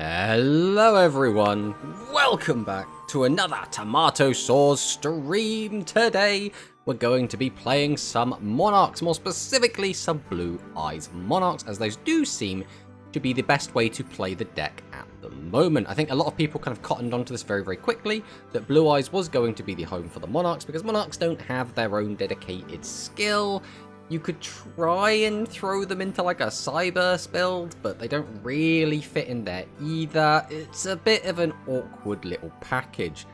Hello everyone, welcome back to another Tomato Sauce stream. Today we're going to be playing some Monarchs, more specifically some Blue Eyes Monarchs, as those do seem to be the best way to play the deck at the moment. I think a lot of people kind of cottoned onto this very quickly, that Blue Eyes was going to be the home for the Monarchs, because Monarchs don't have their own dedicated skill. You could try and throw them into like a Cyburst build, but they don't really fit in there either. It's a bit of an awkward little package.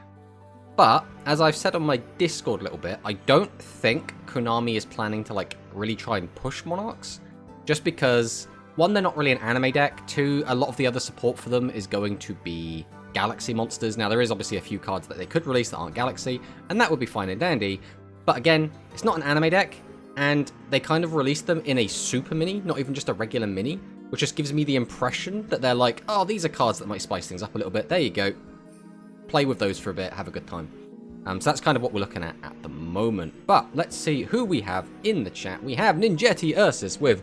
But, as I've said on my Discord a little bit, I don't think Konami is planning to like really try and push Monarchs. Just because, one, they're not really an anime deck. Two, a lot of the other support for them is going to be Galaxy monsters. Now, there is obviously a few cards that they could release that aren't Galaxy, and that would be fine and dandy. But again, it's not an anime deck. And they kind of released them in a super mini, not even just a regular mini, which just gives me the impression that they're like, oh, these are cards that might spice things up a little bit. There you go. Play with those for a bit, have a good time. So that's kind of what we're looking at the moment. But let's see who we have in the chat. We have Ninjetti Ursus with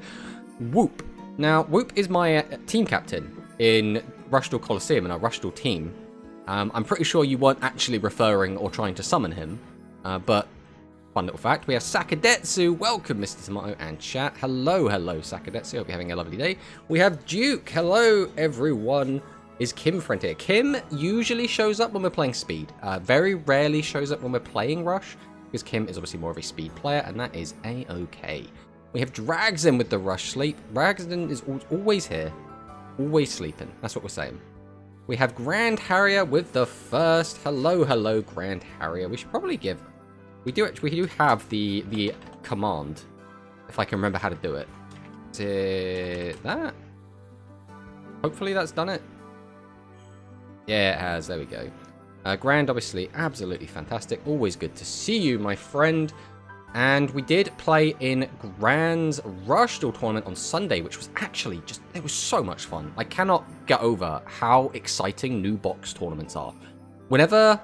Whoop. Now, Whoop is my team captain in Rushdall Coliseum, in our Rushdall team. I'm pretty sure you weren't actually referring or trying to summon him, but fun little fact. We have Sakadetsu. Welcome, Mr. Tomato and chat. Hello, Sakadetsu. Hope you're having a lovely day. We have Duke. Hello, everyone. Is Kim friend here? Kim usually shows up when we're playing speed. Very rarely shows up when we're playing rush, because Kim is obviously more of a speed player, and that is a-okay. We have Dragson with the rush sleep. Dragson is always here. Always sleeping. That's what we're saying. We have Grand Harrier with the first. Hello, Grand Harrier. We should probably give... We do have the command, if I can remember how to do it. Is it that? Hopefully that's done it. Yeah, it has. There we go. Grand, obviously, absolutely fantastic. Always good to see you, my friend. And we did play in Grand's Rushdall tournament on Sunday, which was actually just, it was so much fun. I cannot get over how exciting new box tournaments are. Whenever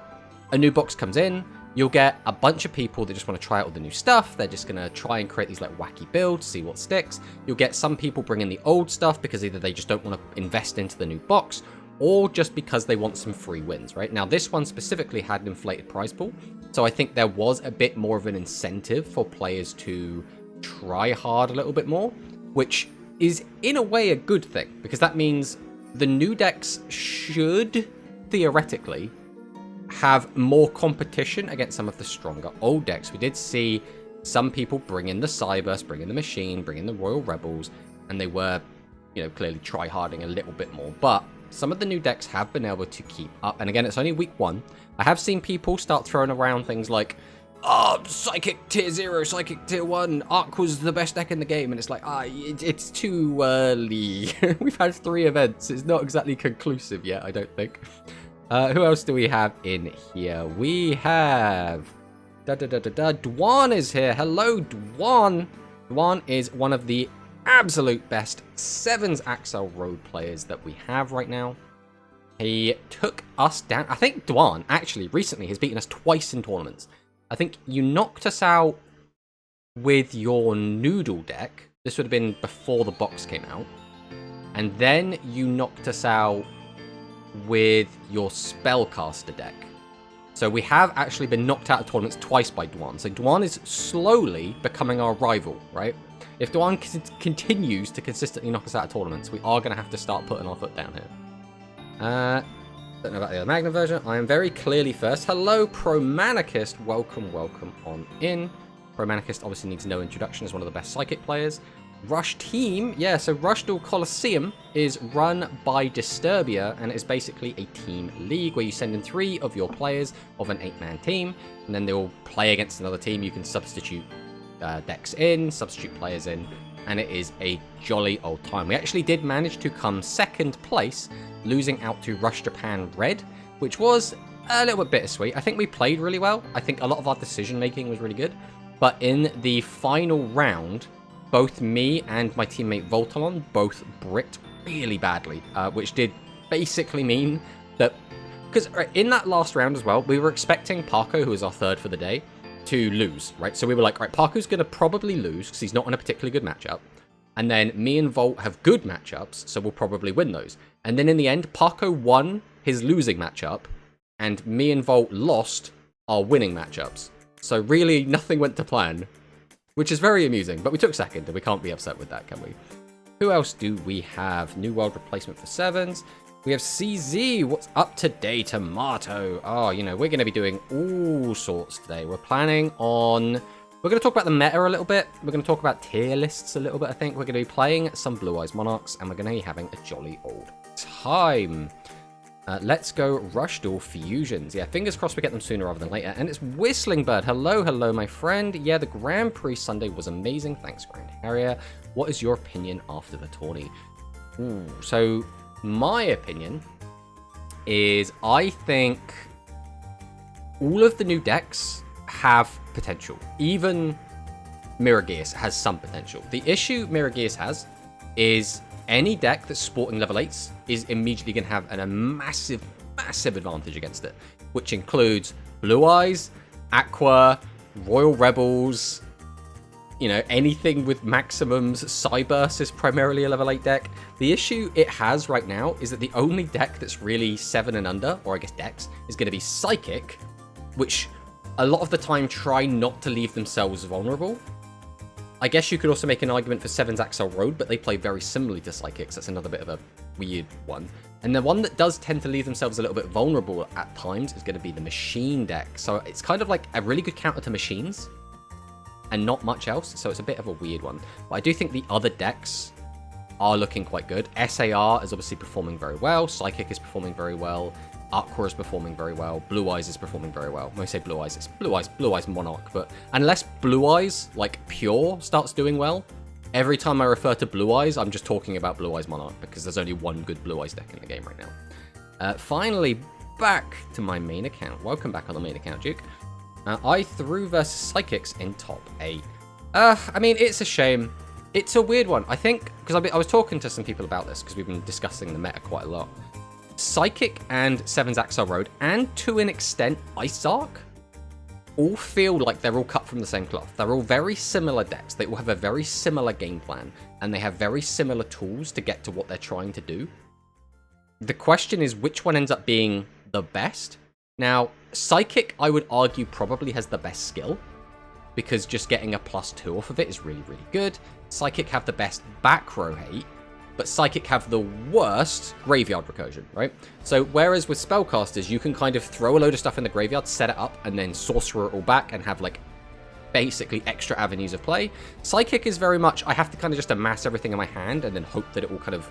a new box comes in, you'll get a bunch of people that just want to try out all the new stuff. They're just going to try and create these like wacky builds, see what sticks. You'll get some people bring in the old stuff because either they just don't want to invest into the new box, or just because they want some free wins, right? Now, this one specifically had an inflated prize pool, so I think there was a bit more of an incentive for players to try hard a little bit more, which is in a way a good thing, because that means the new decks should, theoretically, have more competition against some of the stronger old decks. We did see some people bring in the Cyburst, bring in the Machine, bring in the Royal Rebels, and they were, you know, clearly try-harding a little bit more. But some of the new decks have been able to keep up. And again, it's only week 1. I have seen people start throwing around things like, oh, Psychic Tier 0, Psychic Tier 1, Arc was the best deck in the game. And it's like, it's too early. We've had 3 events. It's not exactly conclusive yet, I don't think. Who else do we have in here? We have... Dwan is here. Hello, Dwan. Dwan is one of the absolute best 7s Axel Road players that we have right now. He took us down. I think Dwan, actually, recently has beaten us twice in tournaments. I think you knocked us out with your Noodle deck. This would have been before the box came out. And then you knocked us out with your Spellcaster deck. So we have actually been knocked out of tournaments twice by Dwan. So Dwan is slowly becoming our rival, right? If Dwan continues to consistently knock us out of tournaments, we are going to have to start putting our foot down here. Don't know about the other Magna version. I am very clearly first. Hello, Promanicist. Welcome on in. Promanicist obviously needs no introduction as one of the best Psychic players. Rush team, yeah, so Rushdall Coliseum is run by Disturbia, and it is basically a team league where you send in 3 of your players of an 8-man team, and then they'll play against another team. You can substitute decks in, substitute players in, and it is a jolly old time. We actually did manage to come 2nd place, losing out to Rush Japan Red, which was a little bit bittersweet. I think we played really well. I think a lot of our decision making was really good, but in the final round, both me and my teammate Voltalon both bricked really badly, which did basically mean that... Because in that last round as well, we were expecting Parko, who was our 3rd for the day, to lose, right? So we were like, right, Parko's going to probably lose because he's not in a particularly good matchup. And then me and Volt have good matchups, so we'll probably win those. And then in the end, Paco won his losing matchup, and me and Volt lost our winning matchups. So really, nothing went to plan, which is very amusing. But we took second, and we can't be upset with that, can we? Who else do we have? New World replacement for sevens. We have CZ. What's up today, Tomato? Oh, you know, we're going to be doing all sorts today. We're planning on... We're going to talk about the meta a little bit. We're going to talk about tier lists a little bit, I think. We're going to be playing some Blue Eyes Monarchs, and we're going to be having a jolly old time. Let's go Rush Duel Fusions. Yeah, fingers crossed we get them sooner rather than later. And it's Whistling Bird. Hello, hello, my friend. Yeah, the Grand Prix Sunday was amazing. Thanks, Grand Harrier. What is your opinion after the tourney? Ooh, so my opinion is I think all of the new decks have potential. Even Mirror Gears has some potential. The issue Mirror Gears has is any deck that's sporting level 8s is immediately going to have a massive, massive advantage against it, which includes Blue Eyes, Aqua, Royal Rebels, you know, anything with maximums. Cyburst is primarily a level 8 deck. The issue it has right now is that the only deck that's really 7 and under, or I guess decks, is going to be Psychic, which a lot of the time try not to leave themselves vulnerable. I guess you could also make an argument for 7's Axel Road, but they play very similarly to Psychics. That's another bit of a weird one. And the one that does tend to leave themselves a little bit vulnerable at times is going to be the Machine deck. So it's kind of like a really good counter to Machines and not much else. So it's a bit of a weird one. But I do think the other decks are looking quite good. SAR is obviously performing very well. Psychic is performing very well. Aqua is performing very well. Blue Eyes is performing very well. When I say Blue Eyes, it's Blue Eyes Monarch. But unless Blue Eyes, like pure, starts doing well, every time I refer to Blue Eyes, I'm just talking about Blue Eyes Monarch because there's only one good Blue Eyes deck in the game right now. Finally, back to my main account. Welcome back on the main account, Duke. I threw versus Psychics in top 8. I mean, it's a shame. It's a weird one. I think, because I was talking to some people about this because we've been discussing the meta quite a lot. Psychic and 7's Axel Road, and to an extent Ice Arc, all feel like they're all cut from the same cloth. They're all very similar decks. They all have a very similar game plan, and they have very similar tools to get to what they're trying to do. The question is which one ends up being the best. Now, Psychic, I would argue, probably has the best skill, because just getting a +2 off of it is really, really good. Psychic have the best back row hate, but Psychic have the worst graveyard recursion, right? So whereas with Spellcasters, you can kind of throw a load of stuff in the graveyard, set it up, and then sorcerer it all back and have like basically extra avenues of play. Psychic is very much, I have to kind of just amass everything in my hand and then hope that it all kind of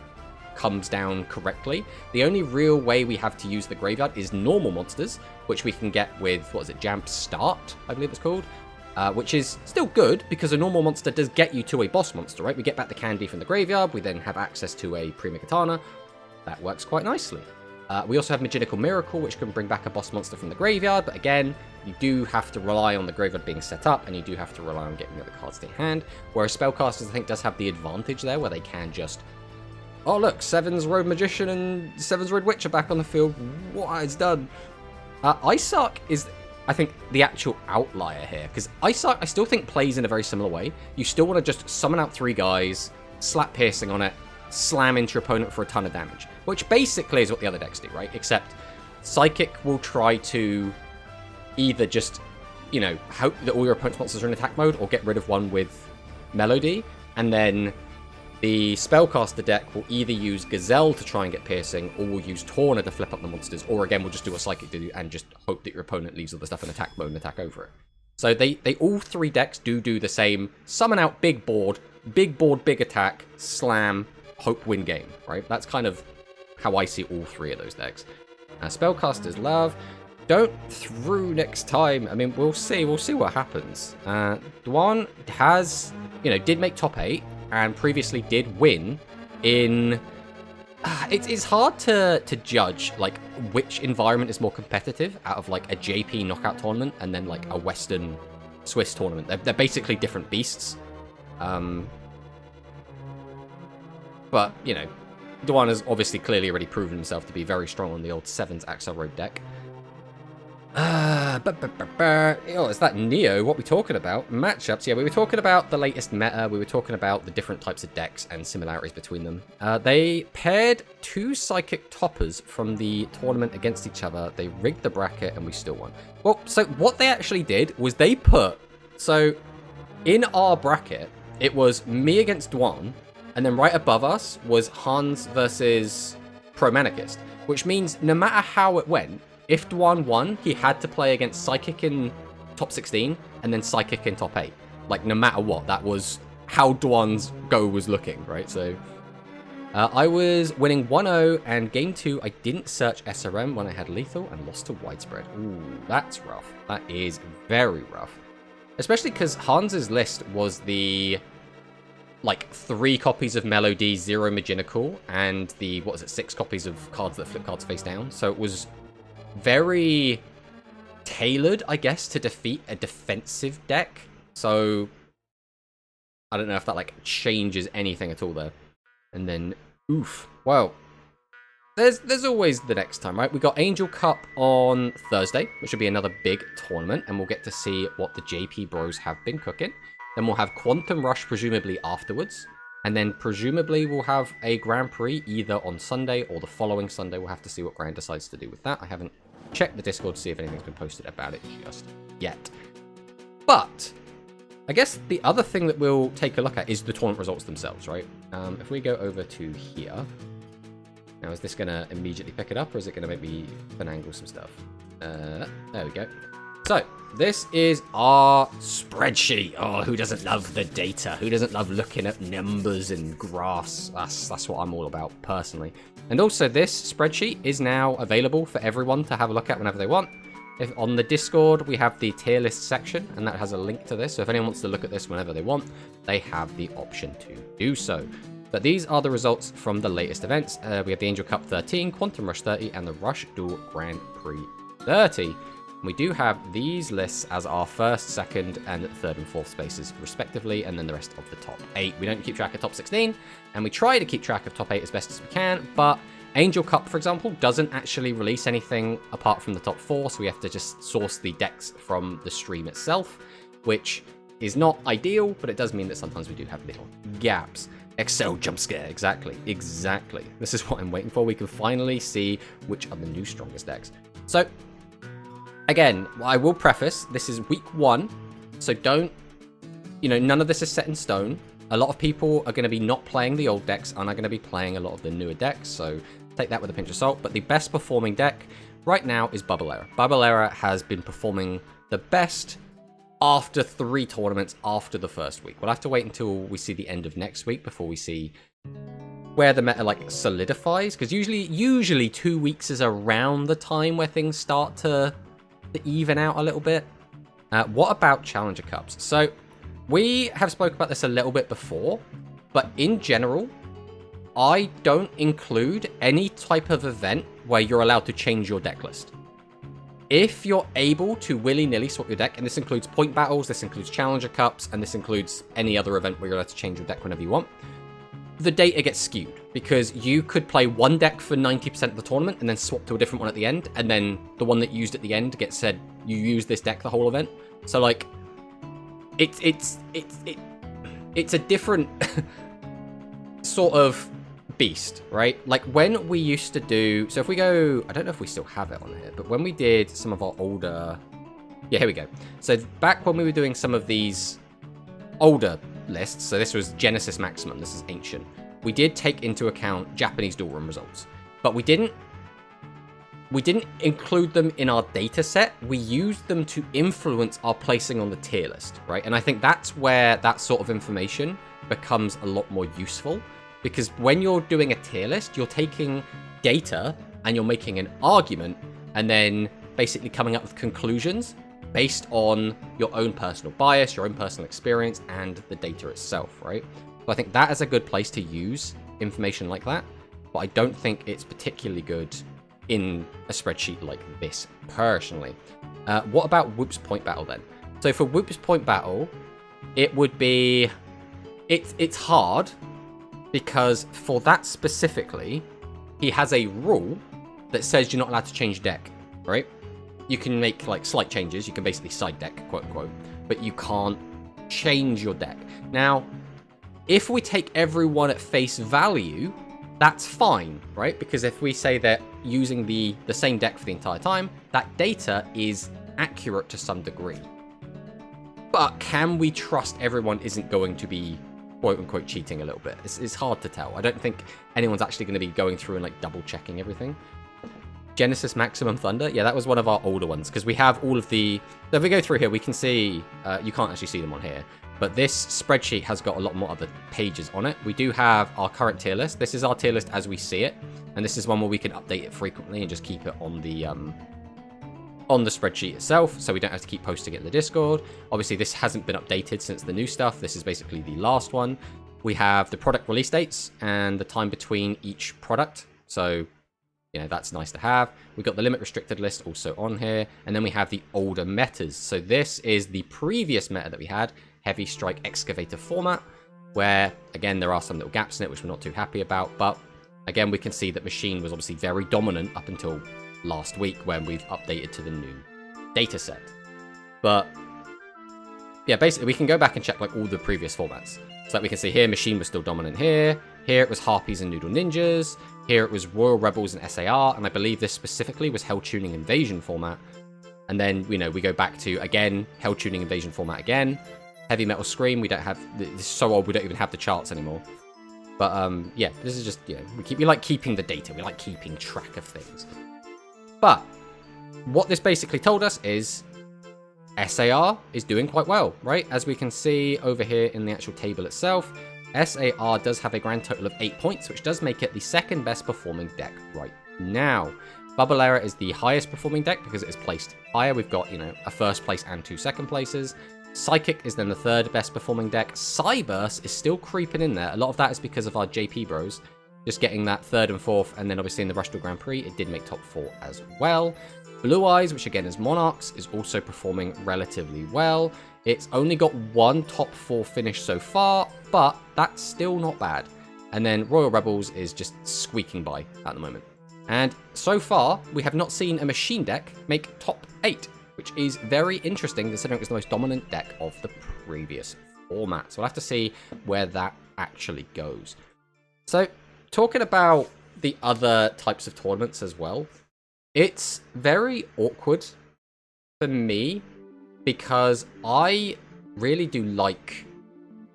comes down correctly. The only real way we have to use the graveyard is normal monsters, which we can get with, what is it, Jamp Start, I believe it's called. Which is still good, because a normal monster does get you to a boss monster, right? We get back the candy from the graveyard, we then have access to a Prima Katana. That works quite nicely. We also have Magical Miracle, which can bring back a boss monster from the graveyard, but again, you do have to rely on the graveyard being set up, and you do have to rely on getting the other cards to hand, whereas Spellcasters, I think, does have the advantage there, where they can just... Oh look, 7's Road Magician and 7's Road Witch are back on the field. What? It's done. Ice Arc is... I think the actual outlier here, because Ice Arc I still think plays in a very similar way. You still want to just summon out 3 guys, slap Piercing on it, slam into your opponent for a ton of damage, which basically is what the other decks do, right? Except Psychic will try to either just, you know, hope that all your opponent's monsters are in attack mode, or get rid of one with Melody, and then the Spellcaster deck will either use Gazelle to try and get Piercing, or will use Torna to flip up the monsters, or again, we'll just do what Psychic do and just hope that your opponent leaves all the stuff in attack mode and attack over it. So they all 3 decks do the same. Summon out big board, big attack, slam, hope win game, right? That's kind of how I see all 3 of those decks. Spellcasters love. Don't through next time. I mean, we'll see what happens. Dwan has, you know, did make top 8, and previously did win in... It's hard to judge, like, which environment is more competitive out of, like, a JP knockout tournament and then, like, a Western Swiss tournament. They're basically different beasts. But, you know, Dwan has obviously clearly already proven himself to be very strong on the old 7's Axel Road deck. Oh, is that Neo? What are we talking about? Matchups. Yeah, we were talking about the latest meta. We were talking about the different types of decks and similarities between them. They paired 2 Psychic toppers from the tournament against each other. They rigged the bracket and we still won. Well, so what they actually did was they put... So, in our bracket, it was me against Dwan, and then right above us was Hans versus Pro Manachist, which means no matter how it went, if Dwan won, he had to play against Psychic in top 16 and then Psychic in top 8. Like, no matter what, that was how Dwan's go was looking, right? So, I was winning 1-0, and game 2, I didn't search SRM when I had Lethal and lost to Widespread. Ooh, that's rough. That is very rough. Especially because Hans's list was the, like, 3 copies of Melody, 0 Maginical, and the, 6 copies of cards that flip cards face down. So it was very tailored, I guess, to defeat a defensive deck. So I don't know if that, like, changes anything at all there. And then, oof. Well, there's always the next time, right? We got Angel Cup on Thursday, which will be another big tournament, and we'll get to see what the JP bros have been cooking. Then we'll have Quantum Rush, presumably, afterwards. And then, presumably, we'll have a Grand Prix either on Sunday or the following Sunday. We'll have to see what Grand decides to do with that. I haven't checked the Discord to see if anything's been posted about it just yet. But I guess the other thing that we'll take a look at is the tournament results themselves, right? If we go over to here... Now, is this going to immediately pick it up, or is it going to make me finagle some stuff? There we go. So, this is our spreadsheet. Oh, who doesn't love the data? Who doesn't love looking at numbers and graphs? That's what I'm all about, personally. And also, this spreadsheet is now available for everyone to have a look at whenever they want. If on the Discord, we have the tier list section, and that has a link to this. So if anyone wants to look at this whenever they want, they have the option to do so. But these are the results from the latest events. We have the Angel Cup 13, Quantum Rush 30, and the Rush Duel Grand Prix 30. We do have these lists as our first, second, and third and fourth spaces, respectively, and then the rest of the top 8. We don't keep track of top 16, and we try to keep track of top 8 as best as we can, but Angel Cup, for example, doesn't actually release anything apart from the top 4, so we have to just source the decks from the stream itself, which is not ideal, but it does mean that sometimes we do have little gaps. Excel jump scare, exactly. This is what I'm waiting for. We can finally see which are the new strongest decks. So, again, I will preface, this is week 1, so don't, none of this is set in stone. A lot of people are going to be not playing the old decks and are going to be playing a lot of the newer decks, so take that with a pinch of salt. But the best performing deck right now is Bubble Era. Bubble Era has been performing the best after 3 tournaments after the first week. We'll have to wait until we see the end of next week before we see where the meta solidifies, because usually 2 weeks is around the time where things start to even out a little bit. What about Challenger Cups? So we have spoke about this a little bit before, but in general, I don't include any type of event where you're allowed to change your deck list. If you're able to willy-nilly swap your deck, and this includes point battles, this includes Challenger Cups, and this includes any other event where you're allowed to change your deck whenever you want, the data gets skewed, because you could play one deck for 90% of the tournament and then swap to a different one at the end, and then the one that you used at the end gets said, you use this deck the whole event. So, like, it's a different sort of beast, right? Like when we used to do, so if we go, I don't know if we still have it on here, but when we did some of our older, yeah, here we go. So back when we were doing some of these older lists, so this was Genesis Maximum, this is Ancient, we did take into account Japanese dual run results, but we didn't include them in our data set. We used them to influence our placing on the tier list, right? And I think that's where that sort of information becomes a lot more useful. Because when you're doing a tier list, you're taking data and you're making an argument and then basically coming up with conclusions based on your own personal bias, your own personal experience, and the data itself, right? So I think that is a good place to use information like that, but I don't think it's particularly good in a spreadsheet like this, personally. What about Whoop's Point Battle then? So for Whoop's Point Battle, it would be... It's hard... because for that specifically, he has a rule that says you're not allowed to change deck, right? you can make like slight changes. You can basically side deck, quote unquote, but you can't change your deck. Now, if we take everyone at face value, that's fine, right? Because if we say they're using the same deck for the entire time, that data is accurate to some degree. But can we trust everyone isn't going to be quote-unquote cheating a little bit? It's hard to tell. I don't think anyone's actually going to be going through and like double-checking everything. Genesis Maximum Thunder? Yeah, that was one of our older ones, because we have all of the... So if we go through here, we can see... you can't actually see them on here, but this spreadsheet has got a lot more other pages on it. We do have our current tier list. This is our tier list as we see it, and this is one where we can update it frequently and just keep it on the spreadsheet itself, so we don't have to keep posting it in the Discord. Obviously, this hasn't been updated since the new stuff. This is basically the last one. We have the product release dates and the time between each product, so you know, that's nice to have. We've got the limit restricted list also on here, and then we have the older metas. So this is the previous meta that we had, Heavy Strike Excavator format, where again there are some little gaps in it which we're not too happy about, but again we can see that Machine was obviously very dominant up until last week when we've updated to the new data set. But yeah, basically we can go back and check like all the previous formats. So that we can see here, Machine was still dominant here. Here it was Harpies and Noodle Ninjas. Here it was Royal Rebels and SAR. And I believe this specifically was Hell Tuning Invasion format. And then, you know, we go back to, again, Hell Tuning Invasion format again. Heavy Metal Scream, we don't have, this is so old we don't even have the charts anymore. But yeah, this is just, you know, we like keeping the data. We like keeping track of things. But what this basically told us is SAR is doing quite well, right? As we can see over here in the actual table itself, SAR does have a grand total of 8 points, which does make it the second best performing deck right now. Bubble Era is the highest performing deck because it is placed higher. We've got, you know, a first place and 2 second places. Psychic is then the third best performing deck. Cyburst is still creeping in there. A lot of that is because of our JP bros just getting that 3rd and 4th, and then obviously in the Rush to Grand Prix, it did make top 4 as well. Blue Eyes, which again is Monarchs, is also performing relatively well. It's only got 1 top 4 finish so far, but that's still not bad. And then Royal Rebels is just squeaking by at the moment. And so far, we have not seen a Machine deck make top 8, which is very interesting considering it's the most dominant deck of the previous format. So we'll have to see where that actually goes. So, talking about the other types of tournaments as well, it's very awkward for me because I really do like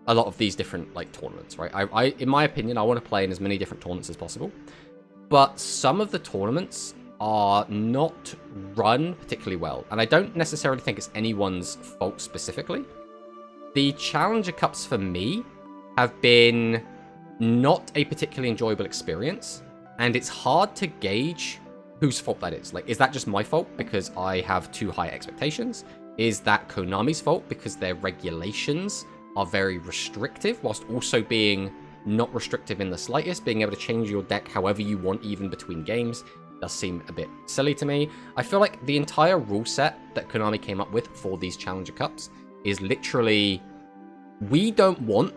a lot of these different like tournaments, right? I in my opinion, I want to play in as many different tournaments as possible. But some of the tournaments are not run particularly well. And I don't necessarily think it's anyone's fault specifically. The Challenger Cups for me have been not a particularly enjoyable experience. And it's hard to gauge whose fault that is. Like, is that just my fault because I have too high expectations? Is that Konami's fault because their regulations are very restrictive whilst also being not restrictive in the slightest? Being able to change your deck however you want even between games does seem a bit silly to me. I feel like the entire rule set that Konami came up with for these Challenger Cups is literally, we don't want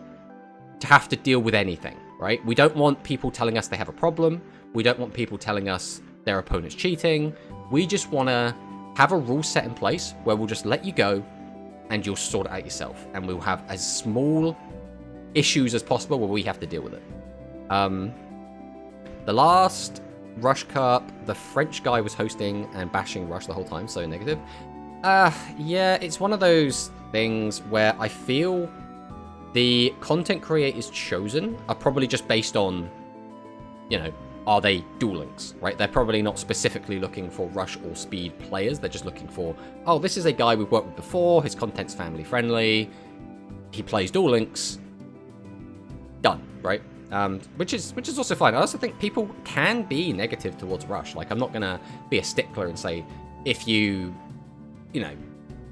to have to deal with anything, right? We don't want people telling us they have a problem. We don't want people telling us their opponent's cheating. We just want to have a rule set in place where we'll just let you go and you'll sort it out yourself. And we'll have as small issues as possible where we have to deal with it. The last Rush Cup, the French guy was hosting and bashing Rush the whole time, so negative. Yeah, it's one of those things where I feel the content creators chosen are probably just based on, you know, are they Duel Links, right? They're probably not specifically looking for Rush or Speed players. They're just looking for, oh, this is a guy we've worked with before. His content's family friendly. He plays Duel Links. Done, right? Which is also fine. I also think people can be negative towards Rush. Like, I'm not gonna be a stickler and say if you know,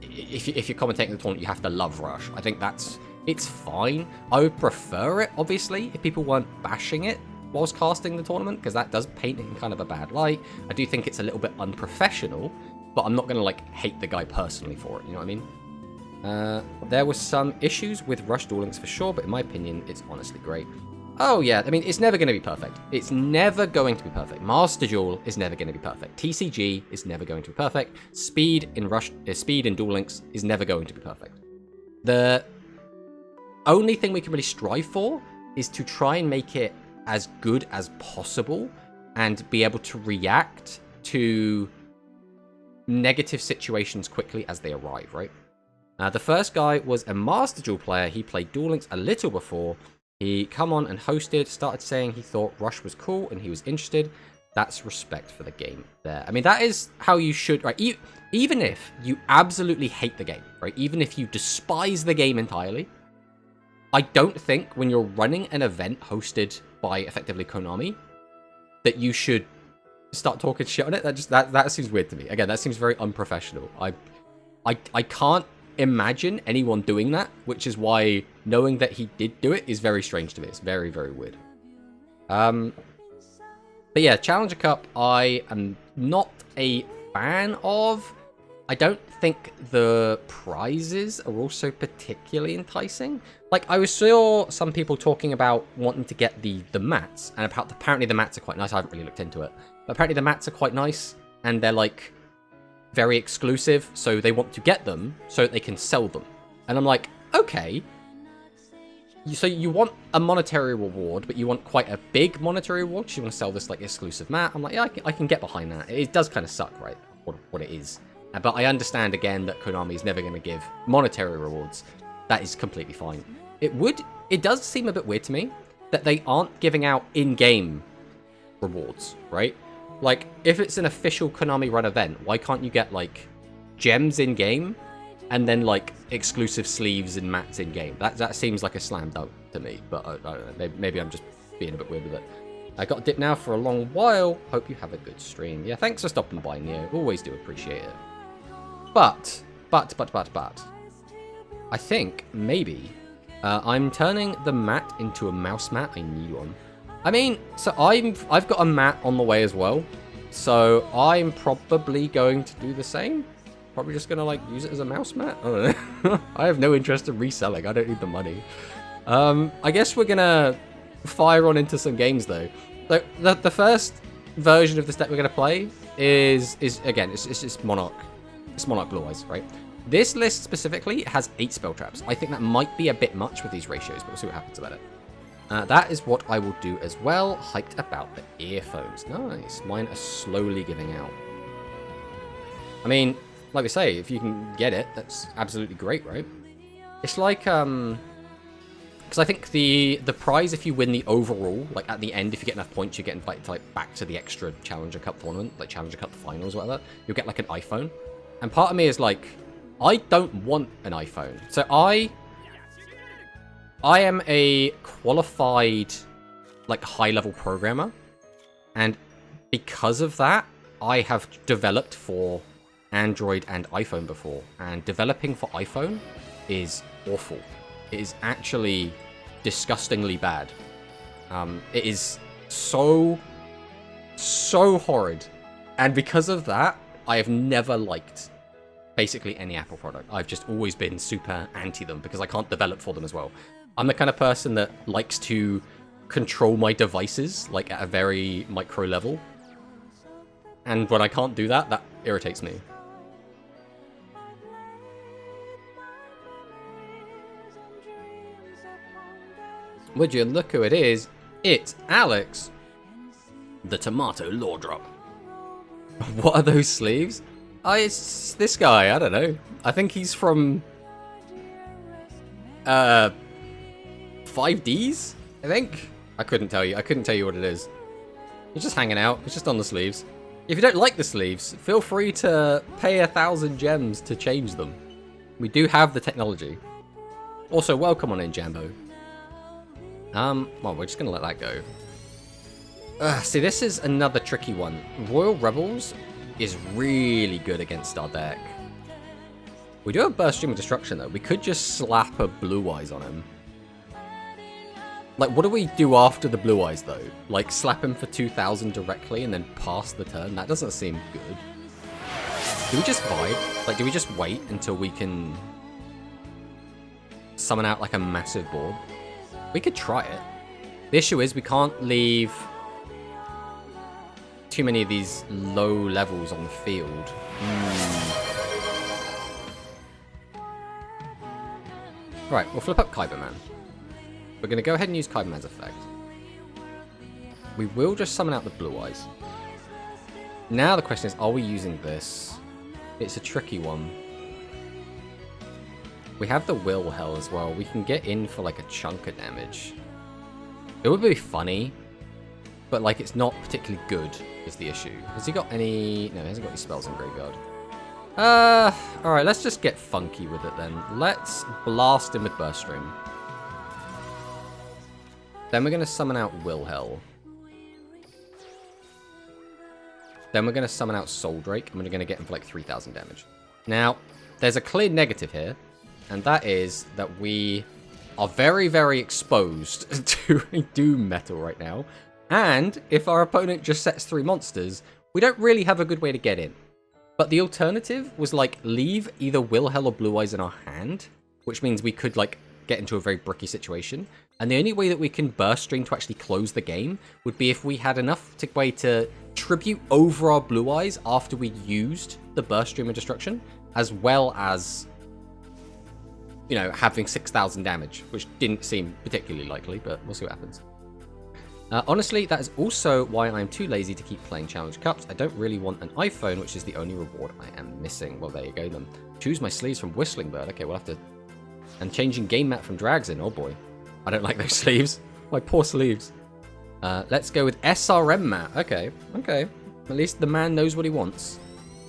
if you're commentating the tournament, you have to love Rush. I think it's fine. I would prefer it, obviously, if people weren't bashing it whilst casting the tournament, because that does paint it in kind of a bad light. I do think it's a little bit unprofessional, but I'm not gonna like hate the guy personally for it. You know what I mean? There were some issues with Rush Duel Links for sure, but in my opinion, it's honestly great. Oh yeah, I mean, it's never going to be perfect. It's never going to be perfect. Master Duel is never going to be perfect. TCG is never going to be perfect. Speed in Duel Links is never going to be perfect. The only thing we can really strive for is to try and make it as good as possible and be able to react to negative situations quickly as they arrive, right? The first guy was a Master Duel player. He played Duel Links a little before. He come on and hosted, started saying he thought Rush was cool and he was interested. That's respect for the game there. I mean, that is how you should, right? Even if you absolutely hate the game, right? Even if you despise the game entirely, I don't think when you're running an event hosted by effectively Konami that you should start talking shit on it. That seems weird to me. Again, that seems very unprofessional. I can't imagine anyone doing that, which is why knowing that he did do it is very strange to me. It's very, very weird. But yeah, Challenger Cup, I am not a fan of. I don't think the prizes are also particularly enticing. Like, I saw some people talking about wanting to get the mats, and apparently the mats are quite nice. I haven't really looked into it. But apparently the mats are quite nice, and they're, like, very exclusive, so they want to get them so that they can sell them. And I'm like, okay. So you want a monetary reward, but you want quite a big monetary reward because you want to sell this, like, exclusive mat. I'm like, yeah, I can get behind that. It does kind of suck, right, what it is. But I understand, again, that Konami is never going to give monetary rewards. That is completely fine. It does seem a bit weird to me that they aren't giving out in-game rewards, right? Like, if it's an official Konami run event, why can't you get, like, gems in-game and then, like, exclusive sleeves and mats in-game? That seems like a slam dunk to me, but I don't know. Maybe I'm just being a bit weird with it. I got Dip now for a long while. Hope you have a good stream. Yeah, thanks for stopping by, Neo. Always do appreciate it. But. I think, maybe, I'm turning the mat into a mouse mat. I need one. I mean, so I've got a mat on the way as well. So I'm probably going to do the same. Probably just going to, like, use it as a mouse mat. I don't know. I have no interest in reselling. I don't need the money. I guess we're going to fire on into some games, though. The first version of this deck we're going to play is again, it's Monarch. It's Monarch Blue Eyes, right? This list specifically has 8 spell traps. I think that might be a bit much with these ratios, but we'll see what happens about it. That is what I will do as well. Hyped about the earphones. Nice. Mine are slowly giving out. I mean, like we say, if you can get it, that's absolutely great, right? It's like, because I think the prize, if you win the overall, like at the end, if you get enough points, you get invited to, like, back to the extra Challenger Cup tournament, like Challenger Cup finals or whatever. You'll get, like, an iPhone. And part of me is like, I don't want an iPhone. So I am a qualified, like, high-level programmer. And because of that, I have developed for Android and iPhone before. And developing for iPhone is awful. It is actually disgustingly bad. It is so horrid. And because of that, I have never liked basically any Apple product. I've just always been super anti them because I can't develop for them as well. I'm the kind of person that likes to control my devices, like, at a very micro level. And when I can't do that, that irritates me. Would you look who it is? It's Alex, the Tomato Law Drop. What are those sleeves? Oh, it's this guy. I don't know. I think he's from 5Ds, I think. I couldn't tell you. I couldn't tell you what it is. He's just hanging out. He's just on the sleeves. If you don't like the sleeves, feel free to pay 1,000 gems to change them. We do have the technology. Also, welcome on in, Jambo. Well, we're just gonna let that go. See, this is another tricky one. Royal Rebels is really good against our deck. We do have Burst Stream of Destruction, though. We could just slap a Blue Eyes on him. Like, what do we do after the Blue Eyes, though? Like, slap him for 2,000 directly and then pass the turn? That doesn't seem good. Do we just vibe? Like, do we just wait until we can summon out, like, a massive board? We could try it. The issue is we can't leave too many of these low levels on the field. Right, we'll flip up Kyberman. We're going to go ahead and use Kyberman's effect. We will just summon out the Blue Eyes. Now the question is, are we using this? It's a tricky one. We have the Will Hell as well. We can get in for like a chunk of damage. It would be funny, but like it's not particularly good is the issue. Has he got any... No, he hasn't got any spells in Graveyard. Alright, let's just get funky with it then. Let's blast him with Burst Stream. Then we're going to summon out Will Hell. Then we're going to summon out Soul Drake, and we're going to get him for like 3,000 damage. Now, there's a clear negative here, and that is that we are very, very exposed to a Doom Metal right now. And if our opponent just sets 3 monsters, we don't really have a good way to get in. But the alternative was like leave either Will Hell or Blue Eyes in our hand, which means we could like get into a very bricky situation. And the only way that we can Burst Stream to actually close the game would be if we had enough way to tribute over our Blue Eyes after we used the Burst Stream of Destruction, as well as, you know, having 6,000 damage, which didn't seem particularly likely, but we'll see what happens. Honestly, that is also why I'm too lazy to keep playing Challenge Cups. I don't really want an iPhone, which is the only reward I am missing. Well, there you go then. Choose my sleeves from Whistling Bird. Okay, we'll have to... And changing game map from Drags in. Oh boy. I don't like those sleeves. My poor sleeves. Let's go with SRM mat. Okay, okay. At least the man knows what he wants.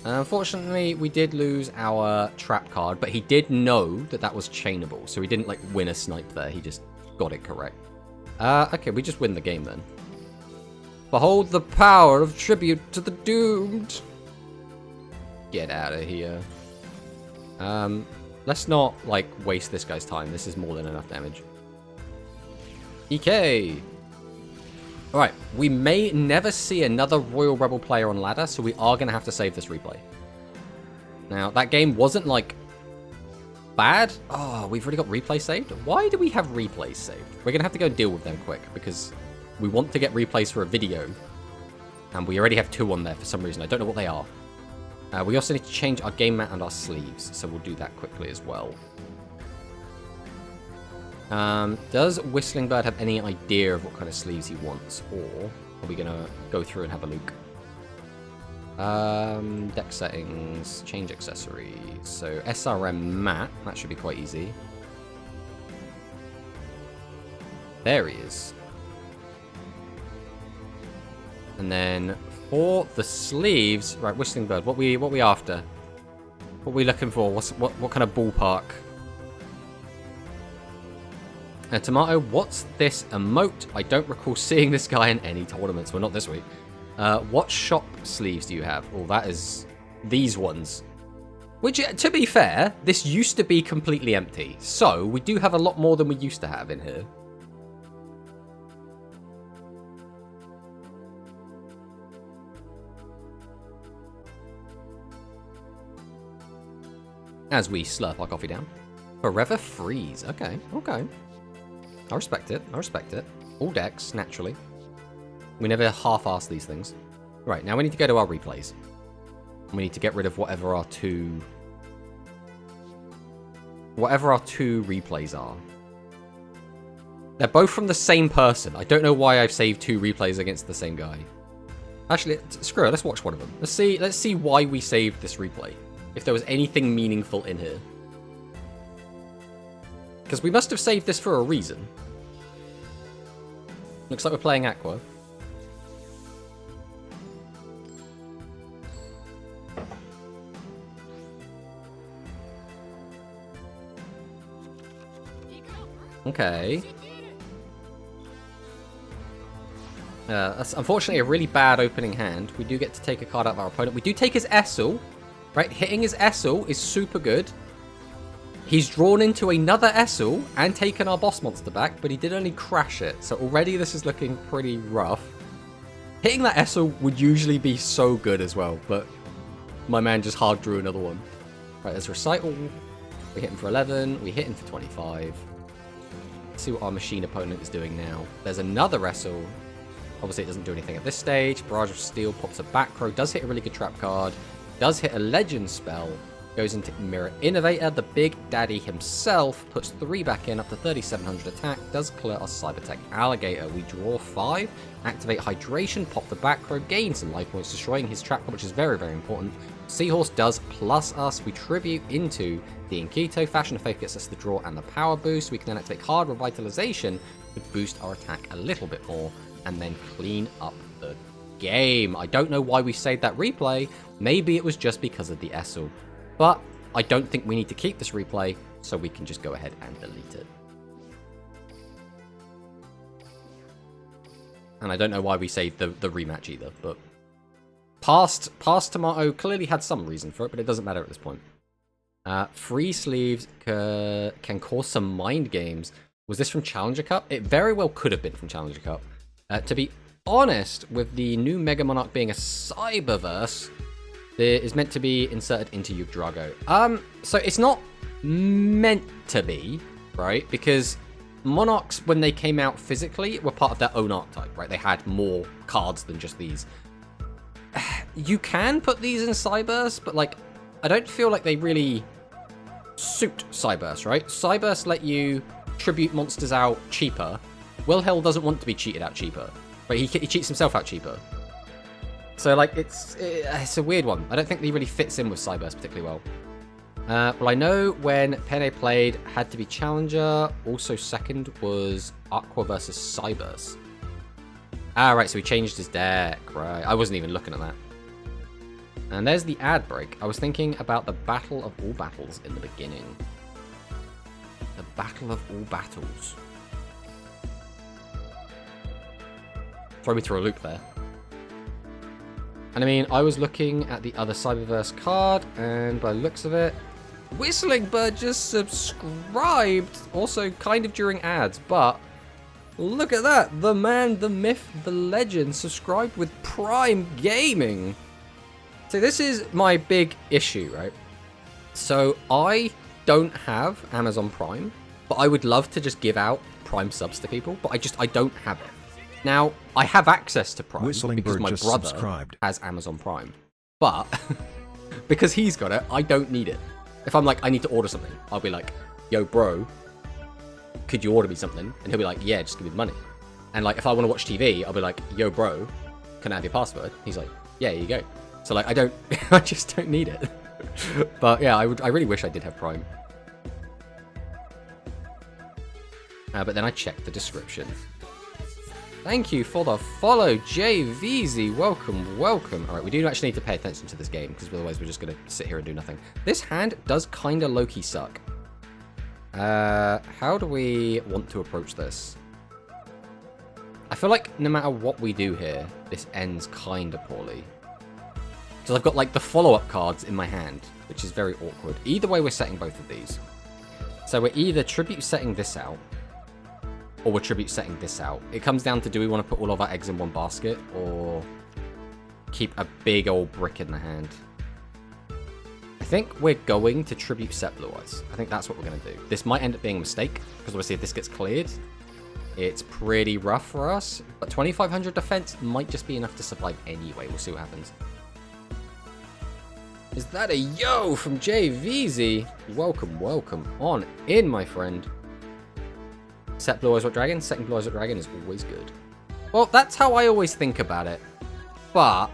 Unfortunately, we did lose our trap card, but he did know that that was chainable, so he didn't like win a snipe there. He just got it correct. Okay, we just win the game then. Behold the power of tribute to the doomed. Get out of here. Let's not, like, waste this guy's time. This is more than enough damage. EK! Alright, we may never see another Royal Rebel player on ladder, so we are going to have to save this replay. Now, that game wasn't, like, bad. Oh, we've already got replay saved? Why do we have replays saved? We're going to have to go deal with them quick, because we want to get replays for a video, and we already have 2 on there for some reason. I don't know what they are. We also need to change our game mat and our sleeves, so we'll do that quickly as well. Does Whistling Bird have any idea of what kind of sleeves he wants, or are we going to go through and have a look? Deck settings, change accessories. So SRM mat, that should be quite easy. There he is. And then for the sleeves, right, Whistling Bird, what we after? What are we looking for? What kind of ballpark? Tomato, what's this emote? I don't recall seeing this guy in any tournaments. Well, not this week. What shop sleeves do you have? Oh, that is these ones. Which, to be fair, this used to be completely empty. So, we do have a lot more than we used to have in here. As we slurp our coffee down. Forever Freeze. Okay, okay. I respect it. I respect it. All decks, naturally. We never half-ass these things. Right, now we need to go to our replays. We need to get rid of whatever our two replays are. They're both from the same person. I don't know why I've saved 2 replays against the same guy. Actually, screw it. Let's watch one of them. Let's see why we saved this replay. If there was anything meaningful in here. Because we must have saved this for a reason. Looks like we're playing Aqua. Okay. That's unfortunately a really bad opening hand. We do get to take a card out of our opponent. We do take his Essel. Right, hitting his Essel is super good. He's drawn into another Essel and taken our boss monster back, but he did only crash it. So already this is looking pretty rough. Hitting that Essel would usually be so good as well, but my man just hard drew another one. Right, there's Recital. We hit him for 11. We hit him for 25. Let's see what our machine opponent is doing now. There's another wrestle. Obviously, it doesn't do anything at this stage. Barrage of Steel pops a back row. Does hit a really good trap card. Does hit a legend spell. Goes into Mirror Innovator. The Big Daddy himself puts 3 back in, up to 3,700 attack. Does clear our Cybertech Alligator. We draw 5. Activate Hydration. Pop the back row. Gain some life points, destroying his trap card, which is very, very important. Seahorse does plus us. We tribute into the Inkito. Fashion of Faith gets us the draw and the power boost. We can then activate Hard Revitalization to boost our attack a little bit more, and then clean up the game. I don't know why we saved that replay. Maybe it was just because of the Essel. But I don't think we need to keep this replay, so we can just go ahead and delete it. And I don't know why we saved the rematch either, but past Tomato clearly had some reason for it, but it doesn't matter at this point. Free sleeves can cause some mind games. Was this from Challenger Cup? It very well could have been from Challenger Cup. To be honest, with the new Mega Monarch being a Cyberverse, it is meant to be inserted into Yggdrago. So it's not meant to be, right? Because Monarchs, when they came out physically, were part of their own archetype, right? They had more cards than just these. You can put these in Cyberse, but like, I don't feel like they really suit Cyberse, right? Cyberse let you tribute monsters out cheaper. Wilhel doesn't want to be cheated out cheaper, right? He cheats himself out cheaper. So, like, it's a weird one. I don't think he really fits in with Cyberse particularly well. Well, I know when Pene played, had to be Challenger. Also, second was Aqua versus Cyberse. Ah, right, so he changed his deck. Right, I wasn't even looking at that. And there's the ad break. I was thinking about the Battle of All Battles in the beginning. The Battle of All Battles. Throw me through a loop there. And I mean, I was looking at the other Cyberverse card, and by the looks of it, Whistling Bird just subscribed, also kind of during ads, but look at that. The man, the myth, the legend subscribed with Prime Gaming. So this is my big issue, right? So I don't have Amazon Prime, but I would love to just give out Prime subs to people, but I don't have it. Now, I have access to Prime because my brother has Amazon Prime, but because he's got it, I don't need it. If I'm like, I need to order something, I'll be like, yo, bro, could you order me something? And he'll be like, yeah, just give me the money. And like, if I want to watch TV, I'll be like, yo, bro, can I have your password? He's like, yeah, here you go. So like, I just don't need it. But yeah, I really wish I did have Prime. But then I checked the description. Thank you for the follow, JVZ. Welcome, welcome. All right, we do actually need to pay attention to this game, because otherwise we're just going to sit here and do nothing. This hand does kind of low-key suck. How do we want to approach this? I feel like no matter what we do here, this ends kind of poorly. Because I've got, like, the follow-up cards in my hand, which is very awkward. Either way, we're setting both of these. So we're either tribute setting this out, or we're tribute setting this out. It comes down to, do we want to put all of our eggs in one basket, or keep a big old brick in the hand? I think we're going to tribute set Blue Eyes. I think that's what we're going to do. This might end up being a mistake, because obviously if this gets cleared, it's pretty rough for us. But 2,500 defense might just be enough to survive anyway. We'll see what happens. Is that a yo from JVZ? Welcome, welcome on in, my friend. Set Blue Eyes What Dragon, setting Blue Eyes What Dragon is always good. Well, that's how I always think about it. But,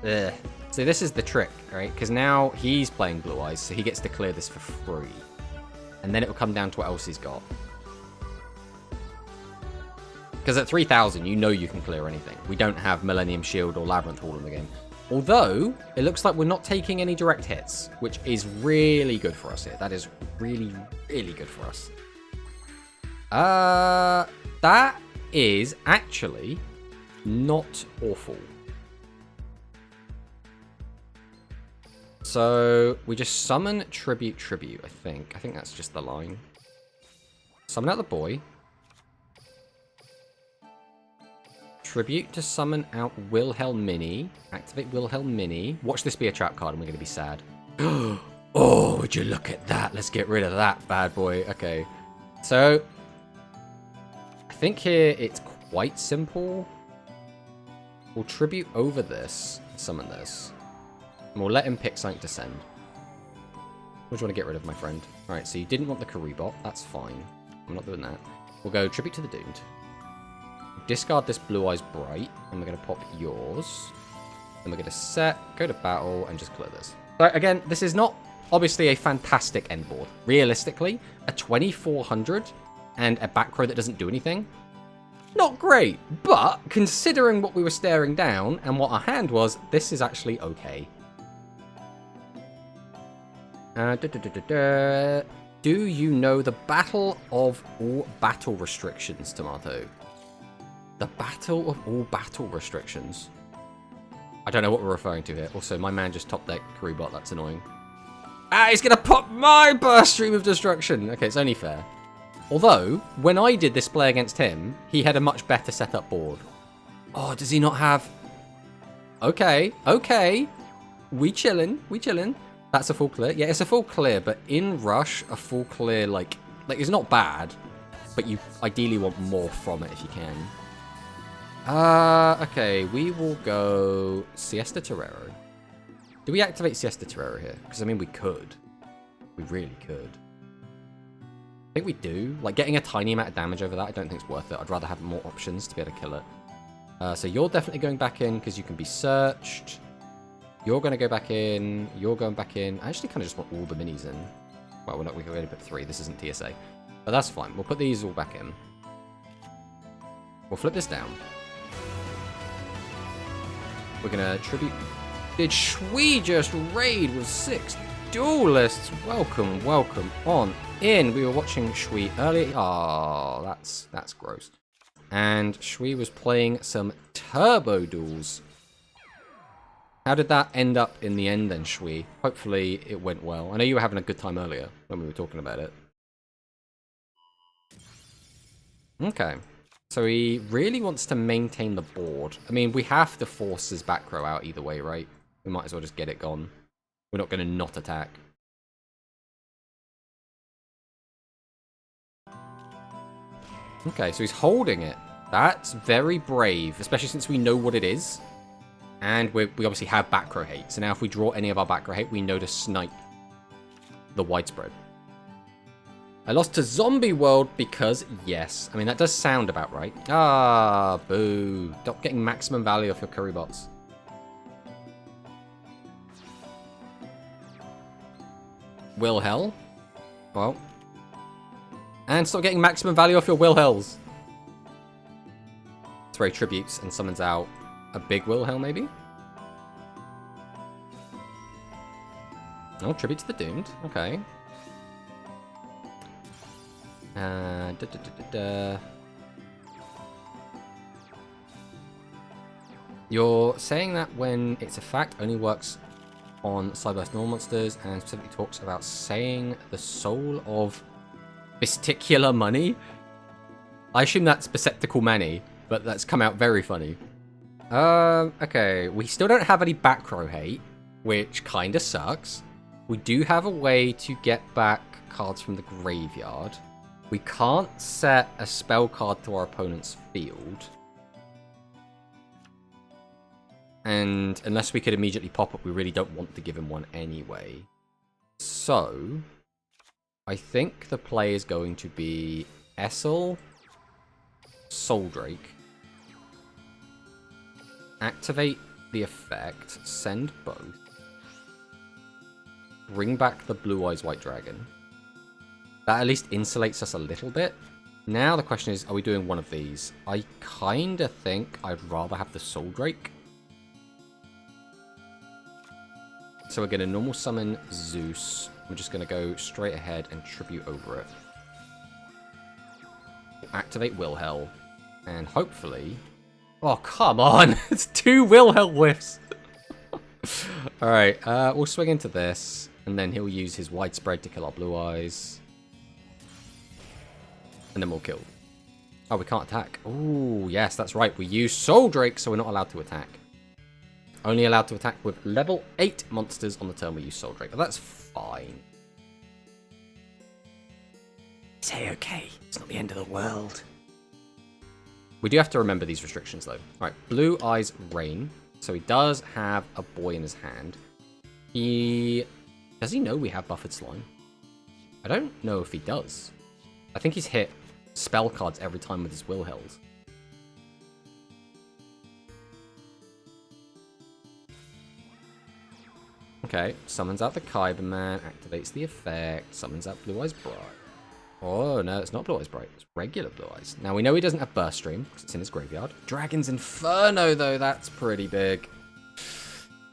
so this is the trick, right? Because now he's playing Blue Eyes, so he gets to clear this for free. And then it will come down to what else he's got. Because at 3,000, you know you can clear anything. We don't have Millennium Shield or Labyrinth Hall in the game. Although, it looks like we're not taking any direct hits, which is really good for us here. That is really, really good for us. That is actually not awful. So we just summon tribute, I think. I think that's just the line. Summon out the boy. Tribute to summon out Wilhelmini. Activate Wilhelmini. Watch this be a trap card and we're going to be sad. Oh, would you look at that? Let's get rid of that bad boy. Okay. So, I think here it's quite simple. We'll tribute over this, summon this, and we'll let him pick something to send. What do you want to get rid of, my friend? Alright, so you didn't want the Karibot. That's fine. I'm not doing that. We'll go tribute to the Doomed. Discard this Blue Eyes Bright, and we're going to pop yours. Then we're going to set, go to battle, and just clear this. So again, this is not obviously a fantastic end board. Realistically, a 2400 and a back row that doesn't do anything, not great. But considering what we were staring down and what our hand was, this is actually okay. Do you know the Battle of All Battle Restrictions, Tomato? The Battle of All Battle Restrictions. I don't know what we're referring to here. Also, my man just top decked Karibot. That's annoying. Ah, he's going to pop my Burst Stream of Destruction. Okay, it's only fair. Although, when I did this play against him, he had a much better setup board. Oh, does he not have... Okay, okay. We chillin', we chillin'. That's a full clear. Yeah, it's a full clear, but in Rush, a full clear, like it's not bad, but you ideally want more from it if you can. Okay, we will go Siesta Torero. Do we activate Siesta Torero here? Because, I mean, we could. We really could. I think we do. Like, getting a tiny amount of damage over that, I don't think it's worth it. I'd rather have more options to be able to kill it. So you're definitely going back in because you can be searched. You're going to go back in. You're going back in. I actually kind of just want all the minis in. Well, we can only put 3. This isn't TSA. But that's fine. We'll put these all back in. We'll flip this down. We're going to tribute. Did Shui just raid with 6 duelists? Welcome, welcome on in. We were watching Shui earlier. Oh, that's gross. And Shui was playing some turbo duels. How did that end up in the end then, Shui? Hopefully it went well. I know you were having a good time earlier when we were talking about it. Okay. So he really wants to maintain the board. I mean, we have to force his back row out either way, right? We might as well just get it gone. We're not going to not attack. Okay, so he's holding it. That's very brave, especially since we know what it is. And we obviously have back row hate. So now if we draw any of our back row hate, we know to snipe the widespread. I lost to Zombie World because, yes. I mean, that does sound about right. Ah, boo. Stop getting maximum value off your Kuribots. Will Hell. Well. And stop getting maximum value off your Will Hells. Throw tributes and summons out a big Will Hell, maybe? Oh, tribute to the Doomed. Okay. You're saying that when it's a fact only works on Cyberburst normal monsters and specifically talks about saying the soul of Bisticular Money? I assume that's Biceptical Money, but that's come out very funny. Okay, we still don't have any back row hate, which kinda sucks. We do have a way to get back cards from the graveyard. We can't set a spell card to our opponent's field. And unless we could immediately pop up, we really don't want to give him one anyway. So, I think the play is going to be Essel, Soul Drake. Activate the effect, send both. Bring back the Blue Eyes White Dragon. That at least insulates us a little bit. Now the question is, are we doing one of these? I kinda think I'd rather have the Soul Drake. So we're going to normal summon Zeus. We're just going to go straight ahead and tribute over it. Activate Will Hell. And hopefully... Oh, come on! It's 2 Will Hell whiffs! Alright, we'll swing into this. And then he'll use his widespread to kill our Blue Eyes. And then we'll kill. Oh, we can't attack. Oh, yes, that's right. We use Soul Drake, so we're not allowed to attack. Only allowed to attack with level 8 monsters on the turn we use Soul Drake. But that's fine. Say okay. It's not the end of the world. We do have to remember these restrictions, though. Right, Blue Eyes Rain. So he does have a boy in his hand. Does he know we have Buffered Slime? I don't know if he does. I think he's hit spell cards every time with his will held. Okay, summons out the Kyberman, activates the effect, summons out Blue Eyes Bright. Oh, no, it's not Blue Eyes Bright. It's regular Blue Eyes. Now, we know he doesn't have Burst Stream, because it's in his graveyard. Dragon's Inferno, though, that's pretty big.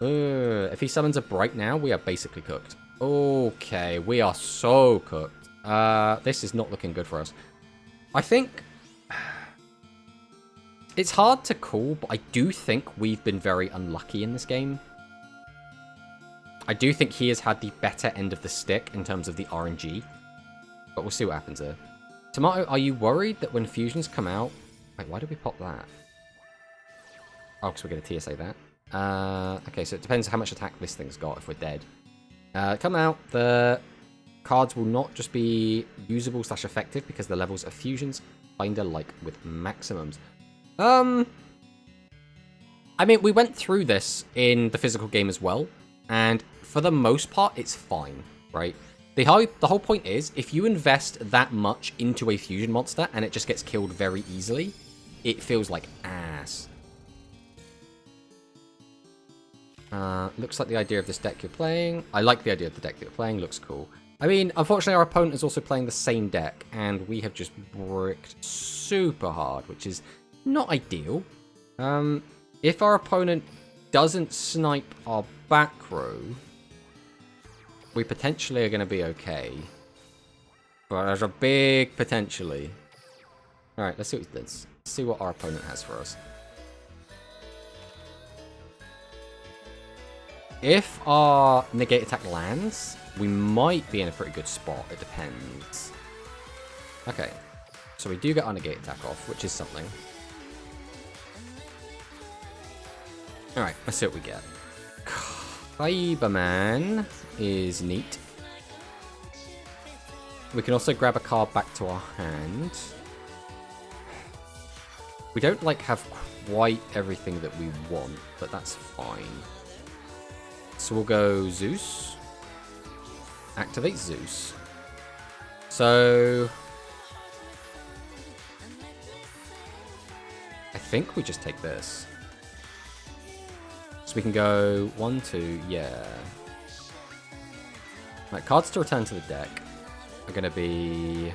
If he summons a Bright now, we are basically cooked. Okay, we are so cooked. This is not looking good for us. I think... It's hard to call, but I do think we've been very unlucky in this game. I do think he has had the better end of the stick in terms of the RNG. But we'll see what happens here. Tomato, are you worried that when fusions come out... Wait, why did we pop that? Oh, because we're going to TSA that. Okay, so it depends how much attack this thing's got if we're dead. Come out, the cards will not just be usable / effective because the levels of fusions kinda like with maximums. I mean, we went through this in the physical game as well, and for the most part, it's fine, right? The whole point is, if you invest that much into a fusion monster and it just gets killed very easily, it feels like ass. Looks like the idea of this deck you're playing. I like the idea of the deck that you're playing. Looks cool. I mean, unfortunately, our opponent is also playing the same deck, and we have just bricked super hard, which is not ideal. If our opponent doesn't snipe our back row, we potentially are going to be okay. But there's a big potentially. Alright, let's see what our opponent has for us. If our negate attack lands, we might be in a pretty good spot. It depends. Okay, so we do get our negate attack off, which is something. Alright, let's see what we get. Cyberman is neat. We can also grab a card back to our hand. We don't, like, have quite everything that we want, but that's fine. So we'll go Zeus. Activate Zeus. So... I think we just take this. So we can go 1, 2, yeah. Right, cards to return to the deck are going to be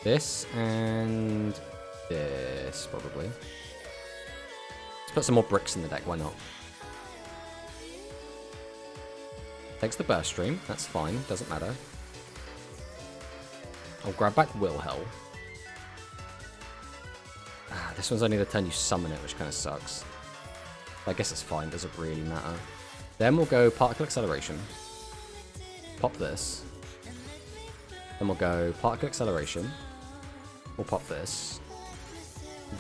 this and this, probably. Let's put some more bricks in the deck, why not? Takes the burst stream, that's fine, doesn't matter. I'll grab back Wilhel. This one's only the turn you summon it, which kind of sucks. I guess it's fine, doesn't really matter. Then we'll go Particle Acceleration. Pop this. Then we'll go Particle Acceleration. We'll pop this.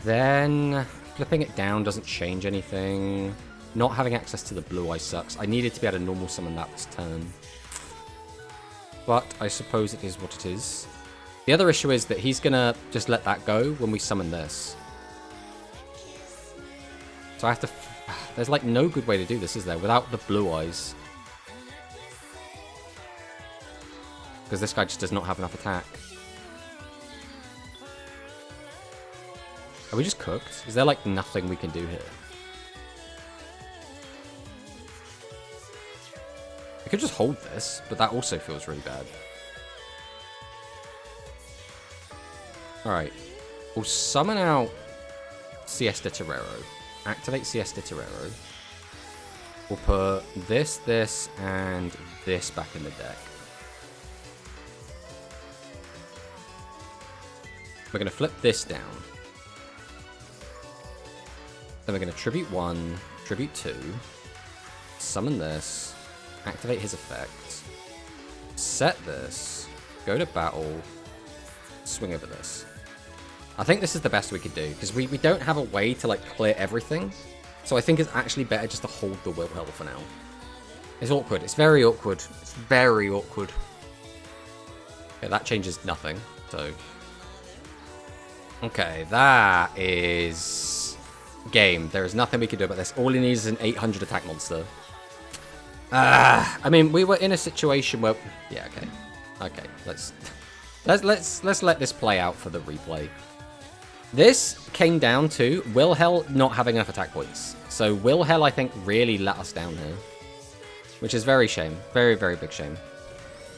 Then flipping it down doesn't change anything. Not having access to the blue eye sucks. I needed to be able to normal summon that this turn. But I suppose it is what it is. The other issue is that he's gonna just let that go when we summon this. So I have to... There's like no good way to do this, is there? Without the blue eyes. Because this guy just does not have enough attack. Are we just cooked? Is there like nothing we can do here? I could just hold this, but that also feels really bad. Alright. We'll summon out Siesta Terrero. Activate Siesta Terrero. We'll put this, this, and this back in the deck. We're going to flip this down. Then we're going to Tribute 1, Tribute 2, summon this, activate his effect, set this, go to battle, swing over this. I think this is the best we could do, because we don't have a way to like clear everything. So I think it's actually better just to hold the Wilhel for now. It's awkward. It's very awkward. It's very awkward. Okay, that changes nothing. So, okay, that is game. There is nothing we can do about this. All he needs is an 800 attack monster. I mean, we were in a situation where, yeah, okay, let's let this play out for the replay. This came down to Wilhel not having enough attack points. So Wilhel, I think, really let us down here, which is very shame, very big shame.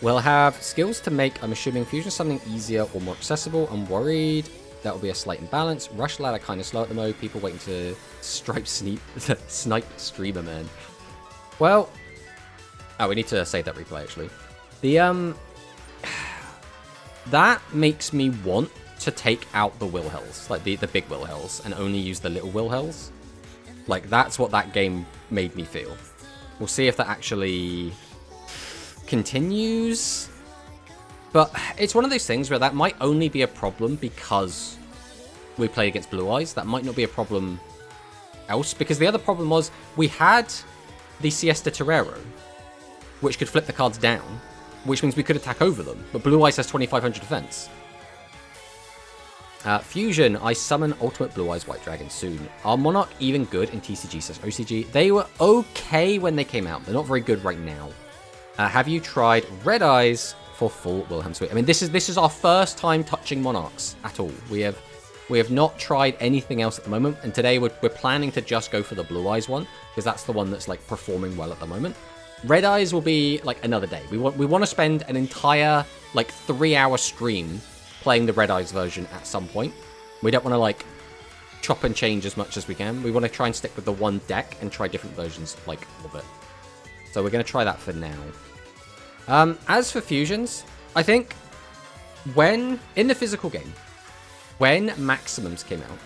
We'll have skills to make, I'm assuming, fusion something easier or more accessible. I'm worried that will be a slight imbalance. Rush ladder kind of slow at the moment. People waiting to snipe streamer man. Well, oh, we need to save that replay actually. The that makes me want to take out the Wilhells, like the big Wilhells, and only use the little Wilhells. Like that's what that game made me feel. We'll see if that actually continues. But it's one of those things where that might only be a problem because we play against Blue Eyes. That might not be a problem else, because the other problem was we had the Siesta Torero, which could flip the cards down, which means we could attack over them. But Blue Eyes has 2500 defense. Fusion, I summon Ultimate Blue Eyes White Dragon soon. Are Monarch even good in TCG/OCG? They were okay when they came out. They're not very good right now. Have you tried Red Eyes for full Wilhelm Suite? I mean, this is our first time touching Monarchs at all. We have not tried anything else at the moment, and today we're planning to just go for the Blue Eyes one, because that's the one that's like performing well at the moment. Red Eyes will be like another day. We want to spend an entire like 3-hour stream playing the Red Eyes version at some point. We don't want to like chop and change as much as we can. We want to try and stick with the one deck and try different versions like of it. So we're going to try that for now. As for fusions, I think when in the physical game, when Maximums came out,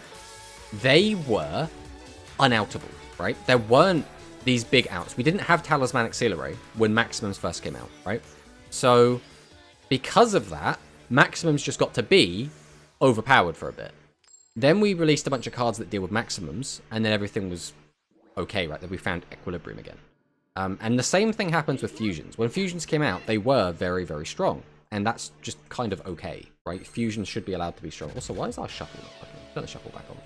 they were unoutable, right? There weren't these big outs. We didn't have Talismanic Sealer Ray when Maximums first came out, right? So because of that, Maximums just got to be overpowered for a bit. Then we released a bunch of cards that deal with Maximums, and then everything was okay, right? Then we found equilibrium again. And the same thing happens with fusions. When fusions came out, they were very strong. And that's just kind of okay, right? Fusions should be allowed to be strong. Also, why is our shuffle not working? Turn the shuffle back on.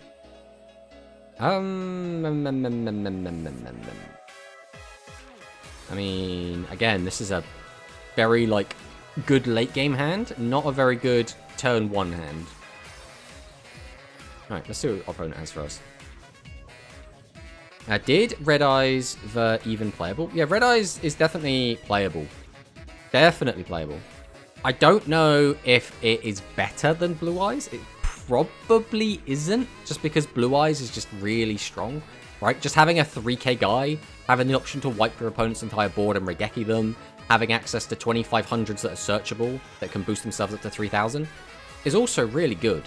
I mean, again, this is a very, like, good late game hand. Not a very good turn 1 hand. Alright, let's see what our opponent has for us. Did Red Eyes even playable? Yeah, Red Eyes is definitely playable. Definitely playable. I don't know if it is better than Blue Eyes. It probably isn't, just because Blue Eyes is just really strong, right? Just having a 3k guy, having the option to wipe your opponent's entire board and Regeki them, having access to 2500s that are searchable, that can boost themselves up to 3000, is also really good.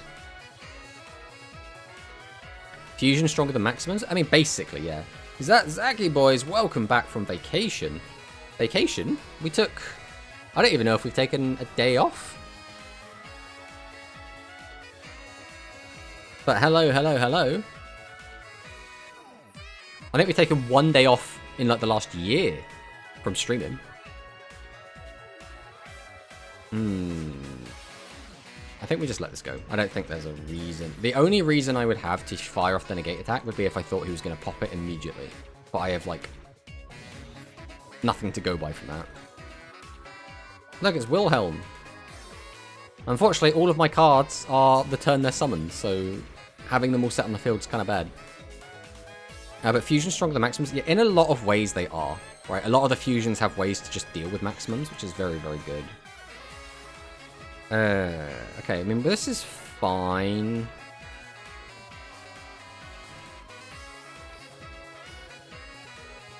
Fusion stronger than Maximums? I mean, basically, yeah. Is that Zaki boys? Welcome back from vacation. Vacation? We took... I don't even know if we've taken a day off. But hello. I think we've taken 1 day off in like the last year from streaming. I think we just let this go. I don't think there's a reason. The only reason I would have to fire off the negate attack would be if I thought he was going to pop it immediately. But I have, like, nothing to go by from that. Look, it's Wilhelm. Unfortunately, all of my cards are the turn they're summoned, so having them all set on the field is kind of bad. But Fusion's stronger than Maximums? Yeah, in a lot of ways they are, right? A lot of the Fusions have ways to just deal with Maximums, which is very good. Okay, I mean, this is fine.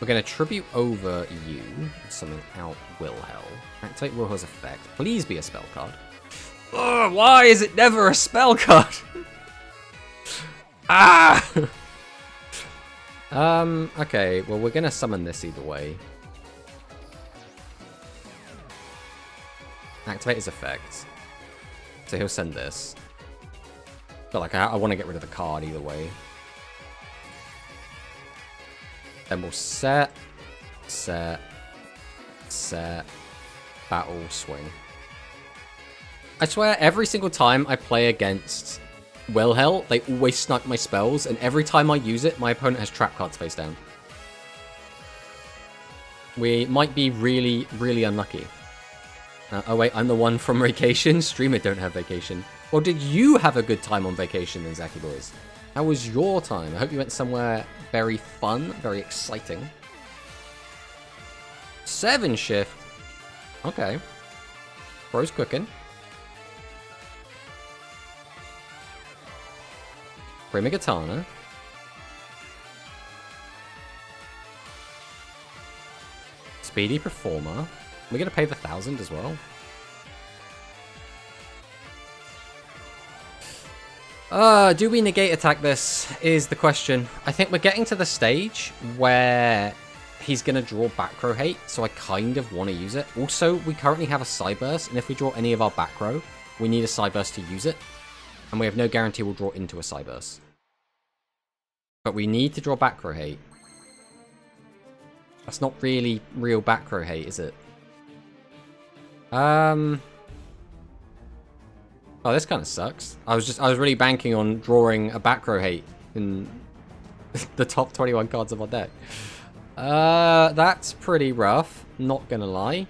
We're going to tribute over you. Summon out Wilhel. Activate Wilhel's effect. Please be a spell card. Ugh, why is it never a spell card? Ah! Okay, well, we're going to summon this either way. Activate his effect. So he'll send this. But, like, I want to get rid of the card either way. Then we'll set, battle, swing. I swear, every single time I play against Wilhel, they always snipe my spells, and every time I use it, my opponent has trap cards face down. We might be really, really unlucky. Oh wait, I'm the one from vacation? Streamer don't have vacation. Well, did you have a good time on vacation then, Zaki boys? How was your time? I hope you went somewhere very fun, very exciting. 7 shift. Okay. Bro's cooking. Prima Katana. Speedy Performer. We're going to pay the 1,000 as well. Do we negate attack this is the question. I think we're getting to the stage where he's going to draw back row hate, so I kind of want to use it. Also, we currently have a Cyburst, and if we draw any of our back row, we need a Cyburst to use it. And we have no guarantee we'll draw into a Cyburst. But we need to draw back row hate. That's not really real back row hate, is it? Oh, this kind of sucks. I was really banking on drawing a back row hate in the top 21 cards of our deck. That's pretty rough, not gonna lie.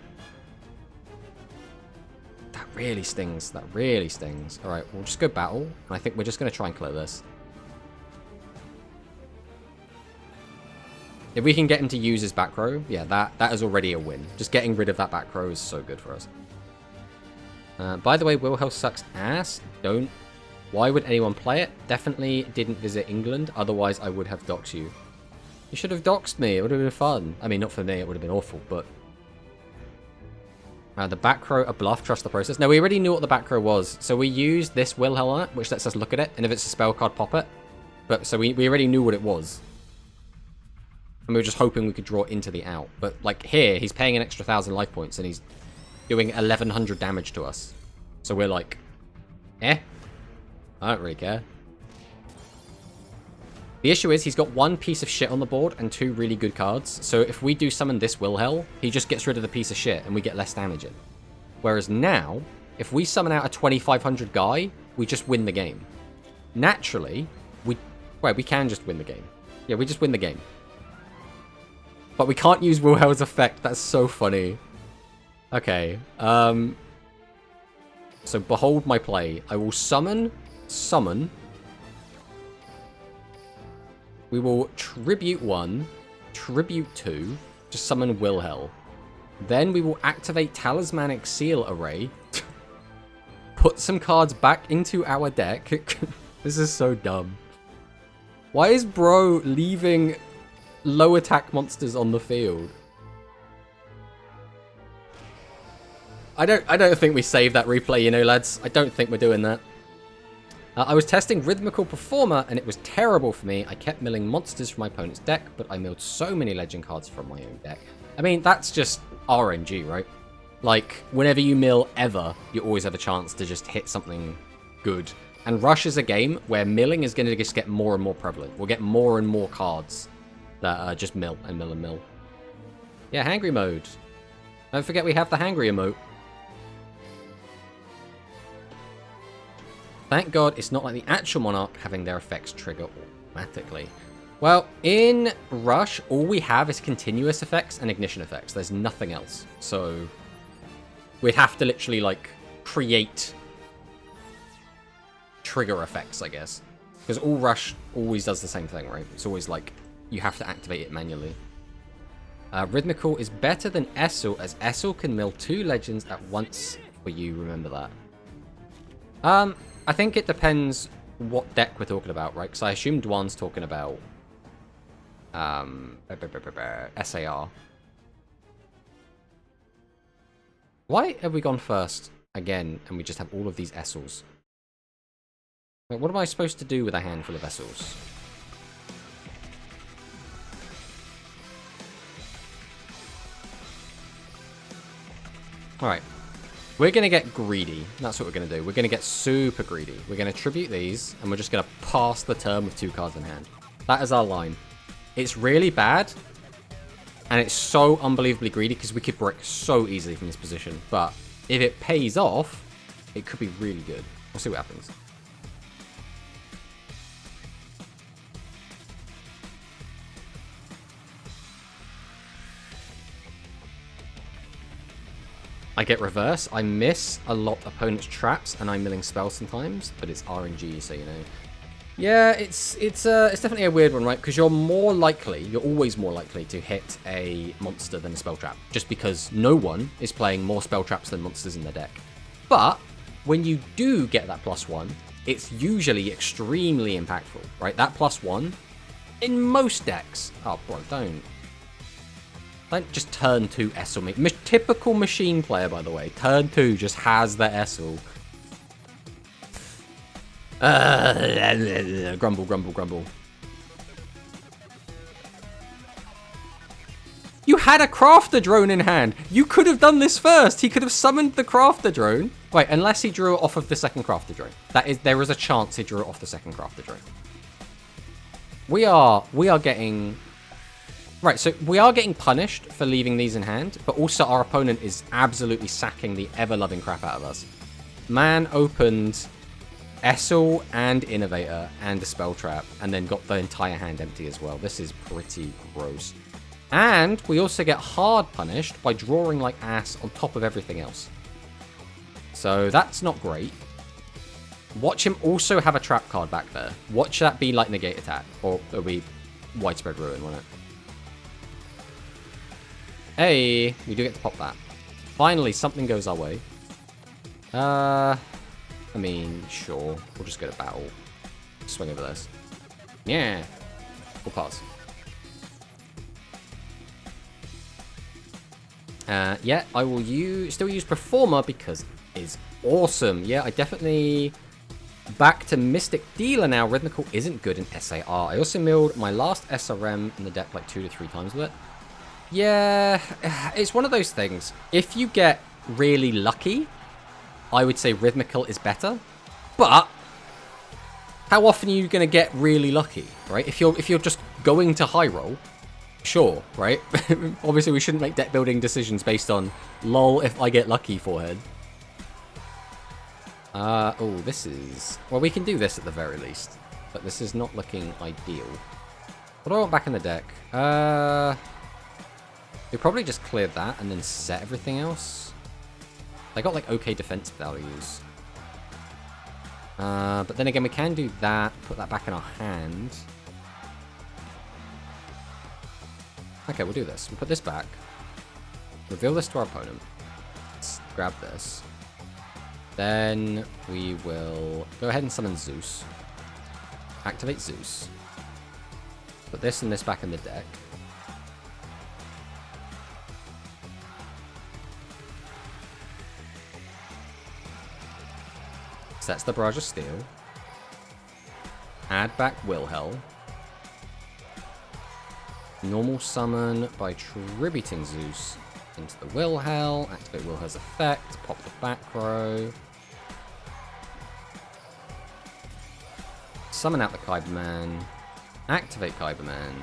That really stings, that really stings. Alright, we'll just go battle, and I think we're just gonna try and clear this. If we can get him to use his back row, yeah, that is already a win. Just getting rid of that back row is so good for us. By the way, Wilhel sucks ass. Don't. Why would anyone play it? Definitely didn't visit England, otherwise I would have doxed you. You should have doxed me, it would have been fun. I mean, not for me, it would have been awful, but... the back row, a bluff, trust the process. No, we already knew what the back row was, so we used this Wilhel on it, which lets us look at it, and if it's a spell card, pop it. But, so we already knew what it was. And we were just hoping we could draw into the out. But, like, here, he's paying an extra 1,000 life points, and he's doing 1,100 damage to us. So we're like, I don't really care. The issue is he's got 1 piece of shit on the board and 2 really good cards. So if we do summon this Wilhel, he just gets rid of the piece of shit and we get less damage in. Whereas now, if we summon out a 2,500 guy, we just win the game. Naturally, we can just win the game. Yeah, we just win the game. But we can't use Wilhel's effect. That's so funny. Okay. So behold my play. I will summon. We will tribute 1, tribute 2, to summon Wilhel. Then we will activate Talismanic Seal Array. Put some cards back into our deck. This is so dumb. Why is bro leaving low attack monsters on the field? I don't think we saved that replay, you know, lads. I don't think we're doing that. I was testing Rhythmical Performer, and it was terrible for me. I kept milling monsters from my opponent's deck, but I milled so many legend cards from my own deck. I mean, that's just RNG, right? Like, whenever you mill ever, you always have a chance to just hit something good. And Rush is a game where milling is going to just get more and more prevalent. We'll get more and more cards that just mill and mill and mill. Yeah, Hangry mode. Don't forget we have the Hangry emote. Thank God it's not like the actual Monarch having their effects trigger automatically. Well, in Rush, all we have is continuous effects and ignition effects. There's nothing else. So we'd have to literally, like, create trigger effects, I guess. Because all Rush always does the same thing, right? It's always like, you have to activate it manually. Rhythmical is better than Essel, as Essel can mill 2 legends at once for you. Remember that. I think it depends what deck we're talking about, right? Because I assume Dwan's talking about SAR. Why have we gone first again and we just have all of these Essels? Like, what am I supposed to do with a handful of Essels? Alright. We're going to get greedy. That's what we're going to do. We're going to get super greedy. We're going to tribute these, and we're just going to pass the turn with 2 cards in hand. That is our line. It's really bad, and it's so unbelievably greedy, because we could brick so easily from this position. But if it pays off, It could be really good. We'll see what happens. I get reverse. I miss a lot of opponents' traps, and I'm milling spells sometimes, but it's RNG, so you know. Yeah, it's definitely a weird one, right? Because you're always more likely to hit a monster than a spell trap, just because no one is playing more spell traps than monsters in their deck. But when you do get that +1, it's usually extremely impactful, right? That +1 in most decks. Oh, bro, don't just turn 2 Essel me. Typical machine player, by the way. Turn 2 just has the Essel. Grumble, grumble, grumble. You had a crafter drone in hand. You could have done this first. He could have summoned the crafter drone. Wait, unless he drew it off of the second crafter drone. There is a chance he drew it off the second crafter drone. We are getting... Right, so we are getting punished for leaving these in hand, but also our opponent is absolutely sacking the ever-loving crap out of us. Man opened Essel and Innovator and a Spell Trap, and then got the entire hand empty as well. This is pretty gross. And we also get hard punished by drawing like ass on top of everything else. So that's not great. Watch him also have a trap card back there. Watch that be like negate attack, or it'll be widespread ruin, won't it? Hey, we do get to pop that. Finally, something goes our way. I mean, sure. We'll just go to battle. Swing over this. Yeah. We'll pass. Yeah, I will still use Performer because it's awesome. Yeah, I definitely... Back to Mystic Dealer now. Rhythmical isn't good in SAR. I also milled my last SRM in the deck like 2 to 3 times with it. Yeah, it's one of those things. If you get really lucky, I would say Rhythmical is better. But how often are you going to get really lucky, right? If you're just going to high roll, sure, right? Obviously, we shouldn't make deck building decisions based on lol if I get lucky forehead. Oh, this is... Well, we can do this at the very least. But this is not looking ideal. What do I want back in the deck? We probably just cleared that and then set everything else. They got like okay defense values. But then again, we can do that. Put that back in our hand. Okay, we'll do this. We'll put this back. Reveal this to our opponent. Let's grab this. Then we will go ahead and summon Zeus. Activate Zeus. Put this and this back in the deck. Sets the Barrage of Steel. Add back Wilhel. Normal summon by tributing Zeus into the Wilhel. Activate Wilhel's effect. Pop the back row. Summon out the Kyberman. Activate Kyberman.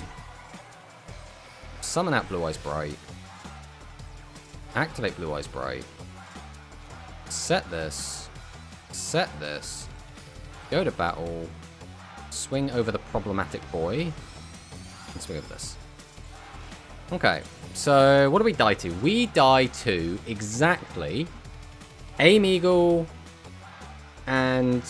Summon out Blue Eyes Bright. Activate Blue Eyes Bright. Set this. Set this. Go to battle. Swing over the problematic boy. And swing over this. Okay, so what do we die to? We die to exactly Aim Eagle and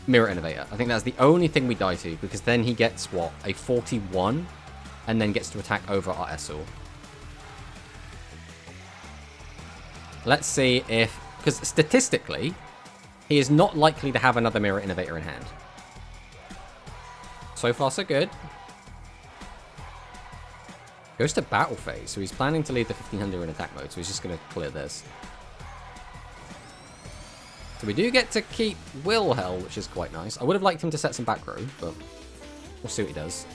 Mirror Innovator. I think that's the only thing we die to, because then he gets, what, a 41, and then gets to attack over our Essel. Let's see if... Because statistically, he is not likely to have another Mirror Innovator in hand. So far, so good. Goes to battle phase, so he's planning to leave the 1500 in attack mode, so he's just going to clear this. So we do get to keep Wilhel, which is quite nice. I would have liked him to set some back row, but we'll see what he does.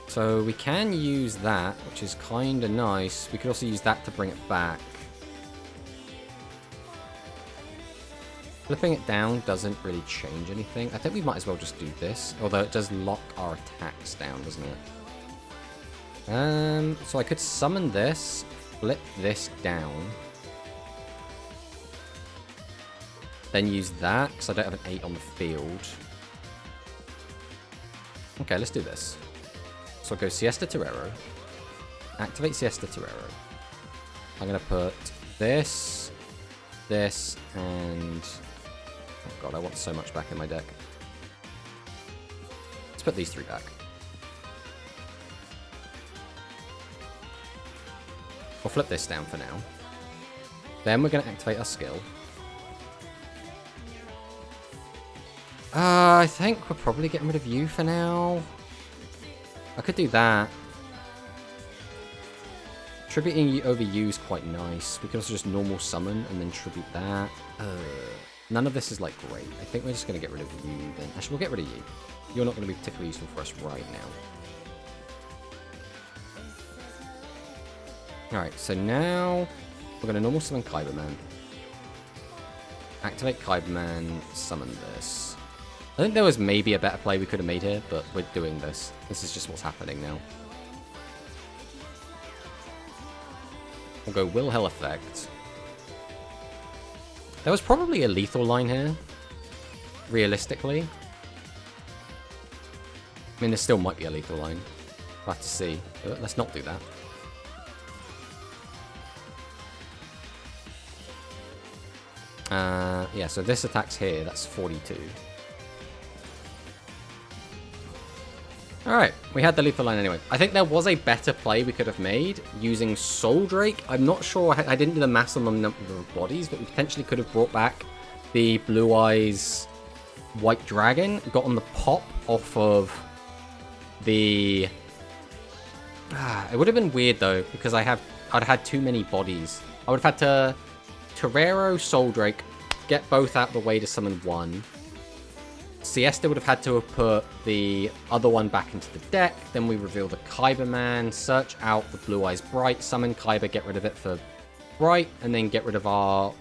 So we can use that, which is kind of nice. We could also use that to bring it back. Flipping it down doesn't really change anything. I think we might as well just do this, although it does lock our attacks down, doesn't it? So I could summon this flip this down. Then use that, because I don't have an 8 on the field. Okay, let's do this. So I'll go Siesta Torero. Activate Siesta Torero. I'm going to put this, and... Oh god, I want so much back in my deck. Let's put these 3 back. We'll flip this down for now. Then we're going to activate our skill. I think we're probably getting rid of you for now. I could do that. Tributing you over you is quite nice. We could also just normal summon and then tribute that. None of this is like great. I think we're just going to get rid of you then. Actually, we'll get rid of you. You're not going to be particularly useful for us right now. Alright, so now we're going to normal summon Kyberman. Activate Kyberman, summon this. I think there was maybe a better play we could have made here, but we're doing this. This is just what's happening now. We'll go Will Hell Effect. There was probably a lethal line here, realistically. I mean, there still might be a lethal line. We'll have to see, but let's not do that. Yeah, so this attack's here, that's 42. Alright, we had the lethal line anyway. I think there was a better play we could have made using Soul Drake. I'm not sure, I didn't do the math on the number of bodies, but we potentially could have brought back the Blue Eyes White Dragon, got on the pop off of the... it would have been weird though, because I'd had too many bodies. I would have had to Torero, Soul Drake, get both out of the way to summon one. Siesta would have had to have put the other one back into the deck. Then we reveal the Kyberman, search out the Blue Eyes Bright, summon Kyber, get rid of it for Bright, and then get rid of our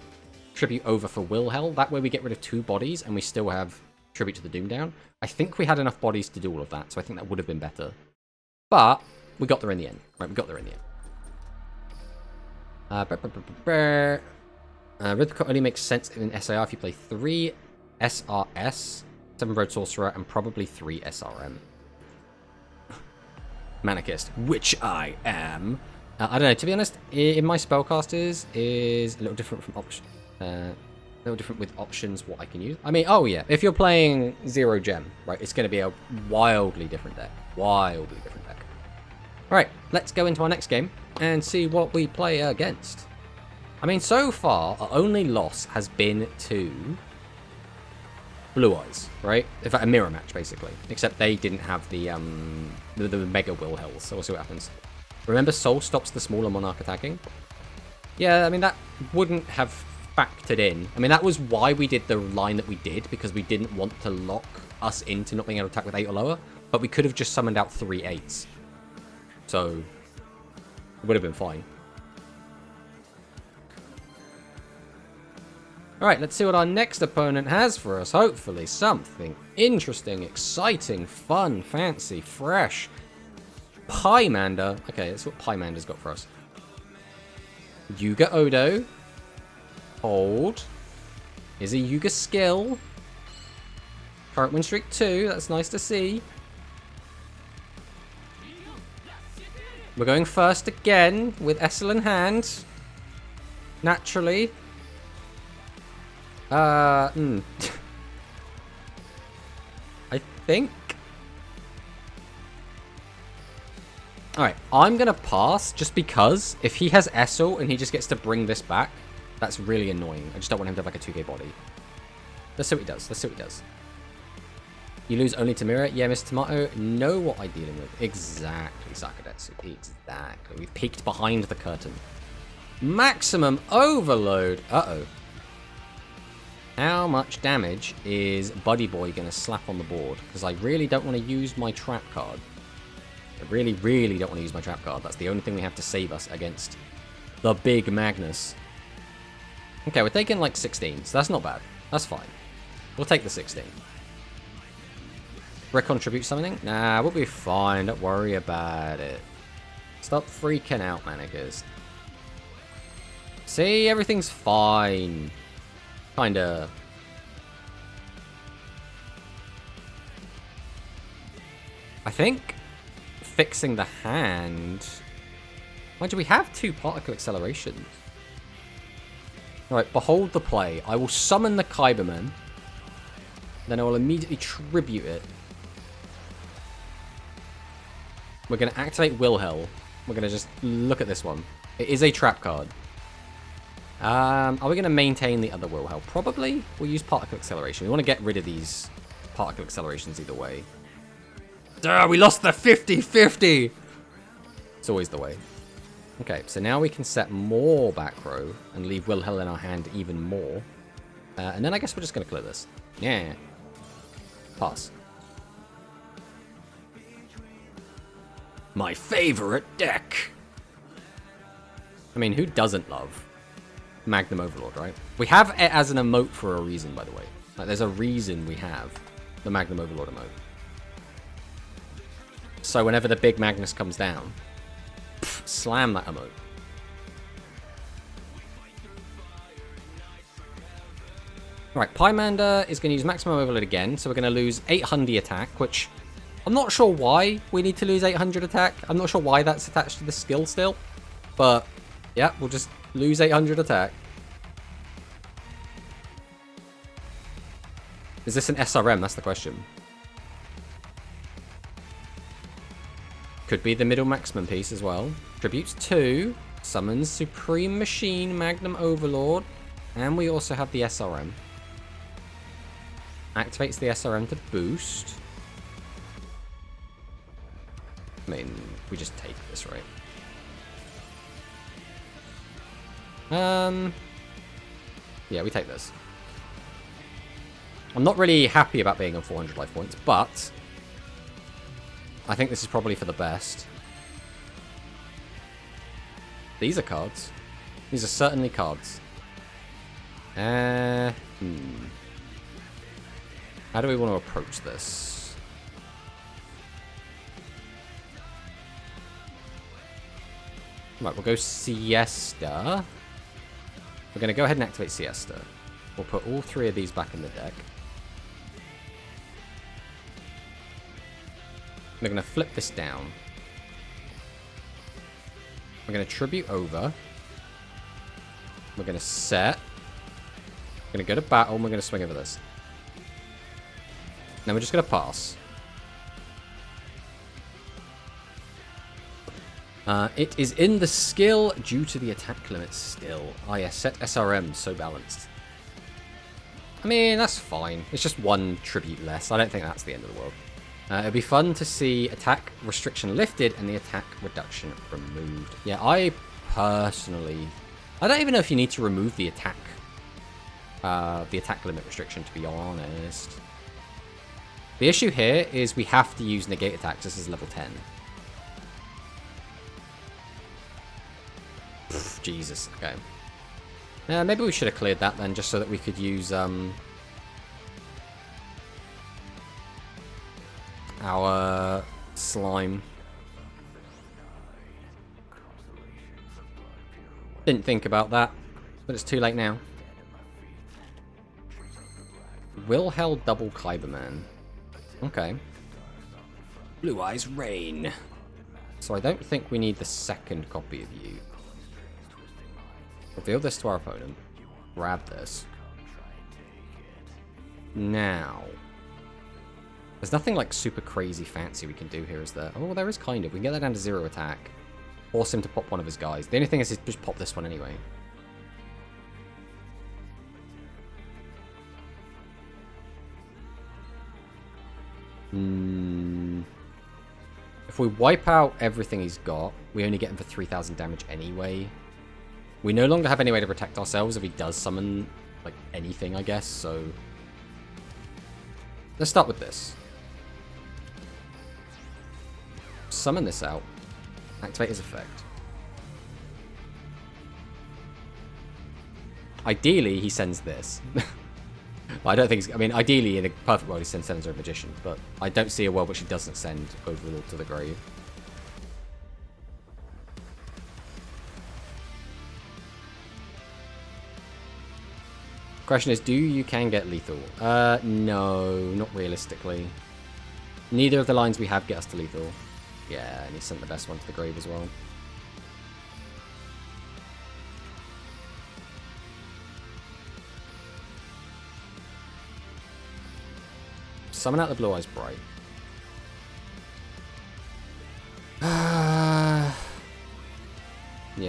Tribute over for Wilhel. That way we get rid of 2 bodies, and we still have Tribute to the Doom down. I think we had enough bodies to do all of that, so I think that would have been better. But we got there in the end. Right, we got there in the end. Rhythmic only makes sense in SAR if you play 3 SRS, 7 Road Sorcerer, and probably 3 SRM. Monarchist, which I am. I don't know, to be honest, in my spellcasters is a little different from option. A little different with options what I can use. I mean, oh yeah, if you're playing 0 gem, right, it's going to be a wildly different deck. Wildly different deck. Alright, let's go into our next game and see what we play against. I mean, so far, our only loss has been to Blue Eyes, right? In fact, a mirror match, basically. Except they didn't have the Mega Will Hells, so we'll see what happens. Remember, Soul stops the smaller Monarch attacking? Yeah, I mean, that wouldn't have factored in. I mean, that was why we did the line that we did, because we didn't want to lock us into not being able to attack with 8 or lower, but we could have just summoned out 3 8s. So, it would have been fine. Alright, let's see what our next opponent has for us. Hopefully something interesting, exciting, fun, fancy, fresh. Pymander. Okay, that's what Pymander's got for us. Yuga Odo. Hold. Is a Yuga skill. Current win streak 2. That's nice to see. We're going first again with Essel in hand. Naturally. I think. Alright, I'm going to pass just because if he has Essel and he just gets to bring this back, that's really annoying. I just don't want him to have like a 2k body. Let's see what he does. Let's see what he does. You lose only to Mira. Yeah, Mr. Tomato, know what I'm dealing with. Exactly, Sakadetsu. Exactly. We've peeked behind the curtain. Maximum overload. Uh-oh. How much damage is Buddy Boy going to slap on the board? Because I really don't want to use my trap card. I really, really don't want to use my trap card. That's the only thing we have to save us against the big Magnus. Okay, we're taking like 16, so that's not bad. That's fine. We'll take the 16. Recontribute something? Nah, we'll be fine. Don't worry about it. Stop freaking out, Manicas. See, everything's fine. Kinda. I think fixing the hand... Mind you, we have 2 particle accelerations. Alright, behold the play. I will summon the Kyberman. Then I will immediately tribute it. We're going to activate Wilhel. We're going to just look at this one. It is a trap card. Are we going to maintain the other Wilhel? Probably. We'll use particle acceleration. We want to get rid of these particle accelerations either way. Duh, we lost the 50-50! It's always the way. Okay, so now we can set more back row and leave Wilhel in our hand even more. And then I guess we're just going to clear this. Yeah. Pass. My favorite deck! I mean, who doesn't love Magnum Overlord, right? We have it as an emote for a reason, by the way. Like, there's a reason we have the Magnum Overlord emote. So whenever the big Magnus comes down, slam that emote. Right, Pymander is going to use Maximum Overload again, so we're going to lose 800 attack, which I'm not sure why we need to lose 800 attack. I'm not sure why that's attached to the skill still, but yeah, we'll just lose 800 attack. Is this an SRM? That's the question. Could be the middle maximum piece as well. Tributes 2, summons Supreme Machine, Magnum Overlord, and we also have the SRM. Activates the SRM to boost. I mean, we just take this, right? Yeah, we take this. I'm not really happy about being on 400 life points, but I think this is probably for the best. These are cards. These are certainly cards. How do we want to approach this? Right, we'll go Siesta. We're going to go ahead and activate Siesta. We'll put all 3 of these back in the deck. We're going to flip this down. We're going to tribute over. We're going to set. We're going to go to battle and we're going to swing over this. Now we're just going to pass. It is in the skill due to the attack limit still. Oh yeah, set SRM, so balanced. I mean, that's fine. It's just 1 tribute less. I don't think that's the end of the world. It'd be fun to see attack restriction lifted and the attack reduction removed. Yeah, I personally... I don't even know if you need to remove the attack limit restriction, to be honest. The issue here is we have to use negate attacks. This is level 10. Pff, Jesus, okay. Maybe we should have cleared that then, just so that we could use our slime. Didn't think about that, but it's too late now. Wilhel double Kyberman. Okay. Blue Eyes Rain. So I don't think we need the second copy of you. Reveal this to our opponent. Grab this. Now. There's nothing like super crazy fancy we can do here, is there? Oh, there is kind of. We can get that down to 0 attack. Force him to pop one of his guys. The only thing is just pop this one anyway. If we wipe out everything he's got, we only get him for 3,000 damage anyway. We no longer have any way to protect ourselves if he does summon, like, anything, I guess, so... Let's start with this. Summon this out. Activate his effect. Ideally, he sends this. I don't think he's... I mean, ideally, in a perfect world, he sends Senator of Magician, but I don't see a world which he doesn't send Overlord to the grave. Question is, you can get lethal? No, not realistically. Neither of the lines we have get us to lethal. Yeah, and he sent the best one to the grave as well. Summon out the Blue Eyes Bright. Yeah,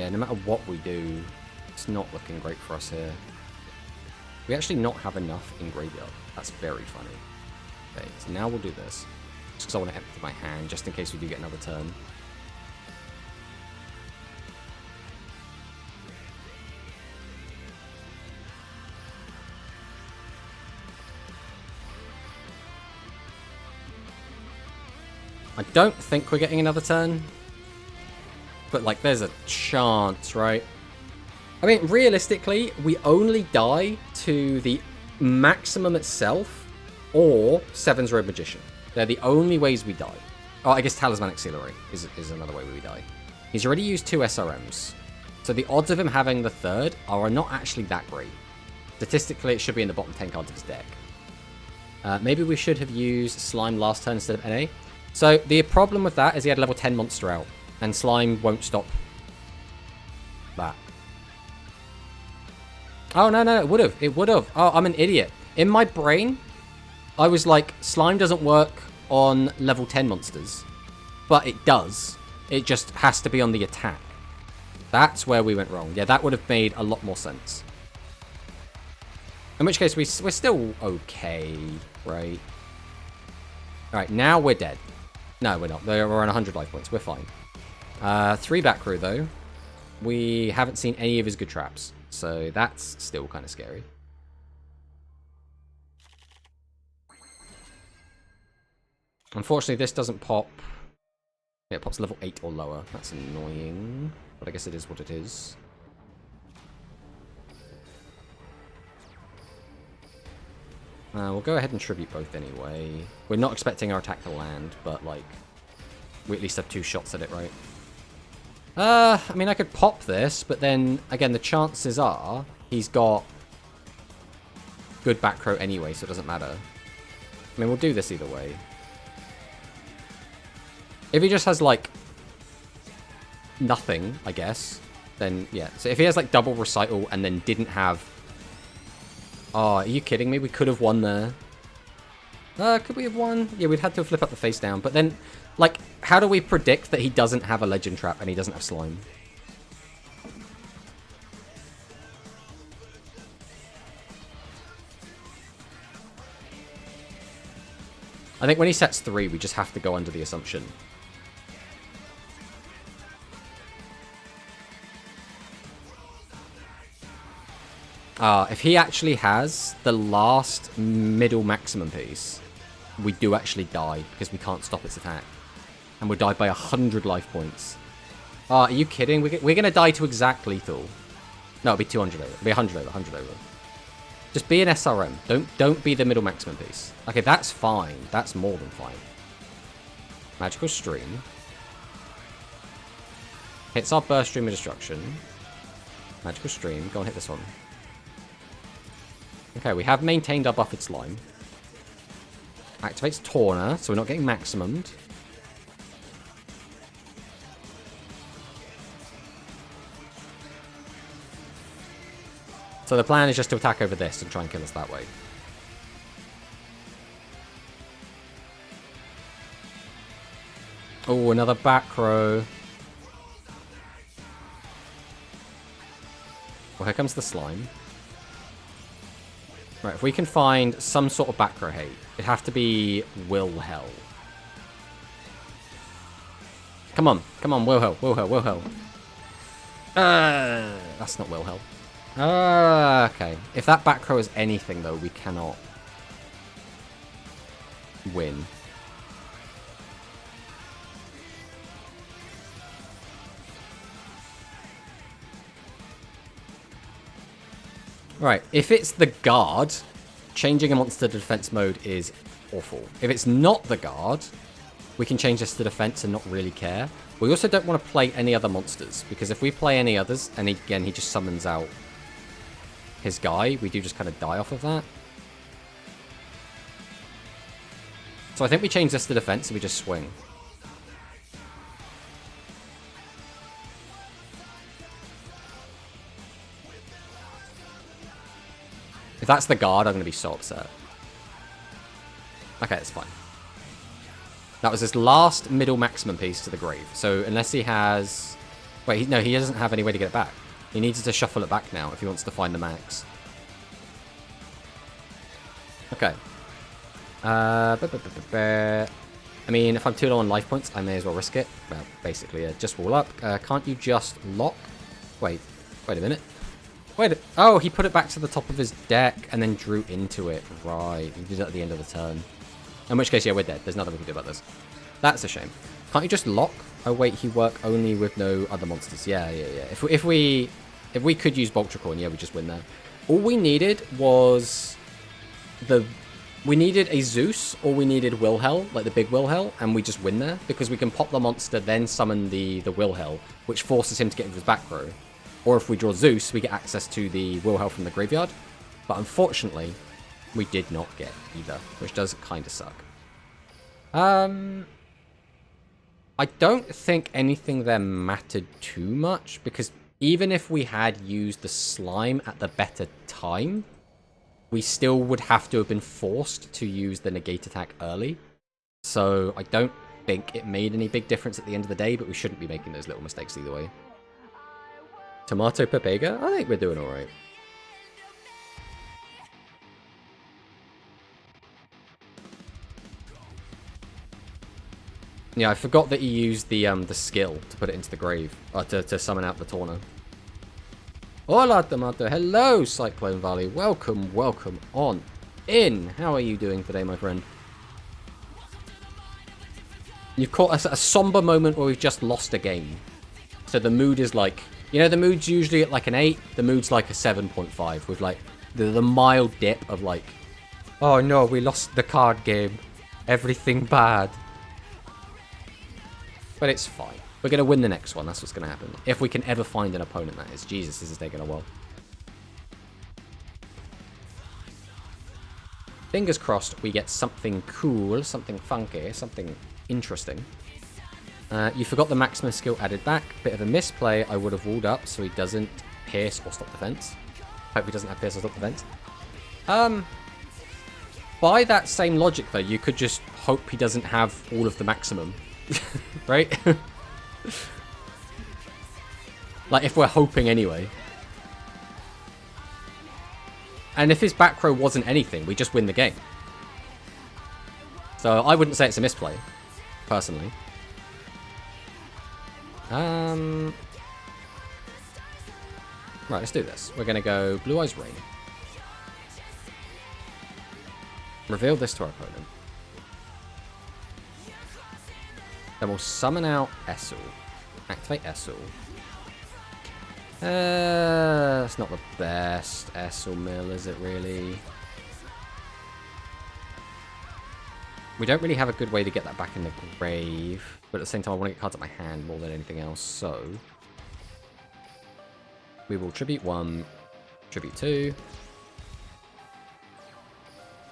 no matter what we do, it's not looking great for us here. We actually not have enough in graveyard. That's very funny. Okay, so now we'll do this. Just because I want to empty my hand, just in case we do get another turn. I don't think we're getting another turn. But, like, there's a chance, right? I mean, realistically, we only die to the maximum itself or Seven's Robe Magician. They're the only ways we die. Oh, I guess Talismanic Sealer is another way we die. He's already used 2 SRMs. So the odds of him having the third are not actually that great. Statistically, it should be in the bottom 10 cards of his deck. Maybe we should have used Slime last turn instead of NA. So the problem with that is he had level 10 monster out. And Slime won't stop that. Oh, no, it would have. It would have. Oh, I'm an idiot. In my brain, I was like, Slime doesn't work on level 10 monsters. But it does. It just has to be on the attack. That's where we went wrong. Yeah, that would have made a lot more sense. In which case, we're still okay, right? Alright, now we're dead. No, we're not. We're on 100 life points. We're fine. 3 back row, though. We haven't seen any of his good traps. So that's still kind of scary. Unfortunately, this doesn't pop. Yeah, it pops level 8 or lower. That's annoying. But I guess it is what it is. We'll go ahead and tribute both anyway. We're not expecting our attack to land, but, like, we at least have 2 shots at it, right? I mean, I could pop this, but then, again, the chances are he's got good back row anyway, so it doesn't matter. I mean, we'll do this either way. If he just has, like, nothing, I guess, then, yeah. So if he has, like, double Recital and then didn't have... Oh, are you kidding me? We could have won there. Could we have won? Yeah, we'd had to flip up the face down. But then, like, how do we predict that he doesn't have a Legend Trap and he doesn't have Slime? I think when he sets 3, we just have to go under the assumption. If he actually has the last middle maximum piece, we do actually die because we can't stop its attack. And we'll die by 100 life points. Are you kidding? We're going to die to exact lethal. No, it'll be 200 over. It'll be 100 over, 100 over. Just be an SRM. Don't be the middle maximum piece. Okay, that's fine. That's more than fine. Magical Stream. Hits our Burst Stream of Destruction. Magical Stream. Go and hit this one. Okay, we have maintained our buffered Slime. Activates Torna, so we're not getting maximumed. So the plan is just to attack over this and try and kill us that way. Oh, another back row. Well, here comes the Slime. Right, if we can find some sort of back row hate, it'd have to be Will Hell. Come on, Will Hell, Will Hell, Will Hell. That's not Will Hell. Okay. If that back row is anything, though, we cannot win. Right, if it's the guard, changing a monster to defense mode is awful. If it's not the guard, we can change this to defense and not really care. We also don't want to play any other monsters, because if we play any others, and he just summons out his guy, we do just kind of die off of that. So I think we change this to defense and we just swing. If that's the guard, I'm going to be so upset. Okay, it's fine. That was his last middle maximum piece to the grave. So unless he has... Wait, no, he doesn't have any way to get it back. He needs to shuffle it back now if he wants to find the max. Okay. I mean, if I'm too low on life points, I may as well risk it. Well, basically, just wall up. Can't you just lock? Wait a minute. Oh, he put it back to the top of his deck and then drew into it. Right, he did it at the end of the turn. In which case, yeah, we're dead. There's nothing we can do about this. That's a shame. Can't you just lock? Oh wait, he work only with no other monsters. Yeah. If we could use Boltracorn, yeah, we just win there. All we needed was we needed a Zeus or we needed Wilhel, like the big Wilhel, and we just win there because we can pop the monster, then summon the Wilhel, which forces him to get into his back row. Or if we draw Zeus, we get access to the Wilhel from the graveyard. But unfortunately, we did not get either, which does kind of suck. I don't think anything there mattered too much, because even if we had used the slime at the better time, we still would have to have been forced to use the negate attack early. So I don't think it made any big difference at the end of the day, but we shouldn't be making those little mistakes either way. Tomato Pepega? I think we're doing alright. Yeah, I forgot that he used the skill to put it into the grave, to summon out the Torna. Hola, Tomato. Hello, Cyclone Valley. Welcome on in. How are you doing today, my friend? You've caught us at a somber moment where we've just lost a game. So the mood is like, you know, the mood's usually at like an 8. The mood's like a 7.5 with like the mild dip of like, oh no, we lost the card game. Everything bad. But it's fine. We're going to win the next one. That's what's going to happen. If we can ever find an opponent, that is. Jesus, this is taking a while. Fingers crossed we get something cool, something funky, something interesting. You forgot the maximum skill added back. Bit of a misplay. I would have walled up so he doesn't pierce or stop defense. Hope he doesn't have pierce or stop defense. By that same logic, though, you could just hope he doesn't have all of the maximum. Right? Like, if we're hoping anyway. And if his back row wasn't anything, we just win the game. So I wouldn't say it's a misplay, personally. Right, let's do this. We're going to go Blue Eyes Rain. Reveal this to our opponent. Then we'll summon out Essel. Activate Essel. It's not the best Essel mill, is it really? We don't really have a good way to get that back in the grave. But at the same time, I want to get cards at my hand more than anything else. So we will Tribute 1, Tribute 2.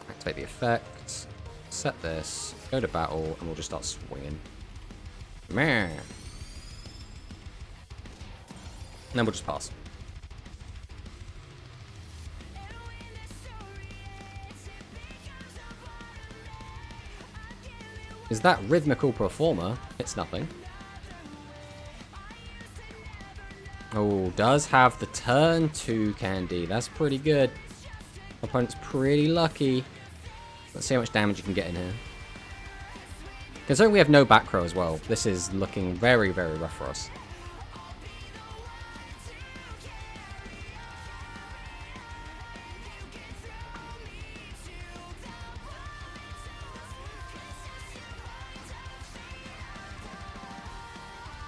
Activate the effect. Set this. Go to battle, and we'll just start swinging. Meh. And then we'll just pass. Is that rhythmical performer? It's nothing. Oh, does have the turn 2 candy. That's pretty good. Opponent's pretty lucky. Let's see how much damage you can get in here. Considering we have no back row as well, this is looking very, very rough for us.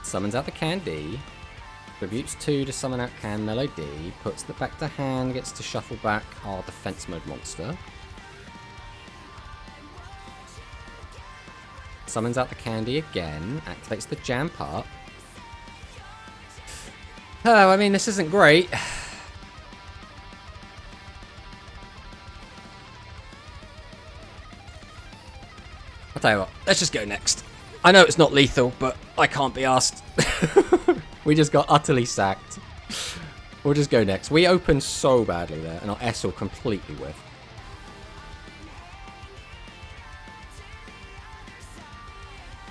Summons out the candy. Tributes 2 to summon out Can Melody. Puts it back to hand. Gets to shuffle back our defense mode monster. Summons out the candy again. Activates the jam part. Oh, I mean, this isn't great. tell you what, let's just go next. I know it's not lethal, but I can't be asked. We just got utterly sacked. We'll just go next. We opened so badly there, and our S will completely whiff.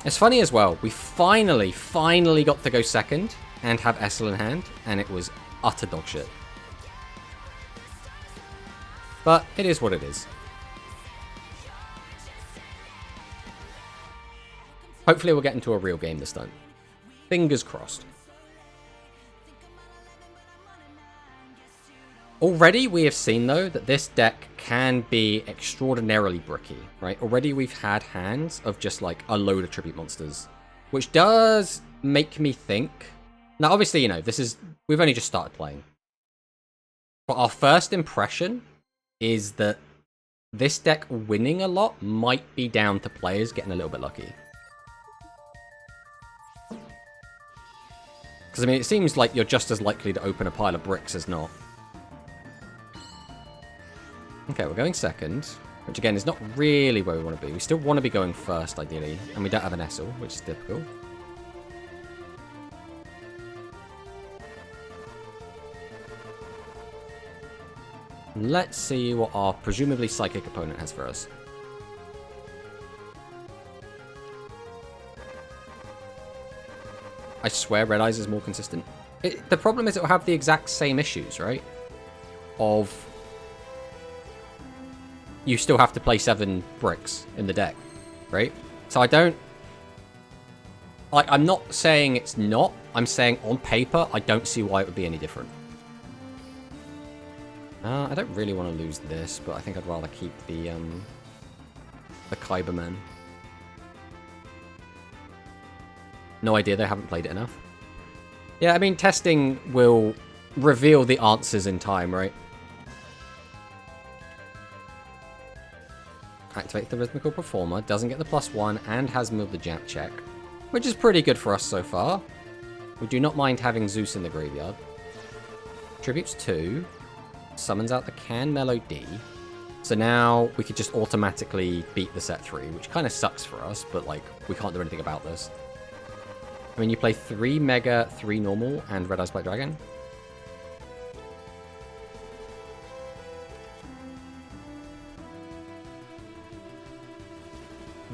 It's funny as well, we finally got to go second and have Essel in hand, and it was utter dog shit. But it is what it is. Hopefully we'll get into a real game this time. Fingers crossed. Already we have seen, though, that this deck can be extraordinarily bricky, right? Already we've had hands of just, like, a load of tribute monsters. Which does make me think... Now, obviously, you know, we've only just started playing. But our first impression is that this deck winning a lot might be down to players getting a little bit lucky. Because, I mean, it seems like you're just as likely to open a pile of bricks as not. Okay, we're going second, which again is not really where we want to be. We still want to be going first, ideally, and we don't have an Essel, which is typical. Let's see what our presumably psychic opponent has for us. I swear Red Eyes is more consistent. The problem is it will have the exact same issues, right? Of... you still have to play 7 bricks in the deck, right? So I don't... like, I'm not saying it's not. I'm saying on paper, I don't see why it would be any different. I don't really want to lose this, but I think I'd rather keep the Kyberman. No idea, they haven't played it enough. Yeah, I mean, testing will reveal the answers in time, right? Activate the Rhythmical Performer, doesn't get the +1, and has moved the Jap check, which is pretty good for us so far. We do not mind having Zeus in the graveyard. Tributes 2, summons out the Can Melody. So now we could just automatically beat the set 3, which kind of sucks for us, but like, we can't do anything about this. I mean, you play 3 Mega, 3 Normal, and Red Eyes Black Dragon.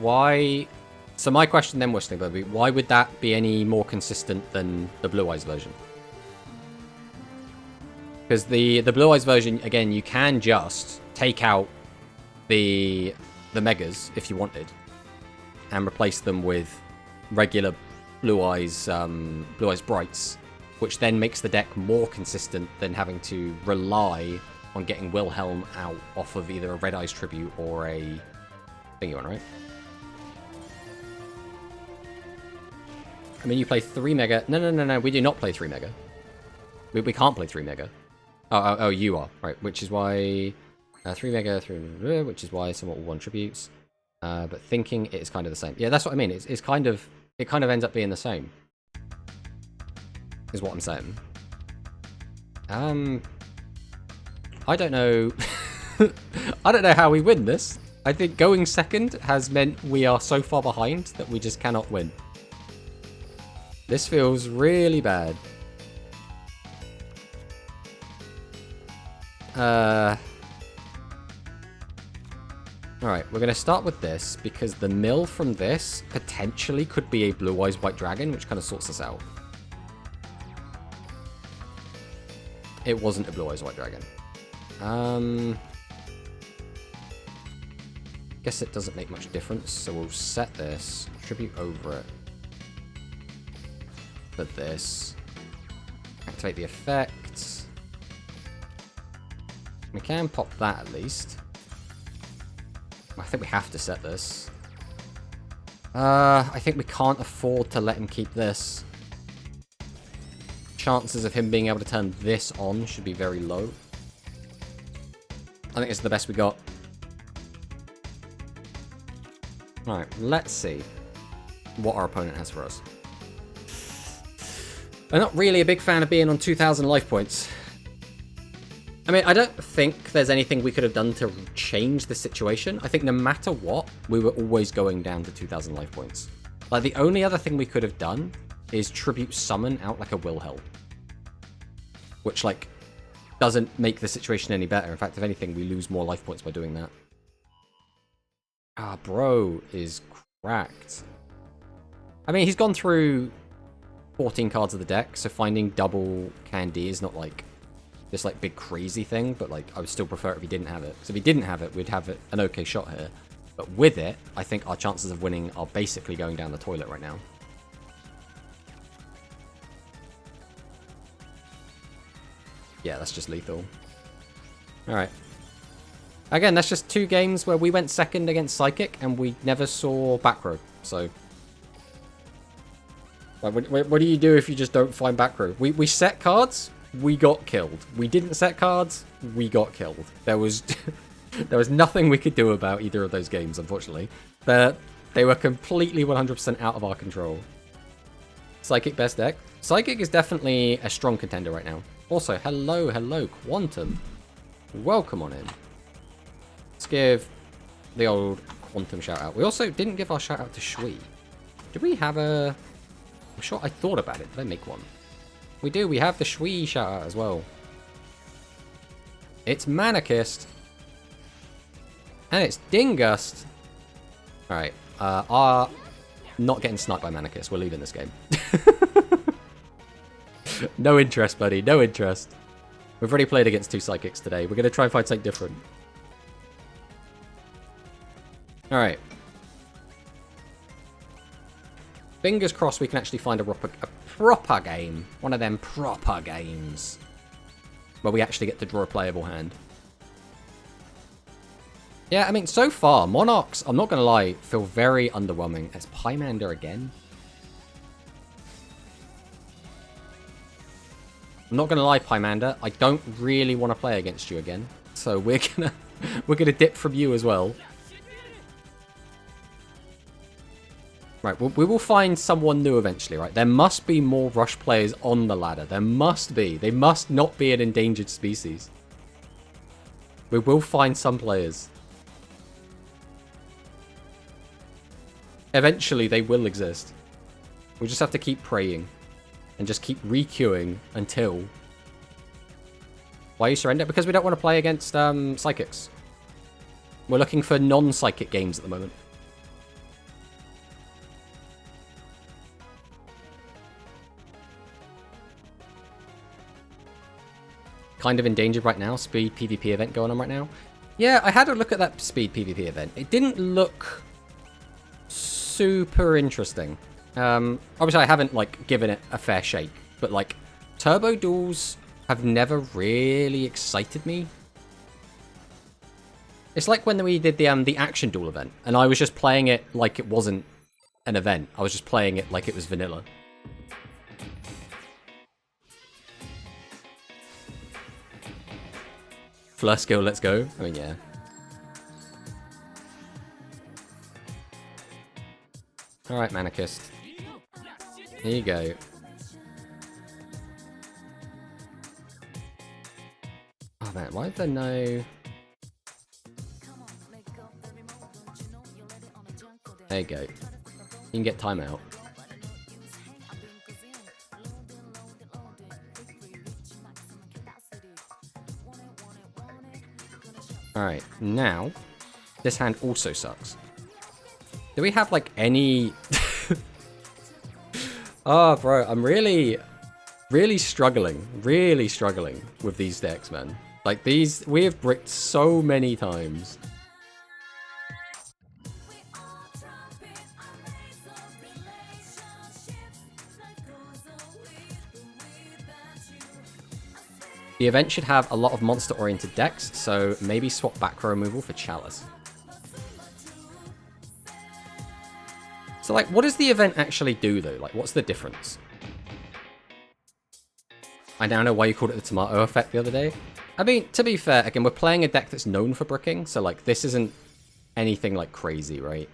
Why? So my question then was, why would that be any more consistent than the Blue Eyes version? Because the Blue Eyes version, again, you can just take out the Megas if you wanted, and replace them with regular Blue Eyes Brights, which then makes the deck more consistent than having to rely on getting Wilhelm out off of either a Red Eyes Tribute or a thingy one, right? I mean, you play 3 Mega. No, we do not play 3 Mega. We can't play 3 Mega. Oh, you are. Right, which is why... 3 Mega, 3... which is why somewhat 1 tributes. But thinking it is kind of the same. Yeah, that's what I mean. It's kind of... it kind of ends up being the same. Is what I'm saying. I don't know... I don't know how we win this. I think going second has meant we are so far behind that we just cannot win. This feels really bad. Alright, we're going to start with this, because the mill from this potentially could be a Blue Eyes White Dragon, which kind of sorts us out. It wasn't a Blue Eyes White Dragon. Guess it doesn't make much difference, so we'll set this, tribute over it. Put this, activate the effect. We can pop that at least. I think we have to set this. I think we can't afford to let him keep this. Chances of him being able to turn this on should be very low. I think it's the best we got. Alright, let's see what our opponent has for us. I'm not really a big fan of being on 2,000 life points. I mean, I don't think there's anything we could have done to change the situation. I think no matter what, we were always going down to 2,000 life points. Like, the only other thing we could have done is tribute summon out like a Wilhelm. Which, like, doesn't make the situation any better. In fact, if anything, we lose more life points by doing that. Ah, bro is cracked. I mean, he's gone through 14 cards of the deck, so finding double Candy is not, like, this, like, big crazy thing, but, like, I would still prefer it if he didn't have it. Because if he didn't have it, we'd have an okay shot here. But with it, I think our chances of winning are basically going down the toilet right now. Yeah, that's just lethal. Alright. Again, that's just 2 games where we went second against Psychic, and we never saw back row, so... Like, what do you do if you just don't find back row? We set cards, we got killed. We didn't set cards, we got killed. There was there was nothing we could do about either of those games, unfortunately. They were completely 100% out of our control. Psychic best deck. Psychic is definitely a strong contender right now. Also, hello, Quantum. Welcome on in. Let's give the old Quantum shout out. We also didn't give our shout out to Shui. Did we have a... I'm sure I thought about it. Did I make one? We do. We have the Shui shout out as well. It's Monarchist. And it's Dingust. Alright. Not getting sniped by Monarchist. We're leaving this game. No interest, buddy. No interest. We've already played against 2 Psychics today. We're going to try and find something different. Alright. Fingers crossed we can actually find a proper game. One of them proper games. Where we actually get to draw a playable hand. Yeah, I mean, so far, Monarchs, I'm not going to lie, feel very underwhelming. It's Pymander again. I'm not going to lie, Pymander. I don't really want to play against you again. So we're gonna dip from you as well. Right, we will find someone new eventually, right? There must be more Rush players on the ladder. There must be. They must not be an endangered species. We will find some players. Eventually, they will exist. We just have to keep praying. And just keep re-queuing until... Why you surrender? Because we don't want to play against Psychics. We're looking for non-Psychic games at the moment. Kind of endangered right now. Speed PvP event going on right now. Yeah, I had a look at that Speed PvP event. It didn't look super interesting. Obviously, I haven't, like, given it a fair shake. But, like, Turbo Duels have never really excited me. It's like when we did the Action Duel event. And I was just playing it like it wasn't an event. I was just playing it like it was vanilla. Fleur skill, let's go. I mean, yeah. Alright, Monarchist. Here you go. Oh man, why is there no... There you go. You can get timeout. Alright, now, this hand also sucks. Do we have, like, any... Oh, bro, I'm really struggling with these decks, man. Like, these, we have bricked so many times. The event should have a lot of monster-oriented decks, so maybe swap back row removal for Chalice. So, like, what does the event actually do, though? Like, what's the difference? I now know why you called it the tomato effect the other day. I mean, to be fair, again, we're playing a deck that's known for bricking, so, like, this isn't anything, like, crazy, right?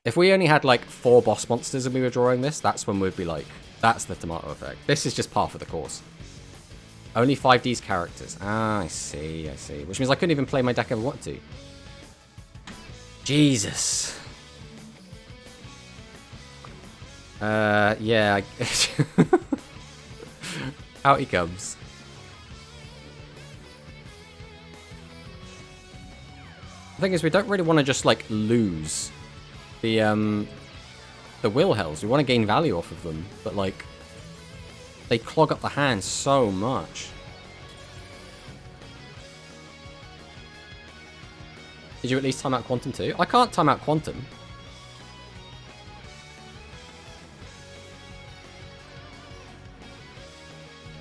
If we only had, like, 4 boss monsters and we were drawing this, that's when we'd be like, that's the tomato effect. This is just par for the course. Only 5D's characters. Ah, I see, I see. Which means I couldn't even play my deck if I wanted to. Jesus. Yeah. Out he comes. The thing is, we don't really want to just, like, lose the will hells. We want to gain value off of them, but, like, they clog up the hand so much. Did you at least time out Quantum too? I can't time out Quantum.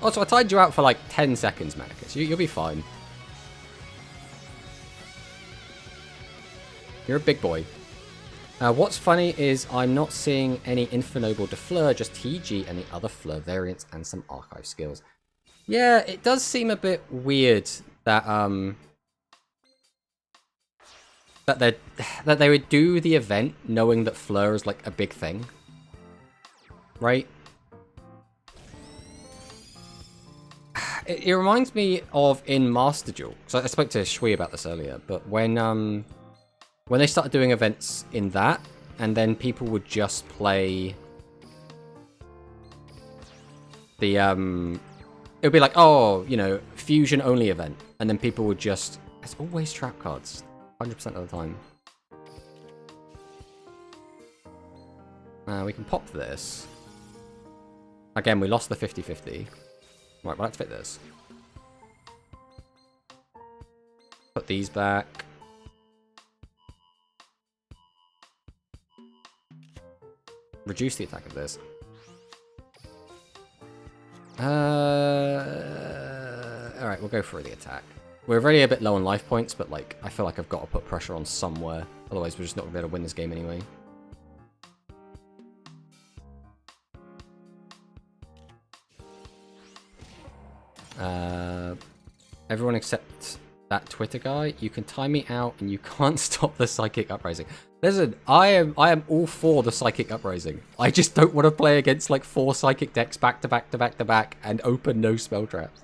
Also, I timed you out for like 10 seconds, Manicus. You'll be fine. You're a big boy. What's funny is I'm not seeing any Infernoble de Fleur, just TG and the other Fleur variants and some archive skills. Yeah, it does seem a bit weird that that they would do the event knowing that Fleur is like a big thing, right? It reminds me of in Master Duel. So I spoke to Shui about this earlier, but when they started doing events in that, and then people would just play the it would be like, oh, you know, fusion only event, and then people would just, it's always trap cards 100% of the time. We can pop this. Again, we lost the 50-50. Right, we'll activate this. Put these back. Reduce the attack of this. Alright, we'll go for the attack. We're already a bit low on life points, but like, I feel like I've got to put pressure on somewhere. Otherwise, we're just not going to be able to win this game anyway. Everyone except that Twitter guy, you can time me out and you can't stop the Psychic Uprising. Listen, I am all for the Psychic Uprising. I just don't want to play against like 4 Psychic decks back to back to back to back and open no spell traps.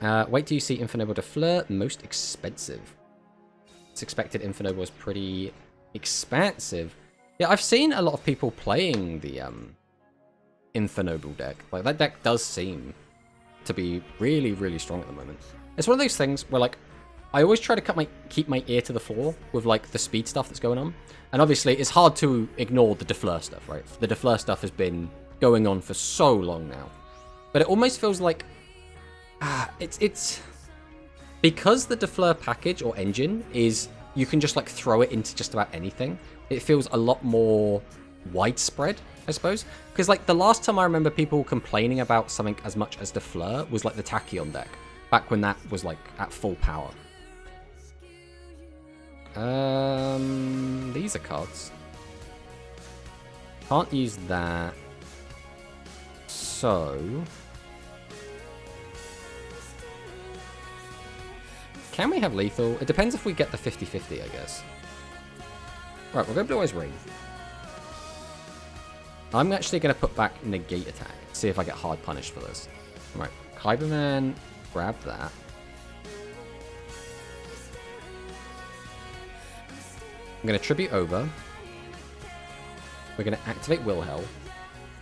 Wait till you see Infernoble de Fleur, most expensive. It's expected Infernoble was pretty expansive. Yeah, I've seen a lot of people playing the Infernoble deck. Like, that deck does seem to be really, really strong at the moment. It's one of those things where, like, I always try to keep my ear to the floor with, like, the speed stuff that's going on. And obviously, it's hard to ignore the de Fleur stuff, right? The de Fleur stuff has been going on for so long now. But it almost feels like it's because the de Fleur package or engine is, you can just like throw it into just about anything. It feels a lot more widespread, I suppose. Because like the last time I remember people complaining about something as much as de Fleur was like the Tachyon deck, back when that was like at full power. These are cards. Can't use that. So can we have lethal? It depends if we get the 50-50, I guess. Right, we're going to Blue Eyes Ring. I'm actually going to put back Negate Attack. See if I get hard punished for this. Alright, Kyberman, grab that. I'm going to Tribute over. We're going to activate Wilhel.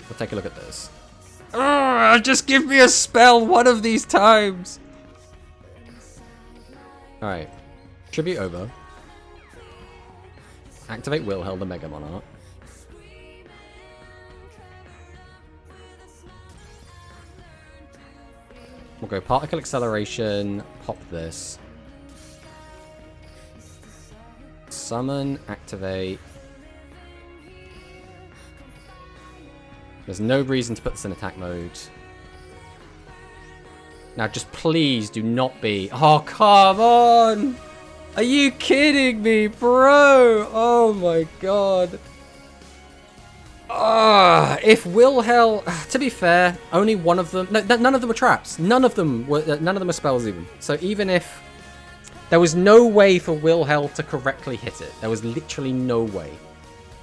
We'll take a look at this. Oh, just give me a spell one of these times! Alright, Tribute over. Activate Wilhel, the Mega Monarch. We'll go Particle Acceleration, pop this. Summon, activate. There's no reason to put this in attack mode. Now, just please do not be... Oh, come on! Are you kidding me, bro? Oh my god. If Wilhel... To be fair, only one of them... No, none of them were traps. None of them were spells even. So even if... There was no way for Wilhel to correctly hit it. There was literally no way.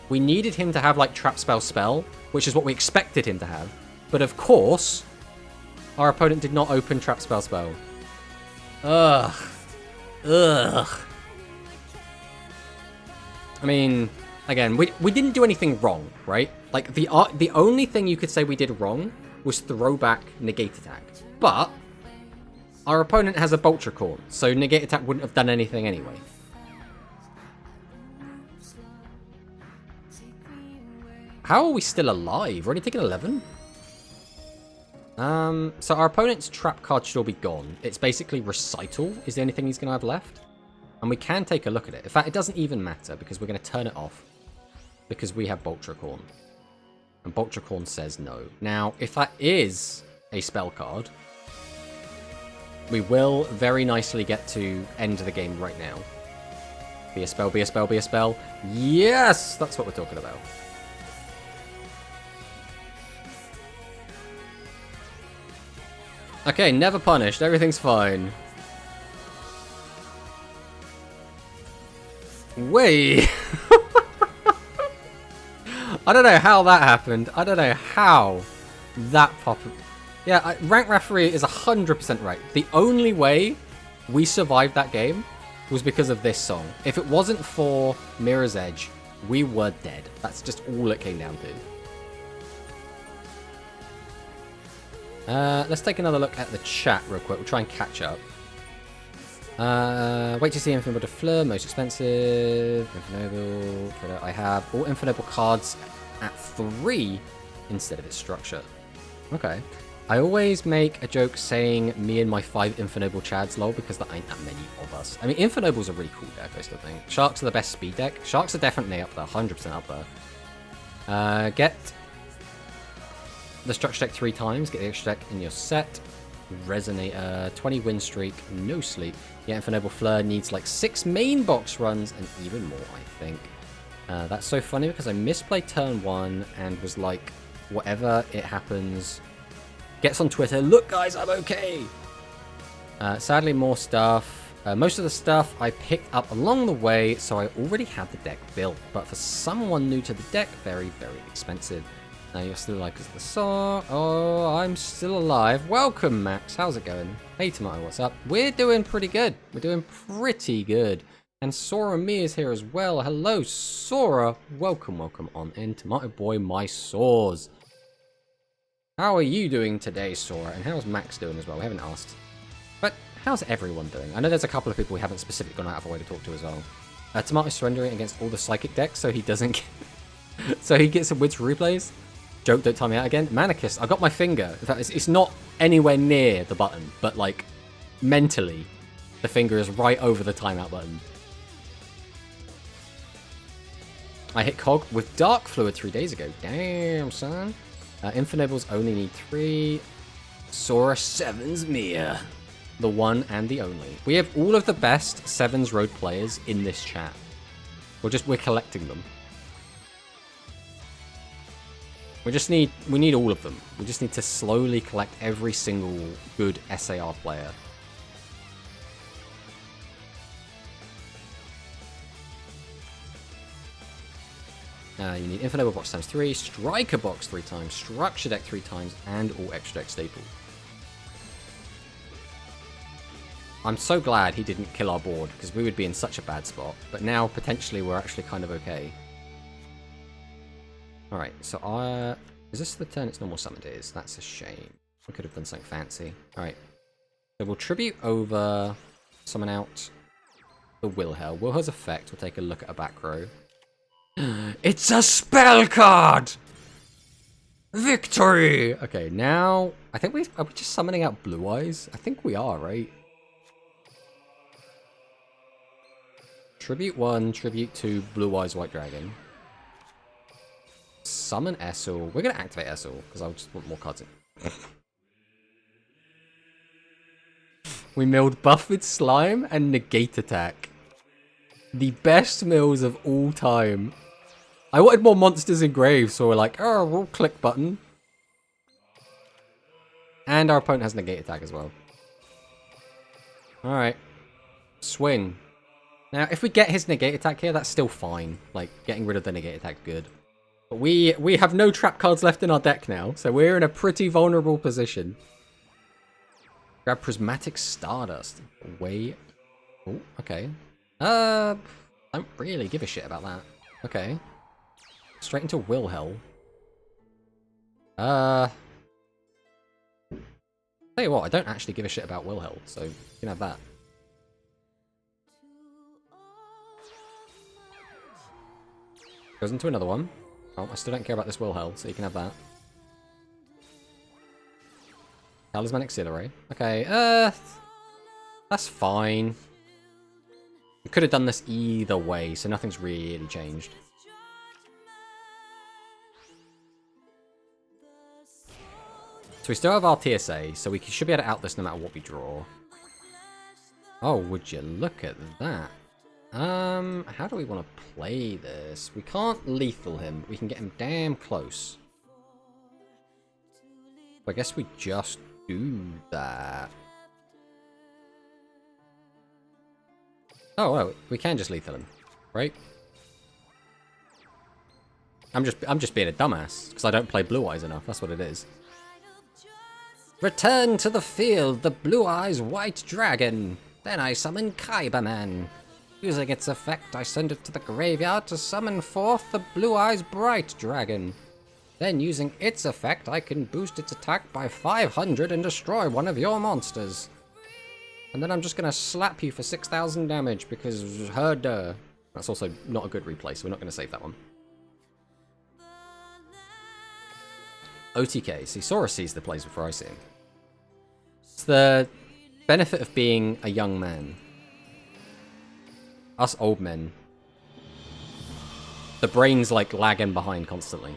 We needed him to have, like, Trap Spell, which is what we expected him to have. But of course, Our opponent did not open Trap Spell. Ugh. Ugh. I mean, again, we didn't do anything wrong, right? Like, the only thing you could say we did wrong was throw back Negate Attack. But our opponent has a Boltricorn, so Negate Attack wouldn't have done anything anyway. How are we still alive? We're only taking 11? So our opponent's trap card should all be gone. It's basically Recital is the only thing he's going to have left. And we can take a look at it. In fact, it doesn't even matter because we're going to turn it off. Because we have Boltricorn. And Boltricorn says no. Now, if that is a spell card, we will very nicely get to end the game right now. Be a spell, be a spell, be a spell. Yes! That's what we're talking about. Okay, never punished. Everything's fine. Wait! I don't know how that happened. I don't know how that popped. Yeah, Rank Referee is 100% right. The only way we survived that game was because of this song. If it wasn't for Mirror's Edge, we were dead. That's just all it came down to. Let's take another look at the chat real quick. We'll try and catch up. Wait to see Infinable de Fleur, most expensive. Infinable. I have all Infinable cards at 3 instead of its structure. Okay. I always make a joke saying me and my 5 Infinable Chads lol because there ain't that many of us. I mean, Infinable's a really cool deck, I still think. Sharks are the best speed deck. Sharks are definitely up there, 100% up there. Get the structure deck 3 times. Get the extra deck in your set. Resonator, 20 win streak, no sleep. Yeah, Infinable Fleur needs like 6 main box runs and even more, I think. That's so funny because I misplayed turn 1 and was like, whatever it happens, gets on Twitter, look guys, I'm okay. Sadly, more stuff. Most of the stuff I picked up along the way, so I already had the deck built. But for someone new to the deck, very, very expensive. Now you're still alive because of the song. Oh, I'm still alive. Welcome, Max. How's it going? Hey, Tomato, what's up? We're doing pretty good. We're doing pretty good. And Sora Me is here as well. Hello, Sora. Welcome, welcome on in. Tomato Boy, my saws. How are you doing today, Sora? And how's Max doing as well? We haven't asked. But how's everyone doing? I know there's a couple of people we haven't specifically gone out of our way to talk to as well. Tomato's surrendering against all the psychic decks, so he doesn't get... so he gets some wins for replays. Joke, don't tell me out again. Manicus, I got my finger. In fact, it's not anywhere near the button, but like mentally, the finger is right over the timeout button. I hit KoG with Dark Fluid 3 days ago. Damn, son. Infinables only need 3. Sora 7's Mia. The one and the only. We have all of the best 7's Road players in this chat. We're collecting them. We need all of them. We just need to slowly collect every single good SAR player. You need Infinable Box times 3, Striker Box 3 times, Structure Deck 3 times, and all extra deck staples. I'm so glad he didn't kill our board, because we would be in such a bad spot. But now, potentially, we're actually kind of okay. Alright, so is this the turn it's normal summoned? It is. That's a shame. We could have done something fancy. Alright. So we'll tribute over, summon out the Wilhel. Wilhel's effect, we'll take a look at a back row. It's a spell card! Victory! Okay, now, I think are we just summoning out Blue Eyes? I think we are, right? Tribute 1, Tribute 2, Blue Eyes White Dragon. Summon Essel. We're going to activate Essel, because I just want more cards in. We milled Buffeted Slime and Negate Attack. The best mills of all time. I wanted more monsters in graves, so we're like, oh, we'll click button. And our opponent has Negate Attack as well. Alright. Swing. Now, if we get his Negate Attack here, that's still fine. Like, getting rid of the Negate Attack, good. But we have no trap cards left in our deck now, so we're in a pretty vulnerable position. Grab Prismatic Stardust. Way. Oh, okay. Don't really give a shit about that. Okay. Straight into Wilhel. Tell you what, I don't actually give a shit about Wilhel, so you can have that. Goes into another one. Oh, I still don't care about this Wilhel, so you can have that. Talisman Auxiliary. Okay, that's fine. We could have done this either way, so nothing's really changed. So we still have our TSA, so we should be able to out this no matter what we draw. Oh, would you look at that? How do we want to play this? We can't lethal him, but we can get him damn close. I guess we just do that. Oh, well, we can just lethal him, right? I'm just being a dumbass, because I don't play Blue Eyes enough, that's what it is. Return to the field, the Blue Eyes White Dragon. Then I summon Kaibaman. Using its effect, I send it to the graveyard to summon forth the Blue Eyes Bright Dragon. Then using its effect, I can boost its attack by 500 and destroy one of your monsters. And then I'm just going to slap you for 6,000 damage because herder. That's also not a good replay, so we're not going to save that one. OTK. See, Sora sees the plays before I see him. It's the benefit of being a young man. Us old men. The brain's like lagging behind constantly.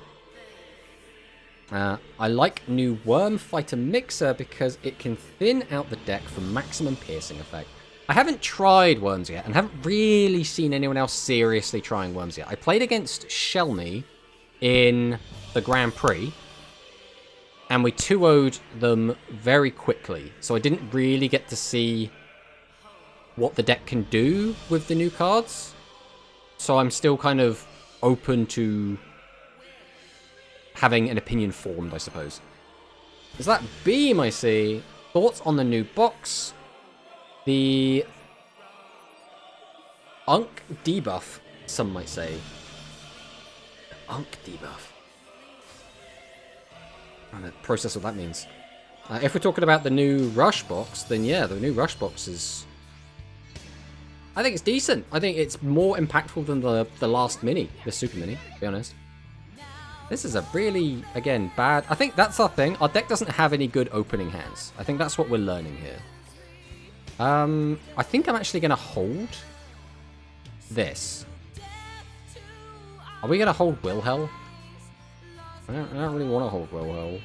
I like new Worm Fighter Mixer because it can thin out the deck for maximum piercing effect. I haven't tried Worms yet, and haven't really seen anyone else seriously trying Worms yet. I played against Shelmy in the Grand Prix, and we 2-0'd them very quickly, so I didn't really get to see what the deck can do with the new cards. So I'm still kind of open to having an opinion formed, I suppose. Is that Beam I see? Thoughts on the new box? The Unk debuff, some might say. The Unk debuff. I don't know, process what that means. If we're talking about the new Rush box, then yeah, the new Rush box is... I think it's decent. I think it's more impactful than the last mini, the Super Mini, to be honest. This is a really, again, bad... I think that's our thing. Our deck doesn't have any good opening hands. I think that's what we're learning here. I think I'm actually going to hold this. Are we going to hold Wilhel? I don't really want to hold Wilhel.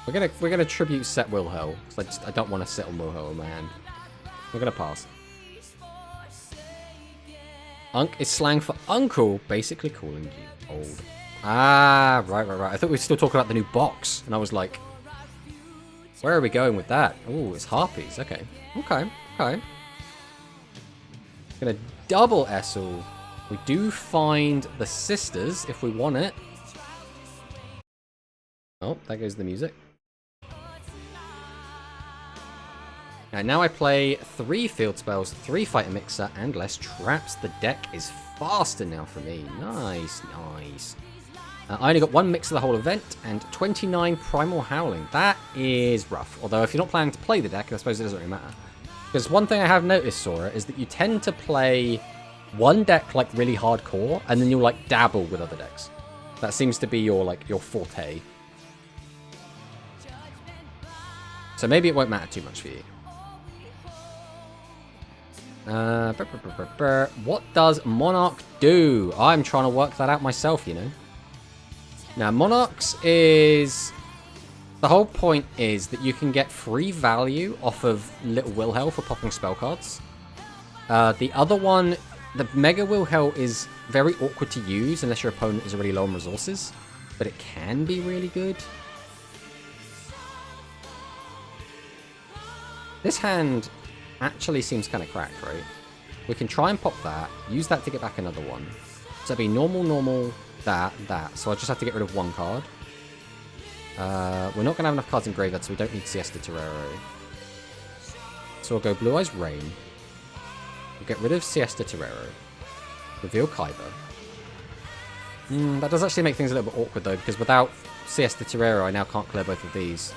We're gonna tribute set Wilhel, because I don't want to sit on Wilhel in my hand. We're gonna pass. Unk is slang for uncle, basically calling you old. Ah, right. I thought we were still talking about the new box, and I was like, where are we going with that? Oh, it's Harpies. Okay. Gonna double Essel. We do find the sisters if we want it. Oh, there goes the music. And now I play 3 field spells, 3 fighter mixer, and less traps. The deck is faster now for me. Nice. I only got 1 mixer the whole event, and 29 primal howling. That is rough. Although if you're not planning to play the deck, I suppose it doesn't really matter. Because one thing I have noticed, Sora, is that you tend to play one deck like really hardcore, and then you'll like dabble with other decks. That seems to be your forte. So maybe it won't matter too much for you. What does Monarch do? I'm trying to work that out myself, you know. Now, Monarchs is... The whole point is that you can get free value off of Little Wilhel for popping spell cards. The other one, the Mega Wilhel, is very awkward to use unless your opponent is already low on resources. But it can be really good. This hand actually seems kind of cracked, right? We can try and pop that, use that to get back another one. So it'd be normal, that. So I just have to get rid of one card. We're not going to have enough cards in graveyard, so we don't need Siesta Torero. So we'll go Blue Eyes Rain. We'll get rid of Siesta Torero. Reveal Kaiba. That does actually make things a little bit awkward, though, because without Siesta Torero, I now can't clear both of these.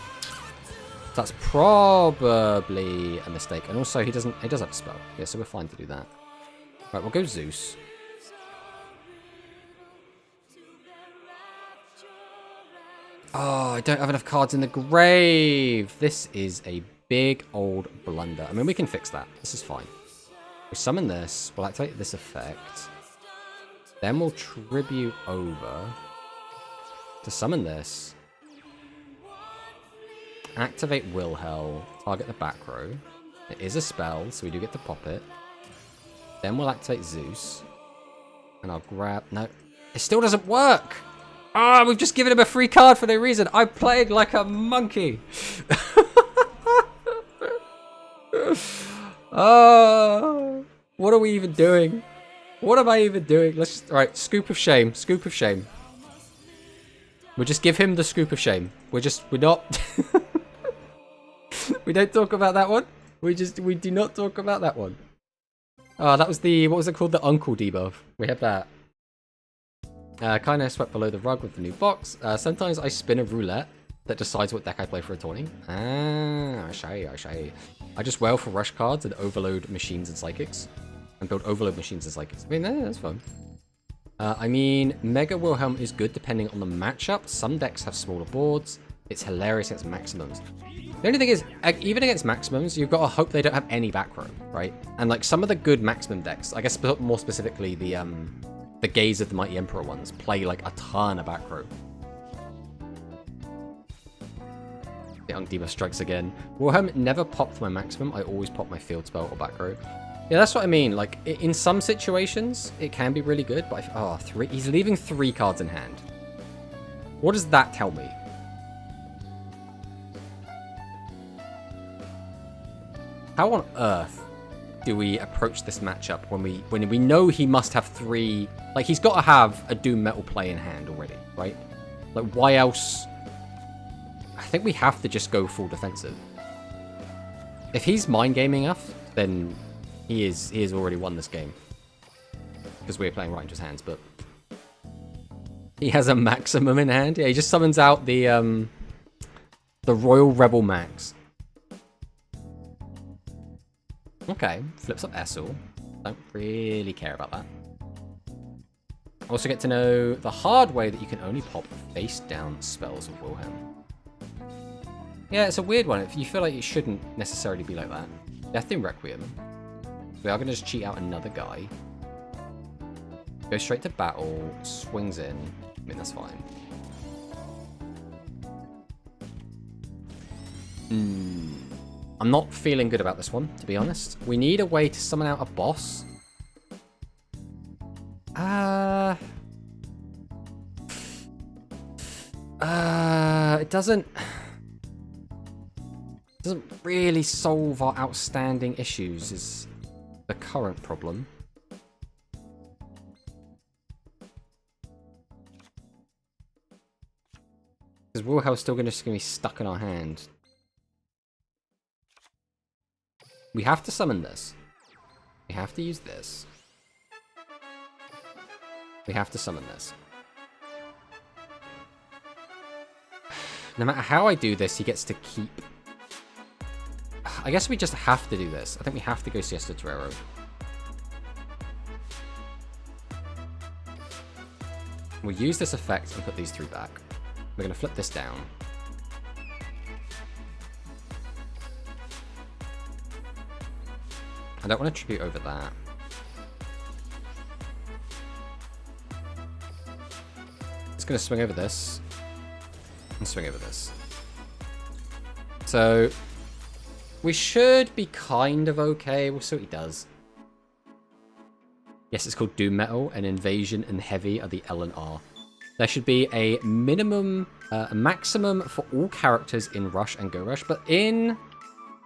That's probably a mistake. And also, he does have a spell. Yeah, so we're fine to do that. Right, we'll go Zeus. Oh, I don't have enough cards in the grave. This is a big old blunder. I mean, we can fix that. This is fine. We summon this. We'll activate this effect. Then we'll tribute over to summon this. Activate Wilhel. Target the back row. It is a spell, so we do get to pop it. Then we'll activate Zeus. And I'll grab... No, it still doesn't work! Ah, we've just given him a free card for no reason. I played like a monkey. Oh, what are we even doing? What am I even doing? Let's just... Alright, scoop of shame. Scoop of shame. We'll just give him the scoop of shame. We're not... We don't talk about that one. We do not talk about that one. Oh, that was the... What was it called? The Uncle debuff. We have that. Kind of swept below the rug with the new box. Sometimes I spin a roulette that decides what deck I play for a tourney. Ah, I just wail for rush cards and overload machines and psychics. And build overload machines and psychics. I mean, that's fun. I mean, Mega Wilhelm is good depending on the matchup. Some decks have smaller boards. It's hilarious against maximums. The only thing is, even against maximums, you've got to hope they don't have any back row, right? And like some of the good maximum decks, I guess more specifically the Gaze of the Mighty Emperor ones, play like a ton of back row. The Unk Diva strikes again. Wilhelm never popped my maximum. I always pop my field spell or back row. Yeah, that's what I mean. Like, in some situations, it can be really good, but he's leaving 3 cards in hand. What does that tell me? How on earth do we approach this matchup when we know he must have 3... Like, he's got to have a Doom Metal play in hand already, right? Like, why else? I think we have to just go full defensive. If he's mind gaming us, then he has already won this game. Because we're playing right into his hands, but... He has a maximum in hand. Yeah, he just summons out the Royal Rebel Max. Okay, flips up Essel. Don't really care about that. Also get to know the hard way that you can only pop face-down spells with Wilhelm. Yeah, it's a weird one. If you feel like it shouldn't necessarily be like that. Death in Requiem. We are going to just cheat out another guy. Go straight to battle. Swings in. I mean, that's fine. I'm not feeling good about this one, to be honest. We need a way to summon out a boss. It doesn't really solve our outstanding issues, is the current problem. Because Wilhelm's still going to be stuck in our hand. We have to summon this. We have to use this. We have to summon this. No matter how I do this, he gets to keep... I guess we just have to do this. I think we have to go Siesta Torero. We'll use this effect and put these 3 back. We're going to flip this down. I don't want to tribute over that. It's going to swing over this. And swing over this. So, we should be kind of okay. We'll see what he does. Yes, it's called Doom Metal, and Invasion and Heavy are the L and R. There should be a minimum, a maximum for all characters in Rush and Go Rush, but in...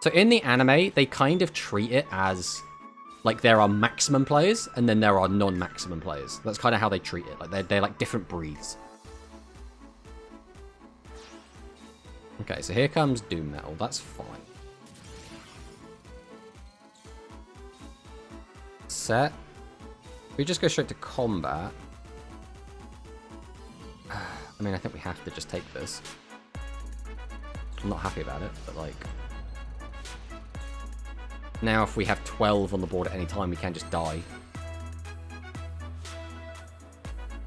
So in the anime, they kind of treat it as Like, there are maximum players, and then there are non-maximum players. That's kind of how they treat it. Like, they're like different breeds. Okay, so here comes Doom Metal. That's fine. Set. We just go straight to combat. I mean, I think we have to just take this. I'm not happy about it, but like... Now if we have 12 on the board at any time, we can just die.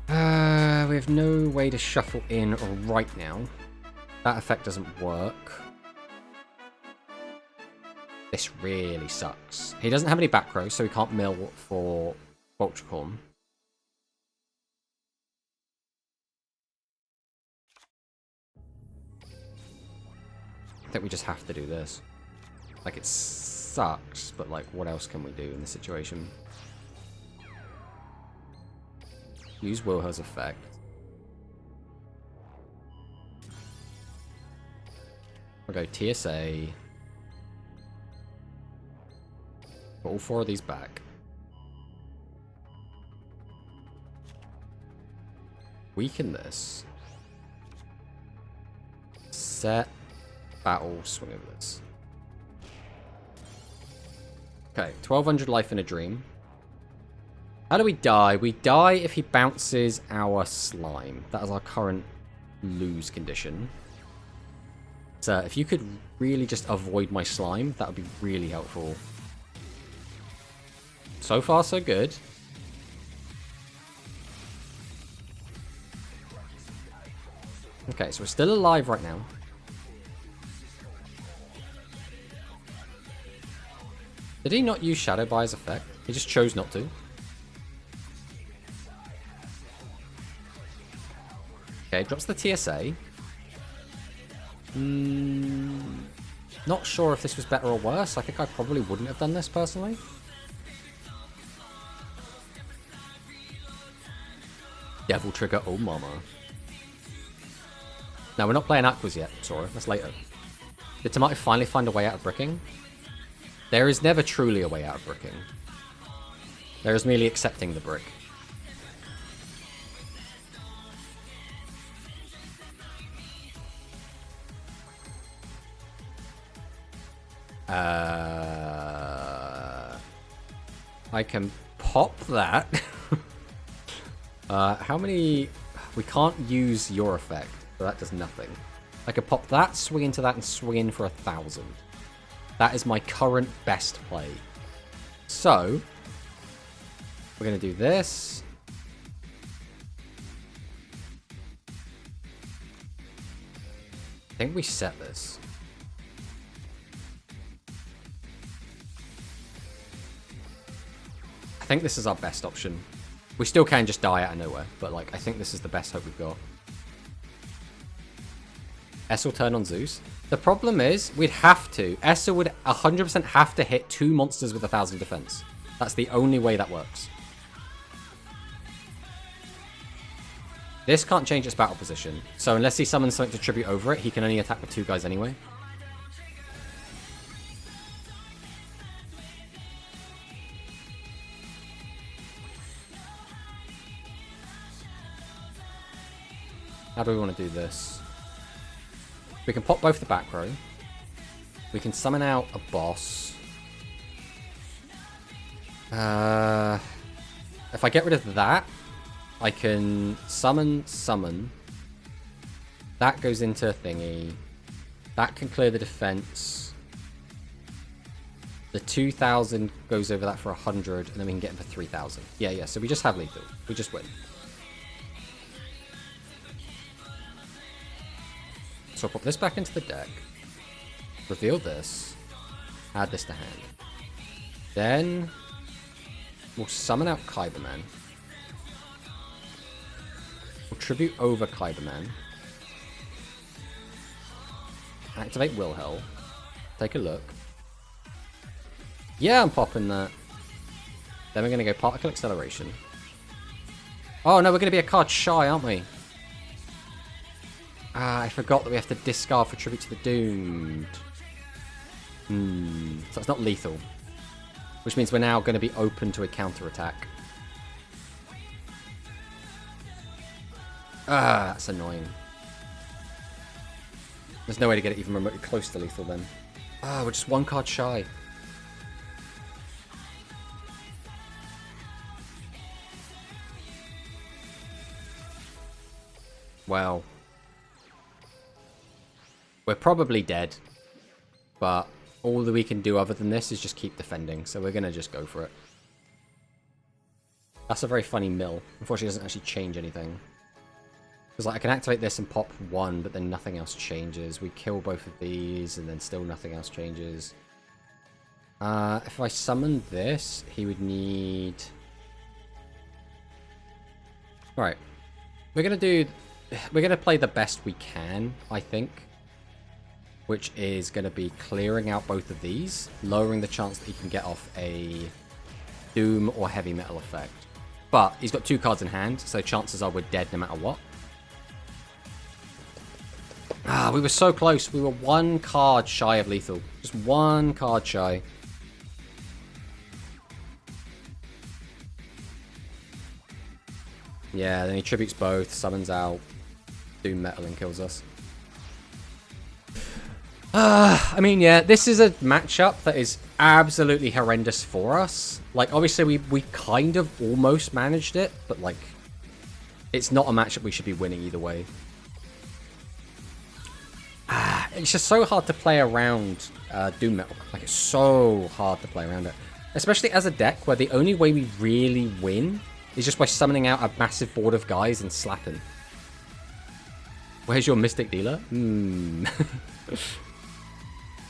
We have no way to shuffle in right now. That effect doesn't work. This really sucks. He doesn't have any back row, so he can't mill for Vulturecorn. I think we just have to do this. Like, it sucks, but like, what else can we do in this situation? Use Wilhel's effect. We'll go TSA. Put all 4 of these back. Weaken this. Set. Battle. Swing over this. Okay, 1200 life in a dream. How do we die? We die if he bounces our slime. That is our current lose condition. So if you could really just avoid my slime, that would be really helpful. So far, so good. Okay, so we're still alive right now. Did he not use Shadow by his effect? He just chose not to. Okay, drops the TSA. Not sure if this was better or worse. I think I probably wouldn't have done this personally. Devil Trigger, oh mama. No, we're not playing Aquas yet, Sora. That's later. Did Tomato finally find a way out of bricking? There is never truly a way out of bricking. There is merely accepting the brick. I can pop that. How many... We can't use your effect, so that does nothing. I could pop that, swing into that, and swing in for 1,000. That is my current best play. So, we're going to do this. I think we set this. I think this is our best option. We still can just die out of nowhere, but like I think this is the best hope we've got. S will turn on Zeus. The problem is, we'd have to. Essa would 100% have to hit 2 monsters with 1,000 defense. That's the only way that works. This can't change its battle position. So unless he summons something to tribute over it, he can only attack with 2 guys anyway. How do we want to do this? We can pop both the back row. We can summon out a boss. If I get rid of that, I can summon. That goes into a thingy. That can clear the defense. The 2,000 goes over that for 100, and then we can get him for 3,000. Yeah, so we just have lethal. We just win. So I'll put this back into the deck, reveal this, add this to hand. Then we'll summon out Kyberman. We'll tribute over Kyberman. Activate Wilhel. Take a look. Yeah, I'm popping that. Then we're going to go Particle Acceleration. Oh no, we're going to be a card shy, aren't we? I forgot that we have to discard for Tribute to the Doomed. So it's not lethal. which means we're now going to be open to a counter-attack. Ah, that's annoying. There's no way to get it even remotely close to lethal then. Ah, we're just one card shy. Well, we're probably dead, but all that we can do other than this is just keep defending, so we're going to just go for it. That's a very funny mill. Unfortunately, it doesn't actually change anything. Because like, I can activate this and pop one, but then nothing else changes. We kill both of these, and then still nothing else changes. If I summon this, he would need... Alright. We're going to play the best we can, I think. Which is going to be clearing out both of these, lowering the chance that he can get off a Doom or Heavy Metal effect. But he's got 2 cards in hand, so chances are we're dead no matter what. Ah, we were so close. We were 1 card shy of lethal. Just 1 card shy. Yeah, then he tributes both, summons out Doom Metal and kills us. I mean, yeah, this is a matchup that is absolutely horrendous for us. Like, obviously, we kind of almost managed it, but, like, it's not a matchup we should be winning either way. It's just so hard to play around Doom Metal. Like, it's so hard to play around it. Especially as a deck where the only way we really win is just by summoning out a massive board of guys and slapping. Where's your Mystic Dealer?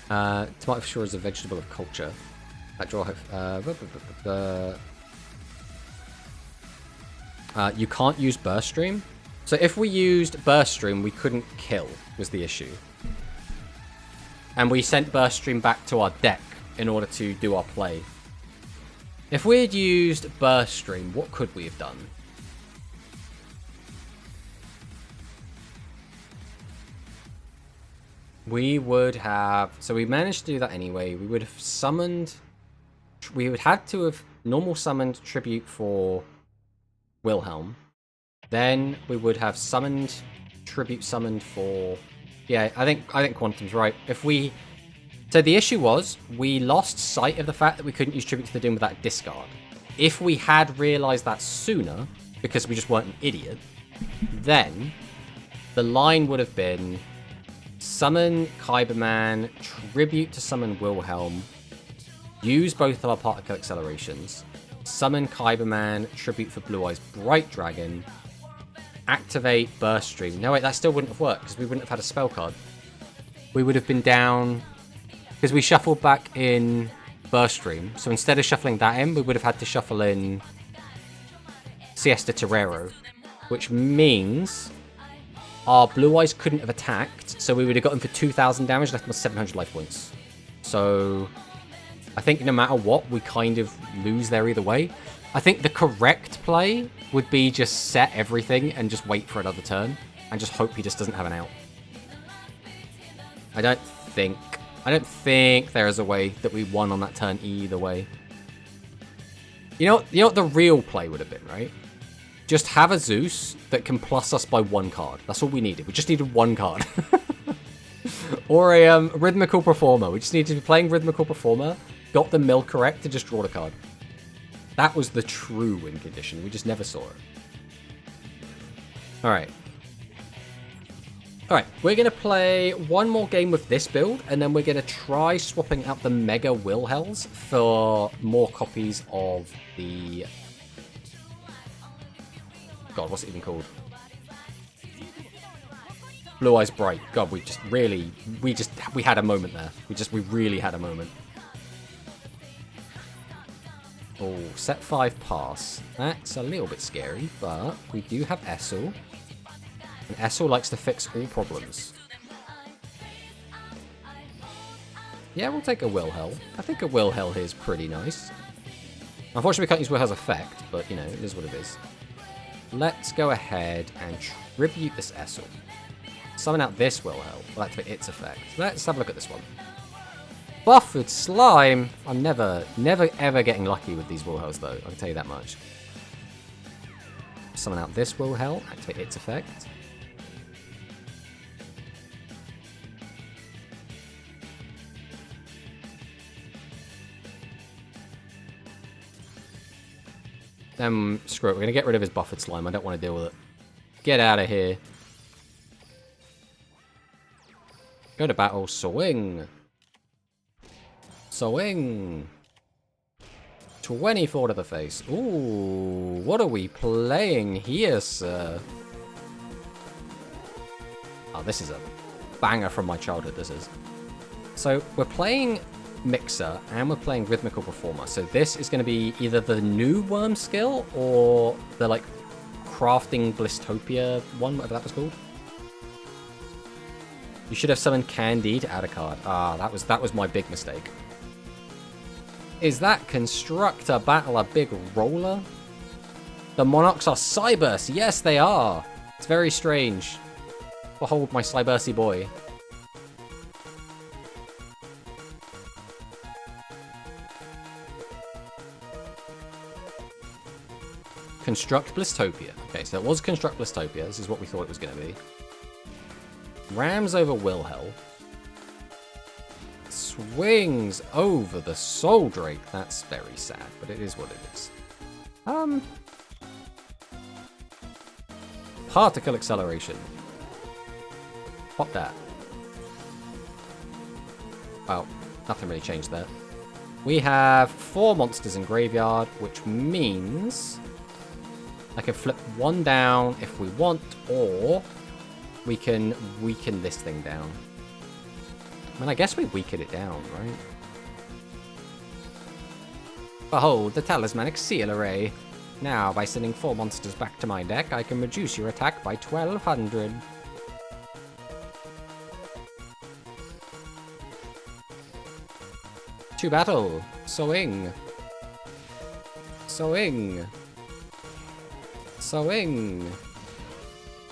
Tomato for sure is a vegetable of culture. You can't use Burst Stream. So if we used Burst Stream, we couldn't kill, was the issue. And we sent Burst Stream back to our deck in order to do our play. If we had used Burst Stream, what could we have done? We would have... So we managed to do that anyway. We would have summoned... We would have to have normal summoned Tribute for Wilhelm. Then we would have summoned... Tribute summoned for... Yeah, I think Quantum's right. If we... So the issue was, we lost sight of the fact that we couldn't use Tribute to the Doom without discard. If we had realised that sooner, because we just weren't an idiot, then the line would have been... Summon Kyberman, Tribute to summon Wilhelm, use both of our particle accelerations, summon Kyberman, Tribute for Blue Eyes Bright Dragon, activate Burst Stream. No, wait, that still wouldn't have worked because we wouldn't have had a spell card. We would have been down because we shuffled back in Burst Stream. So instead of shuffling that in, we would have had to shuffle in Siesta Terrero, which means our Blue Eyes couldn't have attacked, so we would have got him for 2,000 damage, left him with 700 life points. So I think no matter what, we kind of lose there either way. I think the correct play would be just set everything and just wait for another turn, and just hope he just doesn't have an out. I don't think there is a way that we won on that turn either way. You know what the real play would have been, right? Just have a Zeus that can plus us by 1 card. That's all we needed. We just needed 1 card. Or a Rhythmical Performer. We just needed to be playing Rhythmical Performer, got the mill correct to just draw the card. That was the true win condition. We just never saw it. Alright. Alright, we're going to play one more game with this build, and then we're going to try swapping out the Mega Wilhelms for more copies of the... God, what's it even called? Blue Eyes Bright. God, we had a moment there. We really had a moment. Oh, set 5 pass. That's a little bit scary, but we do have Essel. And Essel likes to fix all problems. Yeah, we'll take a Wilhelm. I think a Wilhelm here is pretty nice. Unfortunately, we can't use Wilhelm's effect, but, you know, it is what it is. Let's go ahead and tribute this Essel. Summon out this Wilhelm. We'll activate its effect. Let's have a look at this one. Buffered slime! I'm never ever getting lucky with these Woolhells though, I can tell you that much. Summon out this Woolhell, activate its effect. Then, screw it, we're gonna get rid of his buffered slime, I don't want to deal with it. Get out of here. Go to battle, swing! Swing! 24 to the face. Ooh, what are we playing here, sir? Oh, this is a banger from my childhood, this is. So, we're playing Mixer, and we're playing Rhythmical Performer. So this is going to be either the new worm skill, or the, like, crafting Blistopia one, whatever that was called. You should have summoned Candy to add a card. Ah, that was my big mistake. Is that Constructor Battle a big roller? The Monarchs are Cyburst. Yes, they are. It's very strange. Behold my Cybursty boy. Construct Blistopia. Okay, so it was Construct Blistopia. This is what we thought it was going to be. Rams over Wilhel. Swings over the Soul Drake. That's very sad, but it is what it is. Particle Acceleration. Pop that. Well, nothing really changed there. We have 4 monsters in Graveyard, which means I can flip one down if we want, or we can weaken this thing down. I mean, I guess we weaken it down, right? Behold the Talismanic Seal Array. Now, by sending 4 monsters back to my deck, I can reduce your attack by 1200. To battle. Swing. Swing. Swing.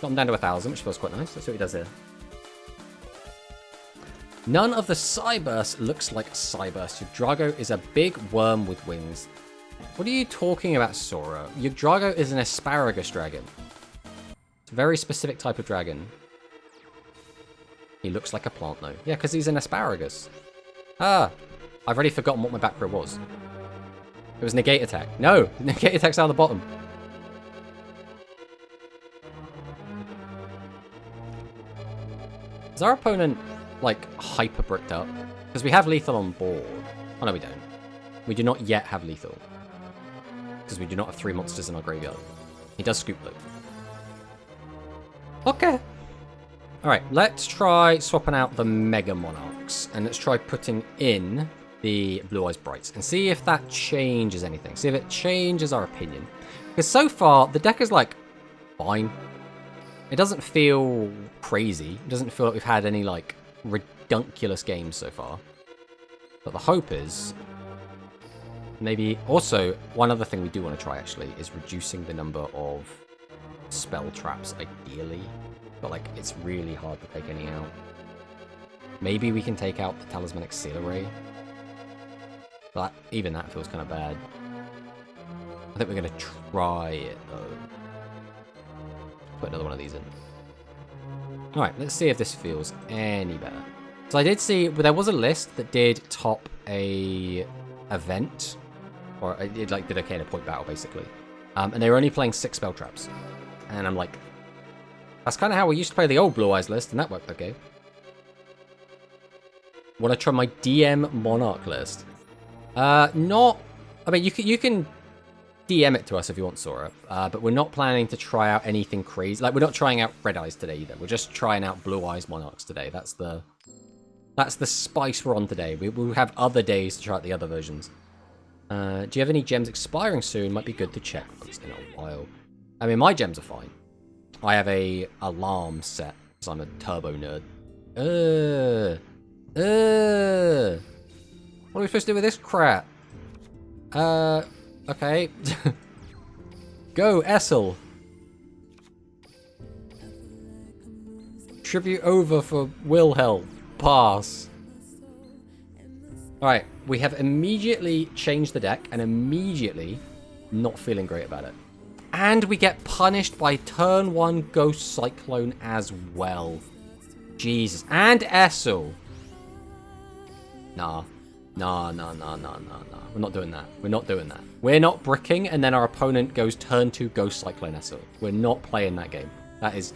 Got him down to 1,000, which feels quite nice. That's what he does here. None of the Cyburst looks like Cyburst. Yggdrago is a big worm with wings. What are you talking about, Sora? Yggdrago is an asparagus dragon. It's a very specific type of dragon. He looks like a plant, though. Yeah, because he's an asparagus. Ah, I've already forgotten what my back row was. It was Negate Attack. No, Negate Attack's down the bottom. Is our opponent, like, hyper bricked up? Because we have lethal on board. Oh, no, we don't. We do not yet have lethal. Because we do not have 3 monsters in our graveyard. He does scoop, though. Okay. Alright, let's try swapping out the Mega Monarchs. And let's try putting in the Blue Eyes Brights. And see if that changes anything. See if it changes our opinion. Because so far, the deck is, like, fine. It doesn't feel crazy. It doesn't feel like we've had any, like, redunculous games so far. But the hope is... maybe... also, one other thing we do want to try, actually, is reducing the number of spell traps, ideally. But, like, it's really hard to take any out. Maybe we can take out the Talismanic Seal Array. But even that feels kind of bad. I think we're going to try it, though. Put another one of these in. Alright, let's see if this feels any better. So I did see, there was a list that did top a event. Or it like did okay in a point battle, basically. And they were only playing 6 spell traps. And I'm like, that's kind of how we used to play the old Blue Eyes list, and that worked okay. Want to try my DM Monarch list? Not... I mean, you can DM it to us if you want, Sora. But we're not planning to try out anything crazy. Like, we're not trying out Red Eyes today, either. We're just trying out Blue Eyes Monarchs today. That's the spice we're on today. We'll have other days to try out the other versions. Do you have any gems expiring soon? Might be good to check once in a while. I mean, my gems are fine. I have a alarm set, because I'm a turbo nerd. What are we supposed to do with this crap? Okay. Go, Essel. Tribute over for Wilhelm. Pass. Alright, we have immediately changed the deck and immediately not feeling great about it. And we get punished by turn 1 Ghost Cyclone as well. Jesus. And Essel. Nah. Nah. We're not doing that. We're not doing that. We're not bricking and then our opponent goes turn 2 Ghost Cyclone Essel. We're not playing that game. That is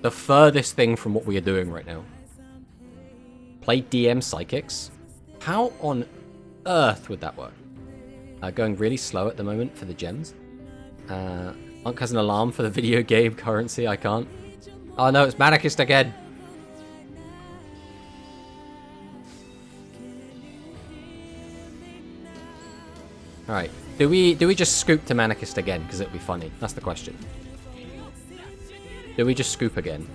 the furthest thing from what we are doing right now. Play DM Psychics. How on earth would that work? Going really slow at the moment for the gems. Monk has an alarm for the video game currency. I can't. Oh no, it's Monarchist again. Alright. Do we just scoop to Monarchist again? Because it'll be funny. That's the question. Do we just scoop again?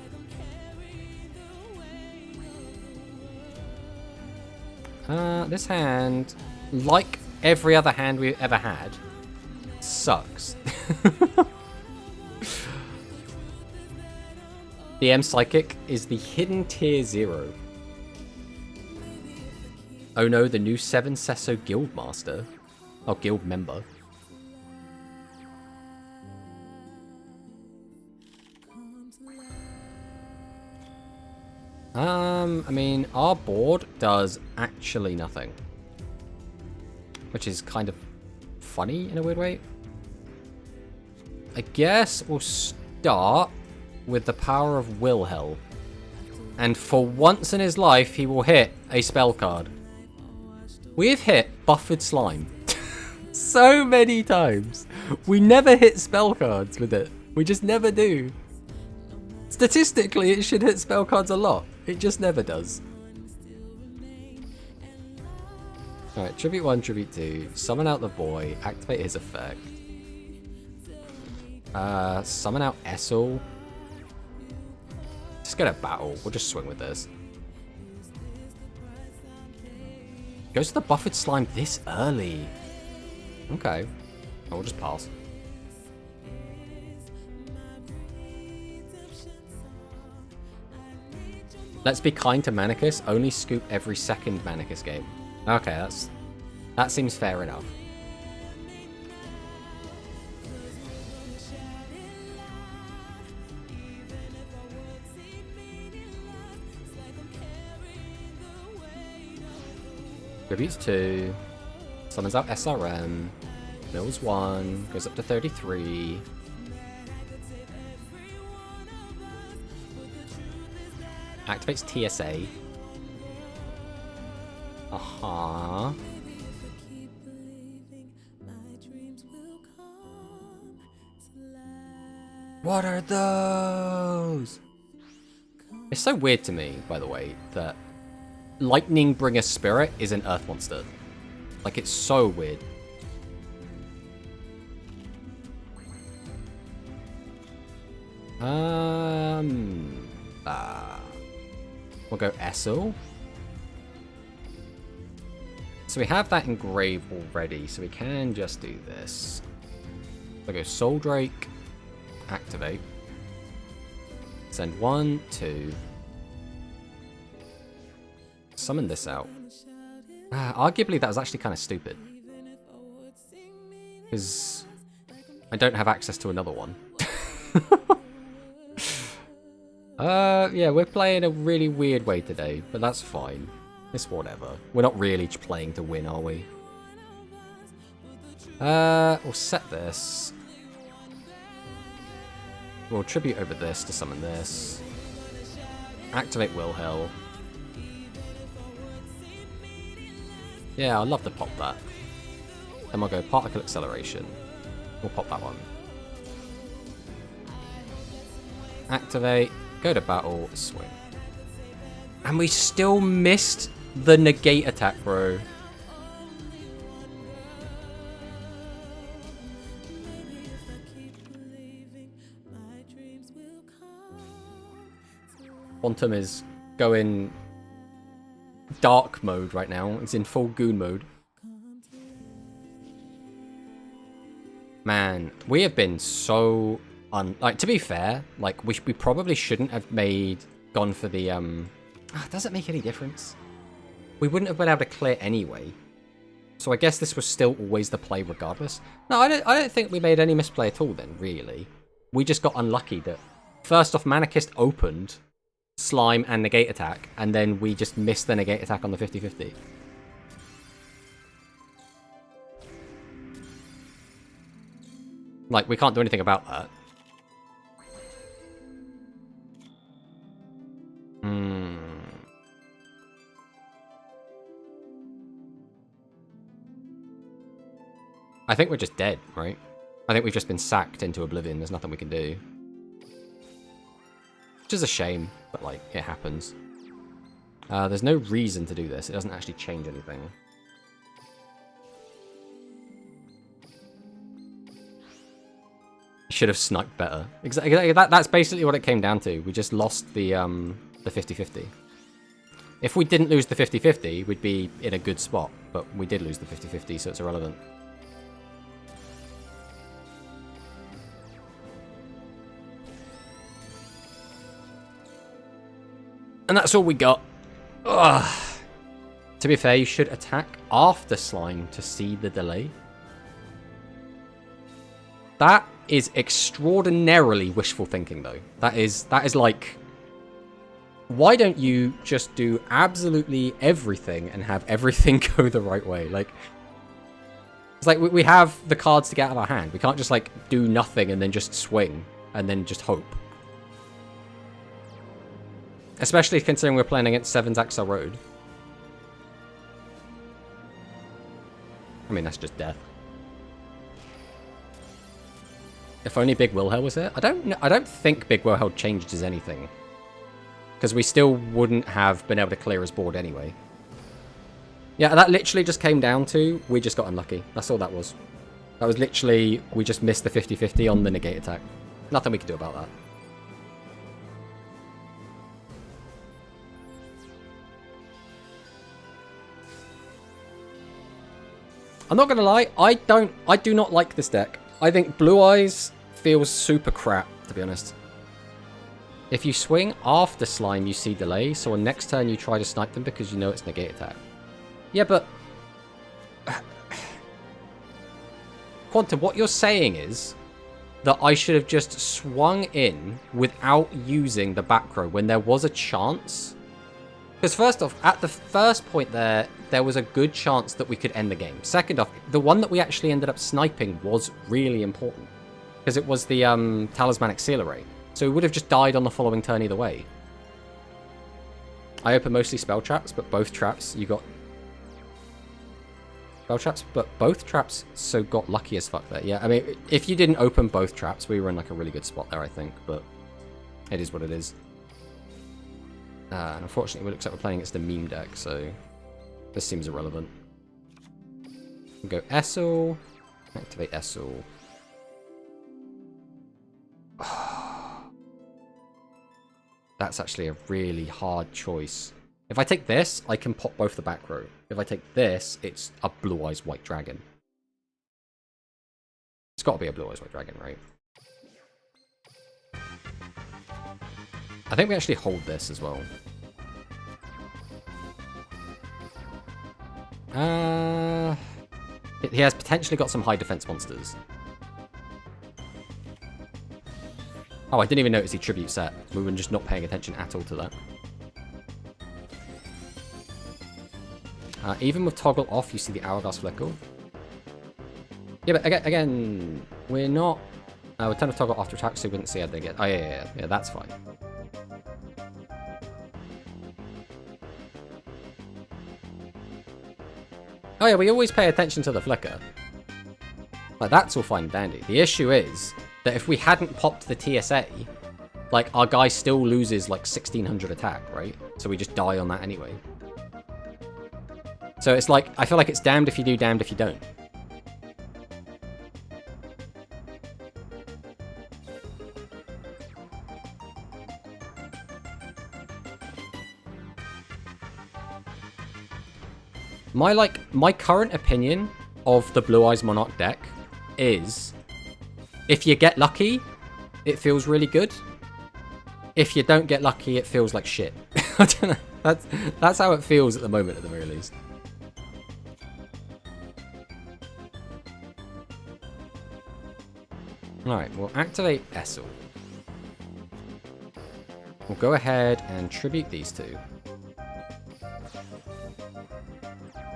This hand, like every other hand we've ever had, sucks. DM Psychic is the hidden tier 0. Oh no, the new 7 Sesso Guild Master. Oh, Guild Member. I mean, our board does actually nothing. Which is kind of funny in a weird way. I guess we'll start with the power of Wilhel. And for once in his life, he will hit a spell card. We've hit Buffered Slime. So many times. We never hit spell cards with it. We just never do. Statistically, it should hit spell cards a lot. It just never does. Alright, Tribute 1, Tribute 2. Summon out the boy. Activate his effect. Summon out Essel. Just get a battle. We'll just swing with this. Goes to the Buffered Slime this early. Okay. Oh, we'll just pass. Let's be kind to Manicus. Only scoop every second Manicus game. Okay, that seems fair enough. Tributes 2. Summons out SRM. Mills 1. Goes up to 33. Activates TSA. Aha. What are those? It's so weird to me, by the way, that Lightning Bringer Spirit is an Earth Monster. Like, it's so weird. We'll go Essel. So we have that engraved already, so we can just do this. We'll go Soul Drake, activate. Send 1, 2. Summon this out. Arguably, that was actually kind of stupid. Because I don't have access to another one. Yeah, we're playing a really weird way today, but that's fine. It's whatever. We're not really playing to win, are we? We'll set this. We'll tribute over this to summon this. Activate Wilhel. Yeah, I'd love to pop that. Then we'll go Particle Acceleration. We'll pop that one. Activate. Go to battle. Swing. And we still missed the negate attack, bro. Quantum is going dark mode right now. It's in full goon mode. Man, we have been so like, to be fair, like we probably shouldn't have gone for the does it make any difference? we wouldn't have been able to clear anyway. So I guess this was still always the play regardless. No, I don't think we made any misplay at all then, really. We just got unlucky that first off Monarchist opened Slime and Negate Attack, and then we just missed the Negate Attack on the 50-50. Like, we can't do anything about that. I think we're just dead, right? I think we've just been sacked into oblivion. There's nothing we can do. Which is a shame, but, like, it happens. There's no reason to do this. It doesn't actually change anything. Should have sniped better. Exactly. That's basically what it came down to. We just lost the 50-50. If we didn't lose the 50-50, we'd be in a good spot. But we did lose the 50-50, so it's irrelevant. And that's all we got. Ugh. To be fair, you should attack after Slime to see the delay. That is extraordinarily wishful thinking, though. That is like... Why don't you just do absolutely everything and have everything go the right way? Like... It's like we have the cards to get out of our hand. We can't just, like, do nothing and then just swing and then just hope. Especially considering we're playing against 7's Axel Road. I mean, that's just death. If only Big Wilhelm was here. I don't think Big Wilhelm changes anything. Because we still wouldn't have been able to clear his board anyway. Yeah, that literally just came down to, we just got unlucky. That's all that was. That was literally, we just missed the 50-50 on the negate attack. Nothing we could do about that. I'm not gonna lie, I do not like this deck. I think Blue Eyes feels super crap, to be honest. If you swing after Slime, you see delay, so on next turn you try to snipe them because you know it's negate attack. Yeah, but... Quantum, what you're saying is that I should have just swung in without using the back row when there was a chance. Because first off, at the first point there was a good chance that we could end the game. Second off, the one that we actually ended up sniping was really important. Because it was the Talismanic Seal Array. So we would have just died on the following turn either way. I opened mostly spell traps, but both traps you got... Spell traps, but both traps so got lucky as fuck there. Yeah, I mean, if you didn't open both traps, we were in like a really good spot there, I think. But it is what it is. And unfortunately, it looks like we're playing against the meme deck, so this seems irrelevant. We'll go Essel, activate Essel. That's actually a really hard choice. If I take this, I can pop both the back row. If I take this, it's a Blue Eyes White Dragon. It's got to be a Blue Eyes White Dragon, right? I think we actually hold this as well. He has potentially got some high defense monsters. Oh, I didn't even notice he tribute set. We were just not paying attention at all to that. Even with toggle off, you see the hourglass flicker. Yeah, but again, we're not... we turn off toggle after attack, so we wouldn't see how they get... Oh, yeah, that's fine. Oh, yeah, we always pay attention to the flicker. Like, that's all fine and dandy. The issue is that if we hadn't popped the TSA, like, our guy still loses, like, 1600 attack, right? So we just die on that anyway. So it's like, I feel like it's damned if you do, damned if you don't. My current opinion of the Blue Eyes Monarch deck is, if you get lucky, it feels really good. If you don't get lucky, it feels like shit. I don't know. that's how it feels at the moment, at the very least. Alright, we'll activate Essel. We'll go ahead and tribute these two.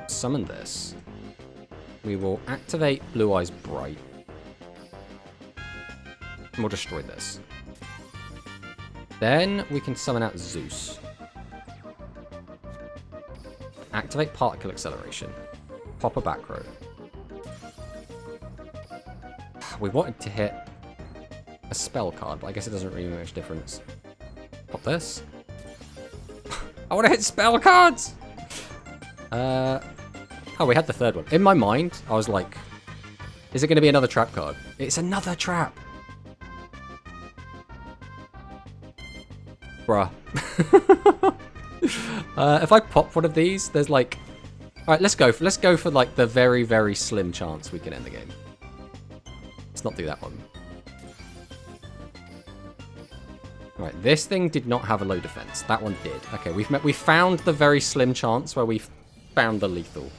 Summon this. We will activate Blue Eyes Bright. And we'll destroy this. Then we can summon out Zeus. Activate Particle Acceleration. Pop a back row. We wanted to hit a spell card, but I guess it doesn't really make much difference. Pop this. I want to hit spell cards! Oh, we had the third one. In my mind, I was like, is it going to be another trap card? It's another trap! Bruh. If I pop one of these, there's like... Alright, let's go for like the very, very slim chance we can end the game. Let's not do that one. Right, this thing did not have a low defense. That one did. Okay, we found the very slim chance where we found the lethal.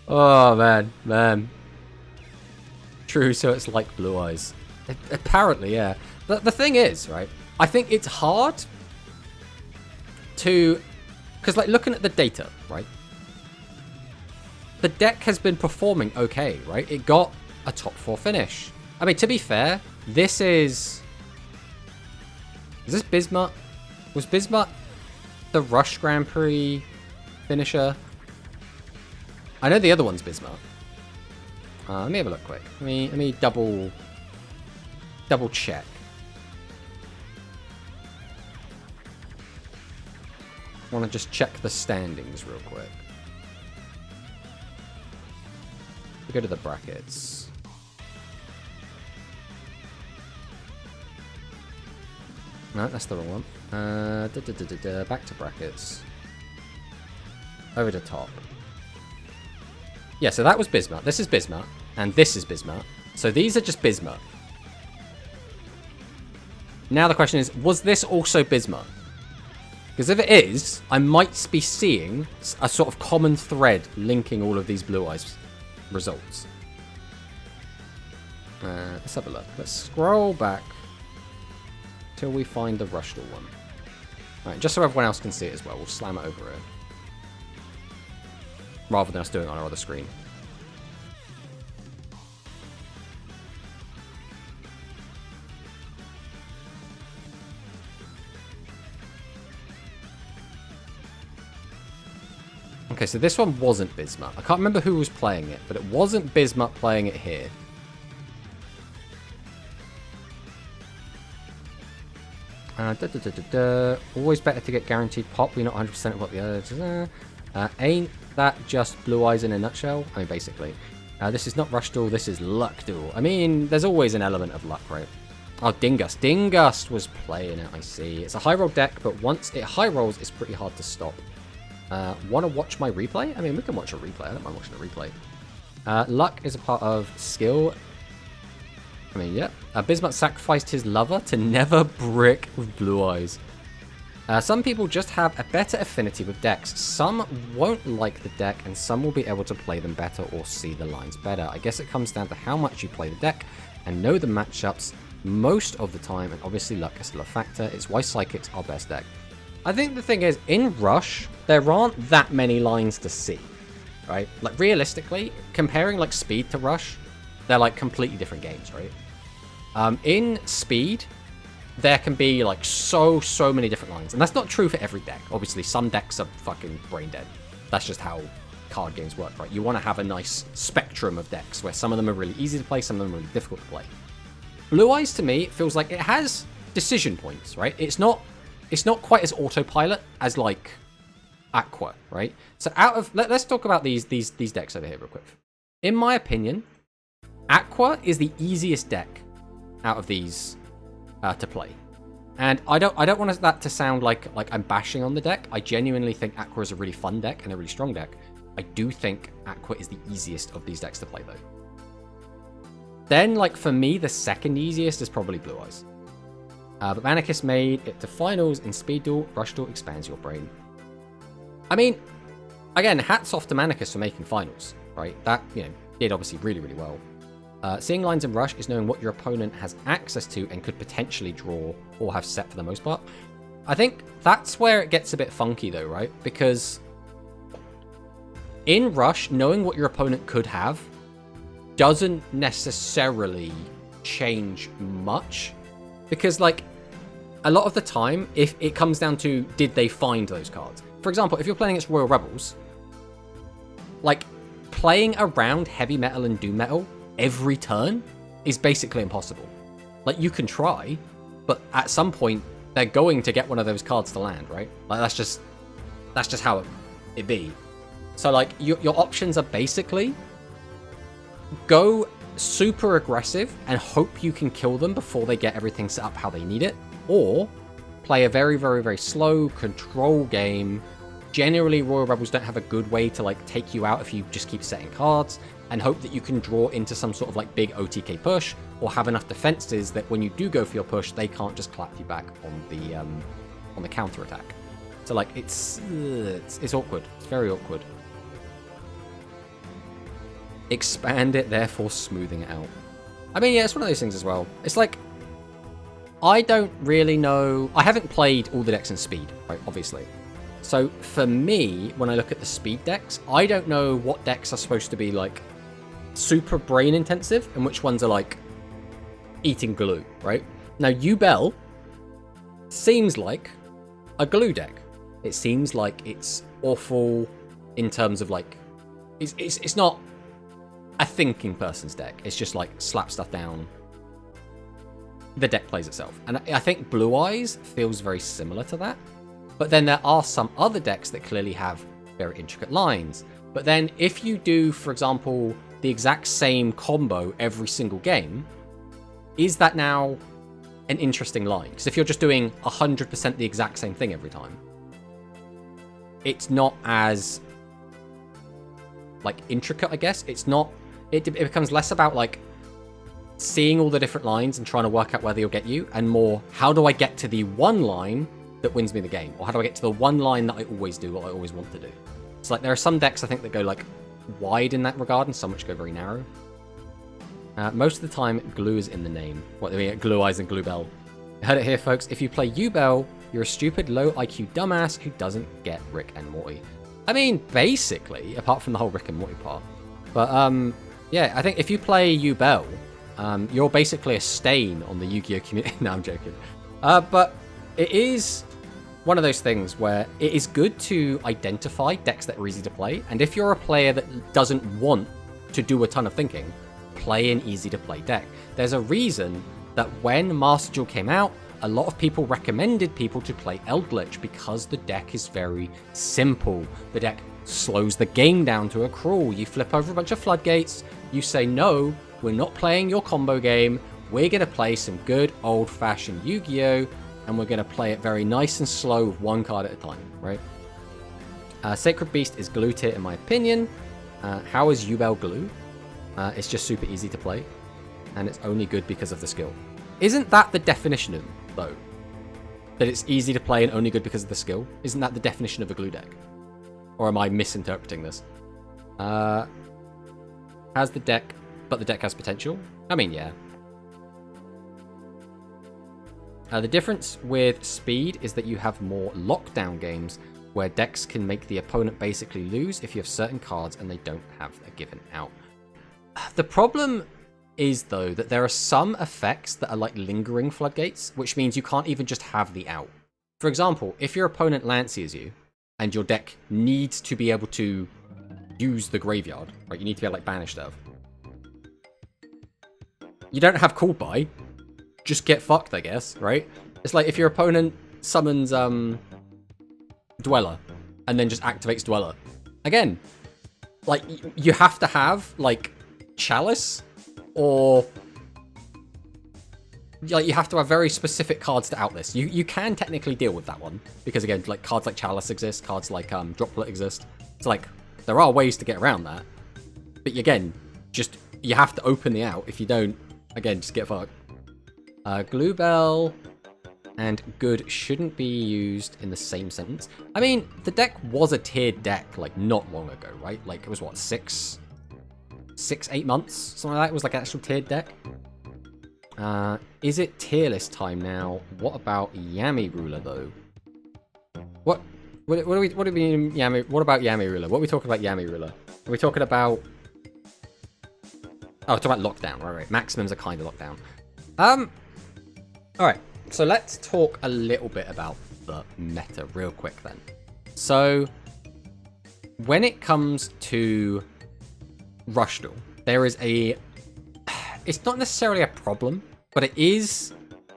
Oh, man. True, so it's like Blue Eyes. Apparently, yeah. The thing is, right, I think it's hard to... Because, like, looking at the data, right, the deck has been performing okay, right? It got a top 4 finish. I mean, to be fair, this is... Is this Bismuth? Was Bismuth the Rush Grand Prix finisher? I know the other one's Bismuth. Let me have a look quick. Let me double check. I want to just check the standings real quick. We go to the brackets. No, that's the wrong one. Back to brackets. Over to top. Yeah, so that was Bismuth. This is Bismuth. And this is Bismuth. So these are just Bismuth. Now the question is, was this also Bismuth? Because if it is, I might be seeing a sort of common thread linking all of these Blue Eyes results. Let's have a look. Let's scroll back till we find the Rushdall one. Alright, just so everyone else can see it as well, we'll slam it over here. Rather than us doing it on our other screen. Okay, so this one wasn't Bismuth. I can't remember who was playing it, but it wasn't Bismuth playing it here. Always better to get guaranteed pop. We're not 100% of what the others ain't that just Blue Eyes in a nutshell? I mean, basically. This is not Rush Duel, this is Luck Duel. I mean, there's always an element of luck, right? Oh, Dingust. Dingust was playing it, I see. It's a high roll deck, but once it high rolls, it's pretty hard to stop. Want to watch my replay? I mean, we can watch a replay. I don't mind watching a replay. Luck is a part of skill. I mean, yeah. Bismuth sacrificed his lover to never brick with Blue Eyes. Some people just have a better affinity with decks. Some won't like the deck, and some will be able to play them better or see the lines better. I guess it comes down to how much you play the deck and know the matchups most of the time, and obviously luck is still a factor. It's why Psychic's our best deck. I think the thing is, in Rush, there aren't that many lines to see, right? Like, realistically, comparing, like, Speed to Rush, they're, like, completely different games, right? In Speed, there can be, like, so many different lines. And that's not true for every deck. Obviously, some decks are fucking brain dead. That's just how card games work, right? You want to have a nice spectrum of decks, where some of them are really easy to play, some of them are really difficult to play. Blue Eyes, to me, feels like it has decision points, right? It's not quite as autopilot as, like, Aqua, right? So let's talk about these decks over here real quick. In my opinion, Aqua is the easiest deck out of these to play. And I don't want that to sound like I'm bashing on the deck. I genuinely think Aqua is a really fun deck and a really strong deck. I do think Aqua is the easiest of these decks to play, though. Then, like, for me, the second easiest is probably Blue Eyes. But Monarchs made it to finals in Speed Duel. Rush Duel expands your brain. I mean, again, hats off to Monarchs for making finals, right? That, did obviously really, really well. Seeing lines in Rush is knowing what your opponent has access to and could potentially draw or have set for the most part. I think that's where it gets a bit funky though, right? Because in Rush, knowing what your opponent could have doesn't necessarily change much. Because, like, a lot of the time, if it comes down to did they find those cards. For example, if you're playing against Royal Rebels, like, playing around Heavy Metal and Doom Metal every turn is basically impossible. Like, you can try, but at some point, they're going to get one of those cards to land, right? Like, that's just how it be. So, like, your options are basically go super aggressive and hope you can kill them before they get everything set up how they need it, or play a very, very, very slow control game. Generally, Royal Rebels don't have a good way to, like, take you out if you just keep setting cards, and hope that you can draw into some sort of, like, big OTK push, or have enough defenses that when you do go for your push, they can't just clap you back on the counter attack. So, like, it's awkward. It's very awkward. Expand it, therefore smoothing it out. I mean, yeah, it's one of those things as well. It's like, I don't really know. I haven't played all the decks in Speed, right? Obviously. So for me, when I look at the Speed decks, I don't know what decks are supposed to be, like, super brain intensive and which ones are, like, eating glue, right? Now, Yubel seems like a glue deck. It seems like it's awful in terms of, like, it's not a thinking person's deck. It's just, like, slap stuff down. The deck plays itself. And I think Blue Eyes feels very similar to that. But then there are some other decks that clearly have very intricate lines. But then if you do, for example, the exact same combo every single game, is that now an interesting line? Because if you're just doing 100% the exact same thing every time, it's not as, like, intricate, I guess. It's not... It becomes less about, like, seeing all the different lines and trying to work out where they'll get you, and more, how do I get to the one line that wins me the game? Or how do I get to the one line that I always do, what I always want to do? It's like, there are some decks, I think, that go, like, wide in that regard, and some which go very narrow. Most of the time, glue is in the name. What do we get? Glue Eyes and Glue Bell. Heard it here, folks. If you play Yubel, you're a stupid, low IQ dumbass who doesn't get Rick and Morty. I mean, basically, apart from the whole Rick and Morty part. But, yeah, I think if you play Yubel, you're basically a stain on the Yu-Gi-Oh community. No, I'm joking. But it is one of those things where it is good to identify decks that are easy to play. And if you're a player that doesn't want to do a ton of thinking, play an easy to play deck. There's a reason that when Master Duel came out, a lot of people recommended people to play Eldritch because the deck is very simple. The deck slows the game down to a crawl. You flip over a bunch of floodgates. You say, no, we're not playing your combo game. We're going to play some good old-fashioned Yu-Gi-Oh! And we're going to play it very nice and slow with one card at a time, right? Sacred Beast is glue tier in my opinion. How is Yubel glue? It's just super easy to play. And it's only good because of the skill. Isn't that the definition of, though? That it's easy to play and only good because of the skill? Isn't that the definition of a glue deck? Or am I misinterpreting this? Has the deck, but the deck has potential? I mean, yeah. The difference with Speed is that you have more lockdown games where decks can make the opponent basically lose if you have certain cards and they don't have a given out. The problem is, though, that there are some effects that are like lingering floodgates, which means you can't even just have the out. For example, if your opponent Lanciers you, and your deck needs to be able to use the graveyard, right? You need to be able to, like, banish stuff. You don't have called by, just get fucked, I guess, right? It's like if your opponent summons Dweller, and then just activates Dweller. Again, like, you have to have, like, Chalice, or like, you have to have very specific cards to out this. You can technically deal with that one, because again, like, cards like Chalice exist, cards like Droplet exist. So, like, there are ways to get around that. But again, just, you have to open the out. If you don't, again, just get fucked. Glue Bell. and good shouldn't be used in the same sentence. I mean, the deck was a tiered deck, like, not long ago, right? Like, it was, what, 8 months? Something like that. It was, like, an actual tiered deck. Is it tier list time now? What about Yami Ruler, though? What do we mean, Yami? What about Yami Ruler? What are we talking about Yami Ruler? Are we talking about... Oh, talking about lockdown. Right. Maximums are kind of lockdown. Alright. So let's talk a little bit about the meta real quick then. So, when it comes to Rush Duel, there is a... It's not necessarily a problem, but it is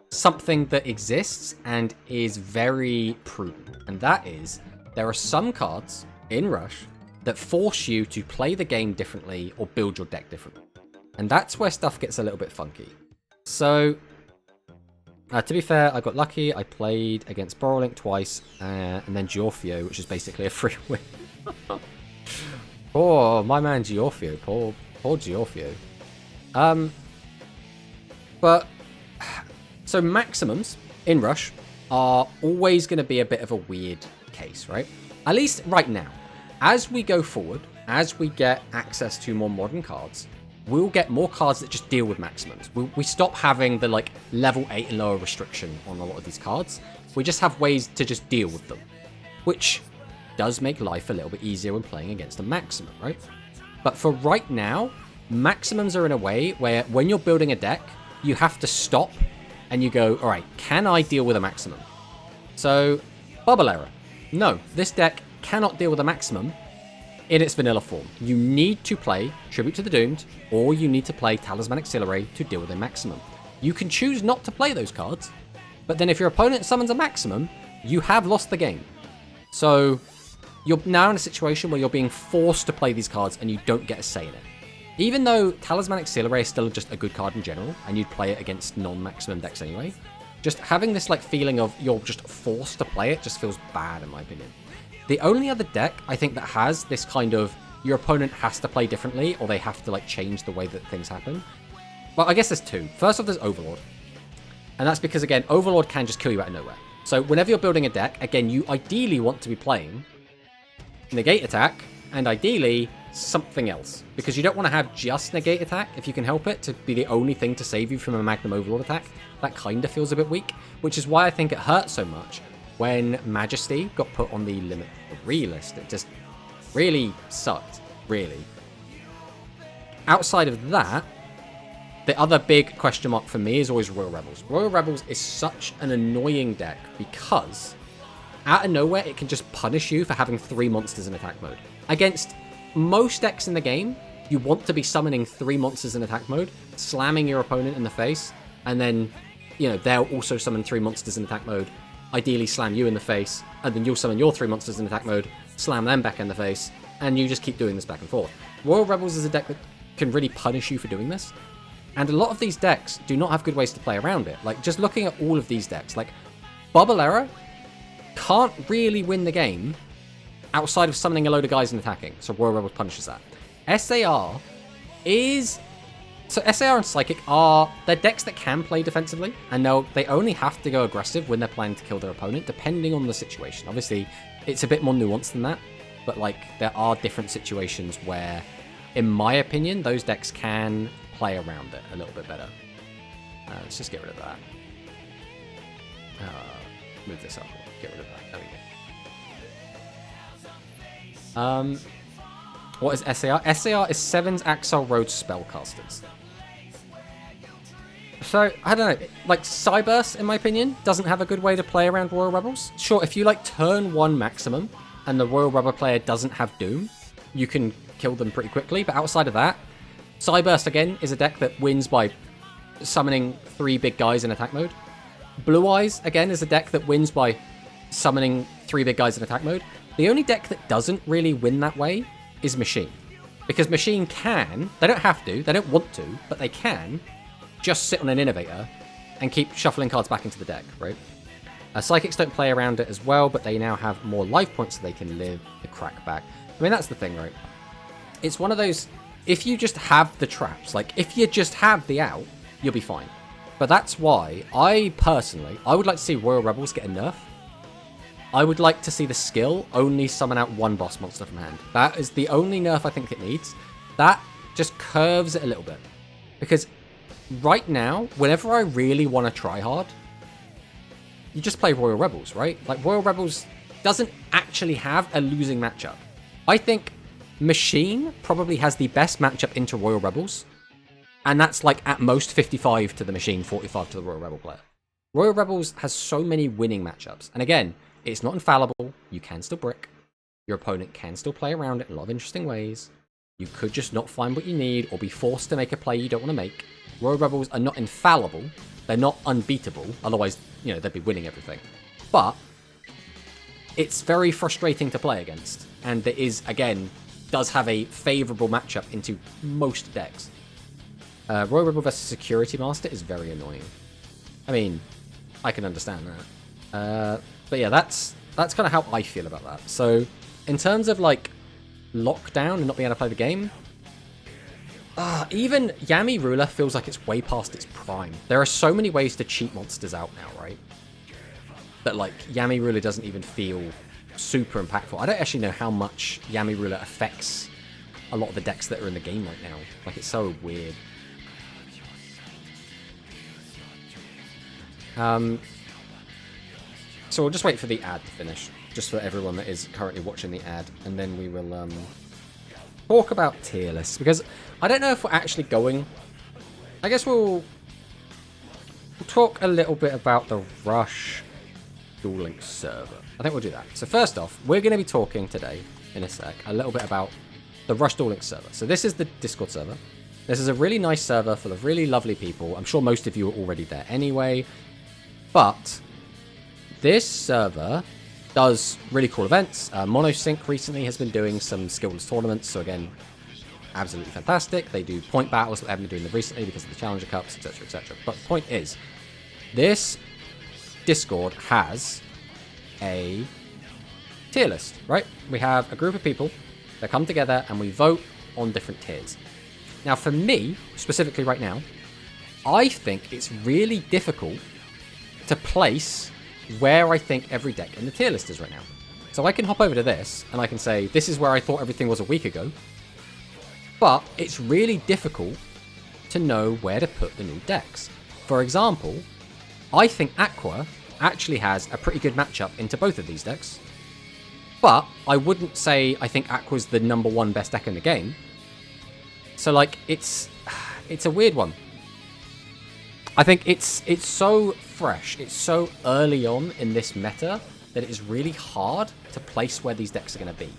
something that exists and is very prudent. And that is, there are some cards in Rush that force you to play the game differently or build your deck differently. And that's where stuff gets a little bit funky. So... to be fair, I got lucky. I played against Borrowlink twice, and then Giorfio, which is basically a free win. Oh, my man Giorfio. Poor Giorfio. But, so maximums in Rush are always going to be a bit of a weird case, right? At least right now. As we go forward, as we get access to more modern cards, we'll get more cards that just deal with maximums. We stop having the like level 8 and lower restriction on a lot of these cards. We just have ways to just deal with them, which does make life a little bit easier when playing against a maximum, right? But for right now, maximums are in a way where when you're building a deck, you have to stop and you go, all right, can I deal with a maximum? So, Bubble Error. No, this deck cannot deal with a maximum in its vanilla form. You need to play Tribute to the Doomed, or you need to play Talismanic Sealer to deal with a maximum. You can choose not to play those cards, but then if your opponent summons a maximum, you have lost the game. So you're now in a situation where you're being forced to play these cards and you don't get a say in it. Even though Talismanic Sealer is still just a good card in general, and you'd play it against non-maximum decks anyway, just having this like feeling of you're just forced to play it just feels bad in my opinion. The only other deck, I think, that has this kind of, your opponent has to play differently, or they have to, like, change the way that things happen. Well, I guess there's two. First off, there's Overlord. And that's because, again, Overlord can just kill you out of nowhere. So whenever you're building a deck, again, you ideally want to be playing Negate Attack, and ideally, something else. Because you don't want to have just Negate Attack, if you can help it, to be the only thing to save you from a Magnum Overlord attack. That kind of feels a bit weak, which is why I think it hurts so much when Majesty got put on the Limit 3 list. It just really sucked, really. Outside of that, the other big question mark for me is always Royal Rebels. Royal Rebels is such an annoying deck because out of nowhere it can just punish you for having 3 monsters in attack mode. Against most decks in the game, you want to be summoning 3 monsters in attack mode, slamming your opponent in the face, and then, you know, they'll also summon 3 monsters in attack mode, ideally slam you in the face, and then you'll summon your 3 monsters in attack mode, slam them back in the face, and you just keep doing this back and forth. Royal Rebels is a deck that can really punish you for doing this, and a lot of these decks do not have good ways to play around it. Like, just looking at all of these decks, like, Bubble Error can't really win the game outside of summoning a load of guys and attacking, so Royal Rebels punishes that. SAR is... So SAR and Psychic are... They're decks that can play defensively, and they only have to go aggressive when they're planning to kill their opponent, depending on the situation. Obviously, it's a bit more nuanced than that, but, like, there are different situations where, in my opinion, those decks can play around it a little bit better. Let's just get rid of that. Move this up. Get rid of that. There we go. What is SAR? SAR is Seven's Axel Road Spellcasters. So, I don't know, like, Cyburst, in my opinion, doesn't have a good way to play around Royal Rebels. Sure, if you, like, turn 1 maximum, and the Royal Rebel player doesn't have Doom, you can kill them pretty quickly, but outside of that, Cyburst, again, is a deck that wins by summoning 3 big guys in attack mode. Blue Eyes, again, is a deck that wins by summoning 3 big guys in attack mode. The only deck that doesn't really win that way is Machine. Because Machine can, they don't have to, they don't want to, but they can just sit on an Innovator and keep shuffling cards back into the deck, right? Psychics don't play around it as well, but they now have more life points so they can live the crack back. I mean, that's the thing, right? It's one of those, if you just have the traps, like, if you just have the out, you'll be fine. But that's why I would like to see Royal Rebels get a nerf. I would like to see the skill only summon out one boss monster from hand. That is the only nerf I think it needs. That just curves it a little bit. Because right now, whenever I really want to try hard, you just play Royal Rebels, right? Like, Royal Rebels doesn't actually have a losing matchup. I think Machine probably has the best matchup into Royal Rebels. And that's like at most 55 to the Machine, 45 to the Royal Rebel player. Royal Rebels has so many winning matchups. And again, it's not infallible. You can still brick. Your opponent can still play around it in a lot of interesting ways. You could just not find what you need or be forced to make a play you don't want to make. Royal Rebels are not infallible. They're not unbeatable. Otherwise, you know, they'd be winning everything. But it's very frustrating to play against. And it is, again, does have a favorable matchup into most decks. Royal Rebel versus Security Master is very annoying. I mean, I can understand that. But yeah, that's kind of how I feel about that. So, in terms of, like, lockdown and not being able to play the game, even Yami Ruler feels like it's way past its prime. There are so many ways to cheat monsters out now, right? That, like, Yami Ruler doesn't even feel super impactful. I don't actually know how much Yami Ruler affects a lot of the decks that are in the game right now. Like, it's so weird. So we'll just wait for the ad to finish, just for everyone that is currently watching the ad, and then we will talk about tier lists, because I don't know if we're actually going. I guess we'll talk a little bit about the Rush Duel Link server. I think we'll do that. So first off, we're going to be talking today, in a sec, a little bit about the Rush Duel Link server. So this is the Discord server. This is a really nice server full of really lovely people. I'm sure most of you are already there anyway. But this server does really cool events. Monosync recently has been doing some skillless tournaments. So again, absolutely fantastic. They do point battles that they haven't been doing recently because of the Challenger Cups, etc., etc. But the point is, this Discord has a tier list, right? We have a group of people that come together and we vote on different tiers. Now, for me, specifically right now, I think it's really difficult to place where I think every deck in the tier list is right now. So I can hop over to this, and I can say, this is where I thought everything was a week ago. But it's really difficult to know where to put the new decks. For example, I think Aqua actually has a pretty good matchup into both of these decks. But I wouldn't say I think Aqua's the #1 best deck in the game. So, like, it's a weird one. I think it's so fresh, it's so early on in this meta that it is really hard to place where these decks are going to be.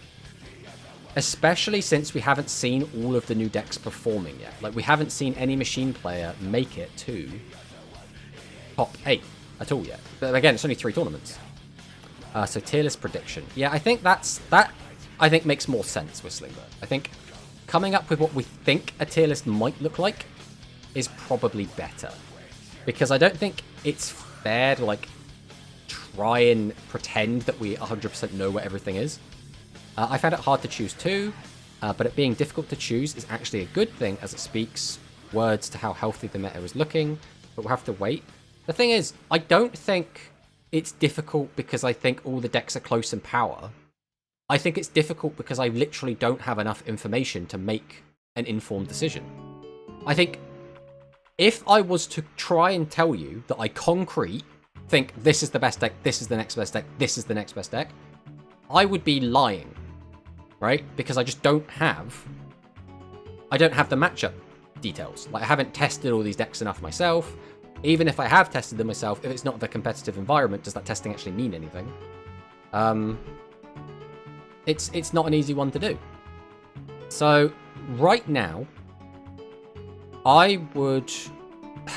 Especially since we haven't seen all of the new decks performing yet. Like, we haven't seen any Machine player make it to top 8 at all yet. But again, it's only 3 tournaments. So tier list prediction. Yeah, I think that I think makes more sense with Slingbird. I think coming up with what we think a tier list might look like is probably better. Because I don't think it's fair to, like, try and pretend that we 100% know where everything is. I found it hard to choose too, but it being difficult to choose is actually a good thing as it speaks words to how healthy the meta is looking, but we'll have to wait. The thing is, I don't think it's difficult because I think all the decks are close in power. I think it's difficult because I literally don't have enough information to make an informed decision. I think if I was to try and tell you that I concrete think this is the best deck, this is the next best deck, this is the next best deck, I would be lying, right? Because I just don't have the matchup details. Like, I haven't tested all these decks enough myself. Even if I have tested them myself, if it's not the competitive environment, does that testing actually mean anything? It's not an easy one to do. So right now, I would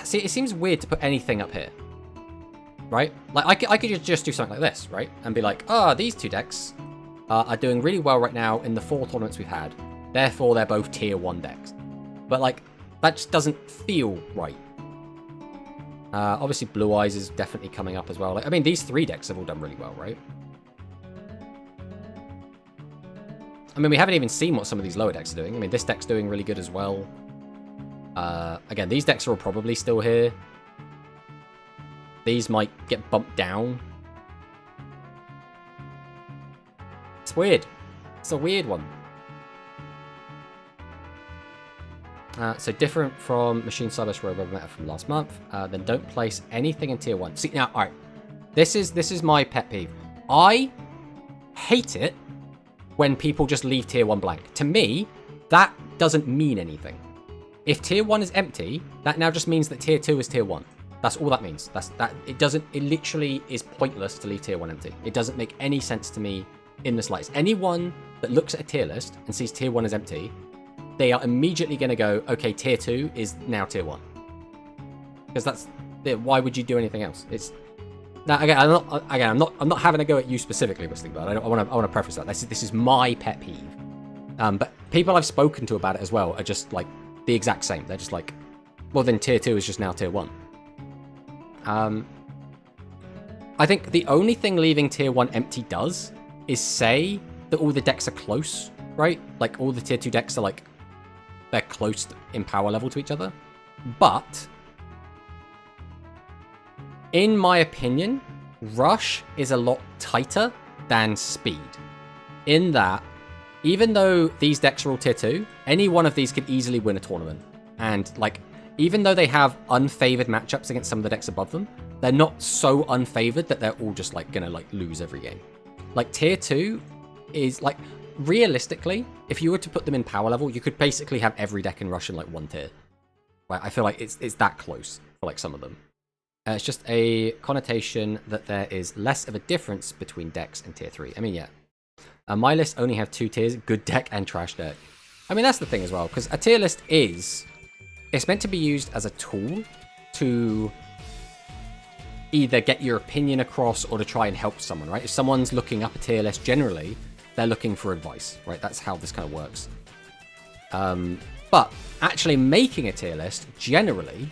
see. It seems weird to put anything up here, right? Like I could just do something like this, right, and be like, these 2 decks are doing really well right now in the 4 tournaments we've had. Therefore, they're both tier 1 decks. But like, that just doesn't feel right. Obviously, Blue Eyes is definitely coming up as well. Like, I mean, these 3 decks have all done really well, right? I mean, we haven't even seen what some of these lower decks are doing. I mean, this deck's doing really good as well. Again, these decks are all probably still here. these might get bumped down. It's weird. It's a weird one. So different from Machine Cyber's Robo meta from last month. Then don't place anything in tier 1. See, now, alright. This is my pet peeve. I hate it when people just leave tier 1 blank. To me, that doesn't mean anything. If tier 1 is empty, that now just means that tier 2 is tier 1. That's all that means. It literally is pointless to leave tier 1 empty. It doesn't make any sense to me in the slightest. Anyone that looks at a tier list and sees tier 1 as empty, they are immediately going to go, okay, tier 2 is now tier 1. Because why would you do anything else? Now, again, I'm not having a go at you specifically, Whistling Bird. I want to preface that. This is my pet peeve. But people I've spoken to about it as well are just like the exact same. They're just like, well, then tier 2 is just now tier 1. I think the only thing leaving tier 1 empty does is say that all the decks are close, right? Like all the tier 2 decks are like, they're close in power level to each other. But in my opinion, Rush is a lot tighter than Speed. In that, even though these decks are all tier 2, any one of these could easily win a tournament. And like, even though they have unfavored matchups against some of the decks above them, they're not so unfavored that they're all just like gonna like lose every game. Like tier 2 is like, realistically, if you were to put them in power level, you could basically have every deck in Rush in like one tier. Right? I feel like it's that close for like some of them. It's just a connotation that there is less of a difference between decks and tier 3. I mean, yeah. My list only have 2 tiers, good deck and trash deck. I mean, that's the thing as well, because a tier list it's meant to be used as a tool to either get your opinion across or to try and help someone, right? If someone's looking up a tier list, generally, they're looking for advice, right? That's how this kind of works. But actually making a tier list, generally,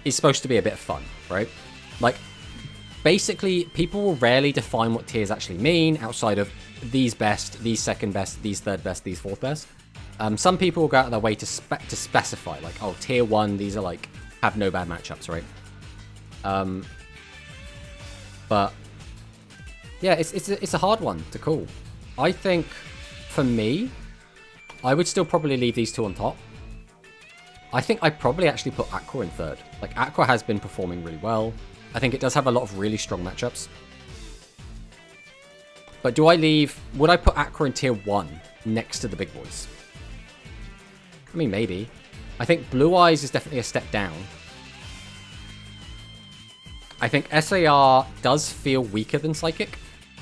is supposed to be a bit of fun, right? Like, basically, people will rarely define what tiers actually mean outside of these best, these second best, these third best, these fourth best. Some people will go out of their way to specify, like, oh, tier 1, these are like, have no bad matchups, right? But yeah, it's a hard one to call. I think, for me, I would still probably leave these 2 on top. I think I'd probably actually put Aqua in third. Like, Aqua has been performing really well. I think it does have a lot of really strong matchups. But would I put Aqua in tier 1 next to the big boys? I mean, maybe. I think Blue Eyes is definitely a step down. I think SAR does feel weaker than Psychic,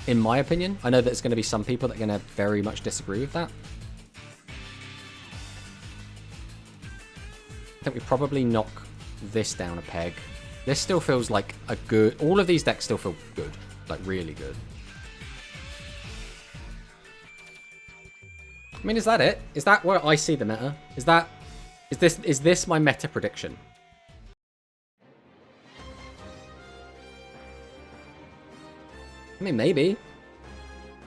in my opinion. I know that there's going to be some people that are going to very much disagree with that. I think we probably knock this down a peg. This still feels like a good... All of these decks still feel good. Like, really good. I mean, is that it? Is that where I see the meta? Is this my meta prediction? I mean, maybe.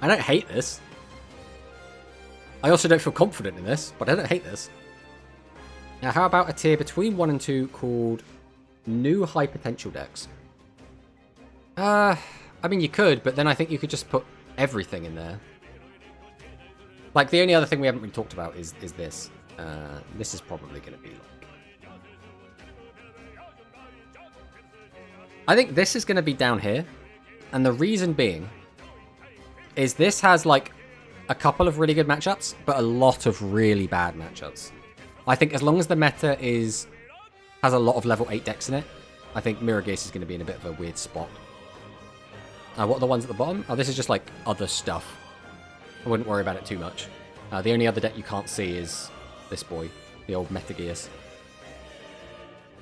I don't hate this. I also don't feel confident in this, but I don't hate this. Now, how about a tier between 1 and 2 called New High Potential Decks? I mean, you could, but then I think you could just put everything in there. Like, the only other thing we haven't really talked about is this. This is probably going to be like... I think this is going to be down here. And the reason being is this has, like, a couple of really good matchups, but a lot of really bad matchups. I think as long as the meta has a lot of level 8 decks in it, I think Mirror Gaze is going to be in a bit of a weird spot. What are the ones at the bottom? Oh, this is just, like, other stuff. I wouldn't worry about it too much. The only other deck you can't see is this boy, the old Metagears.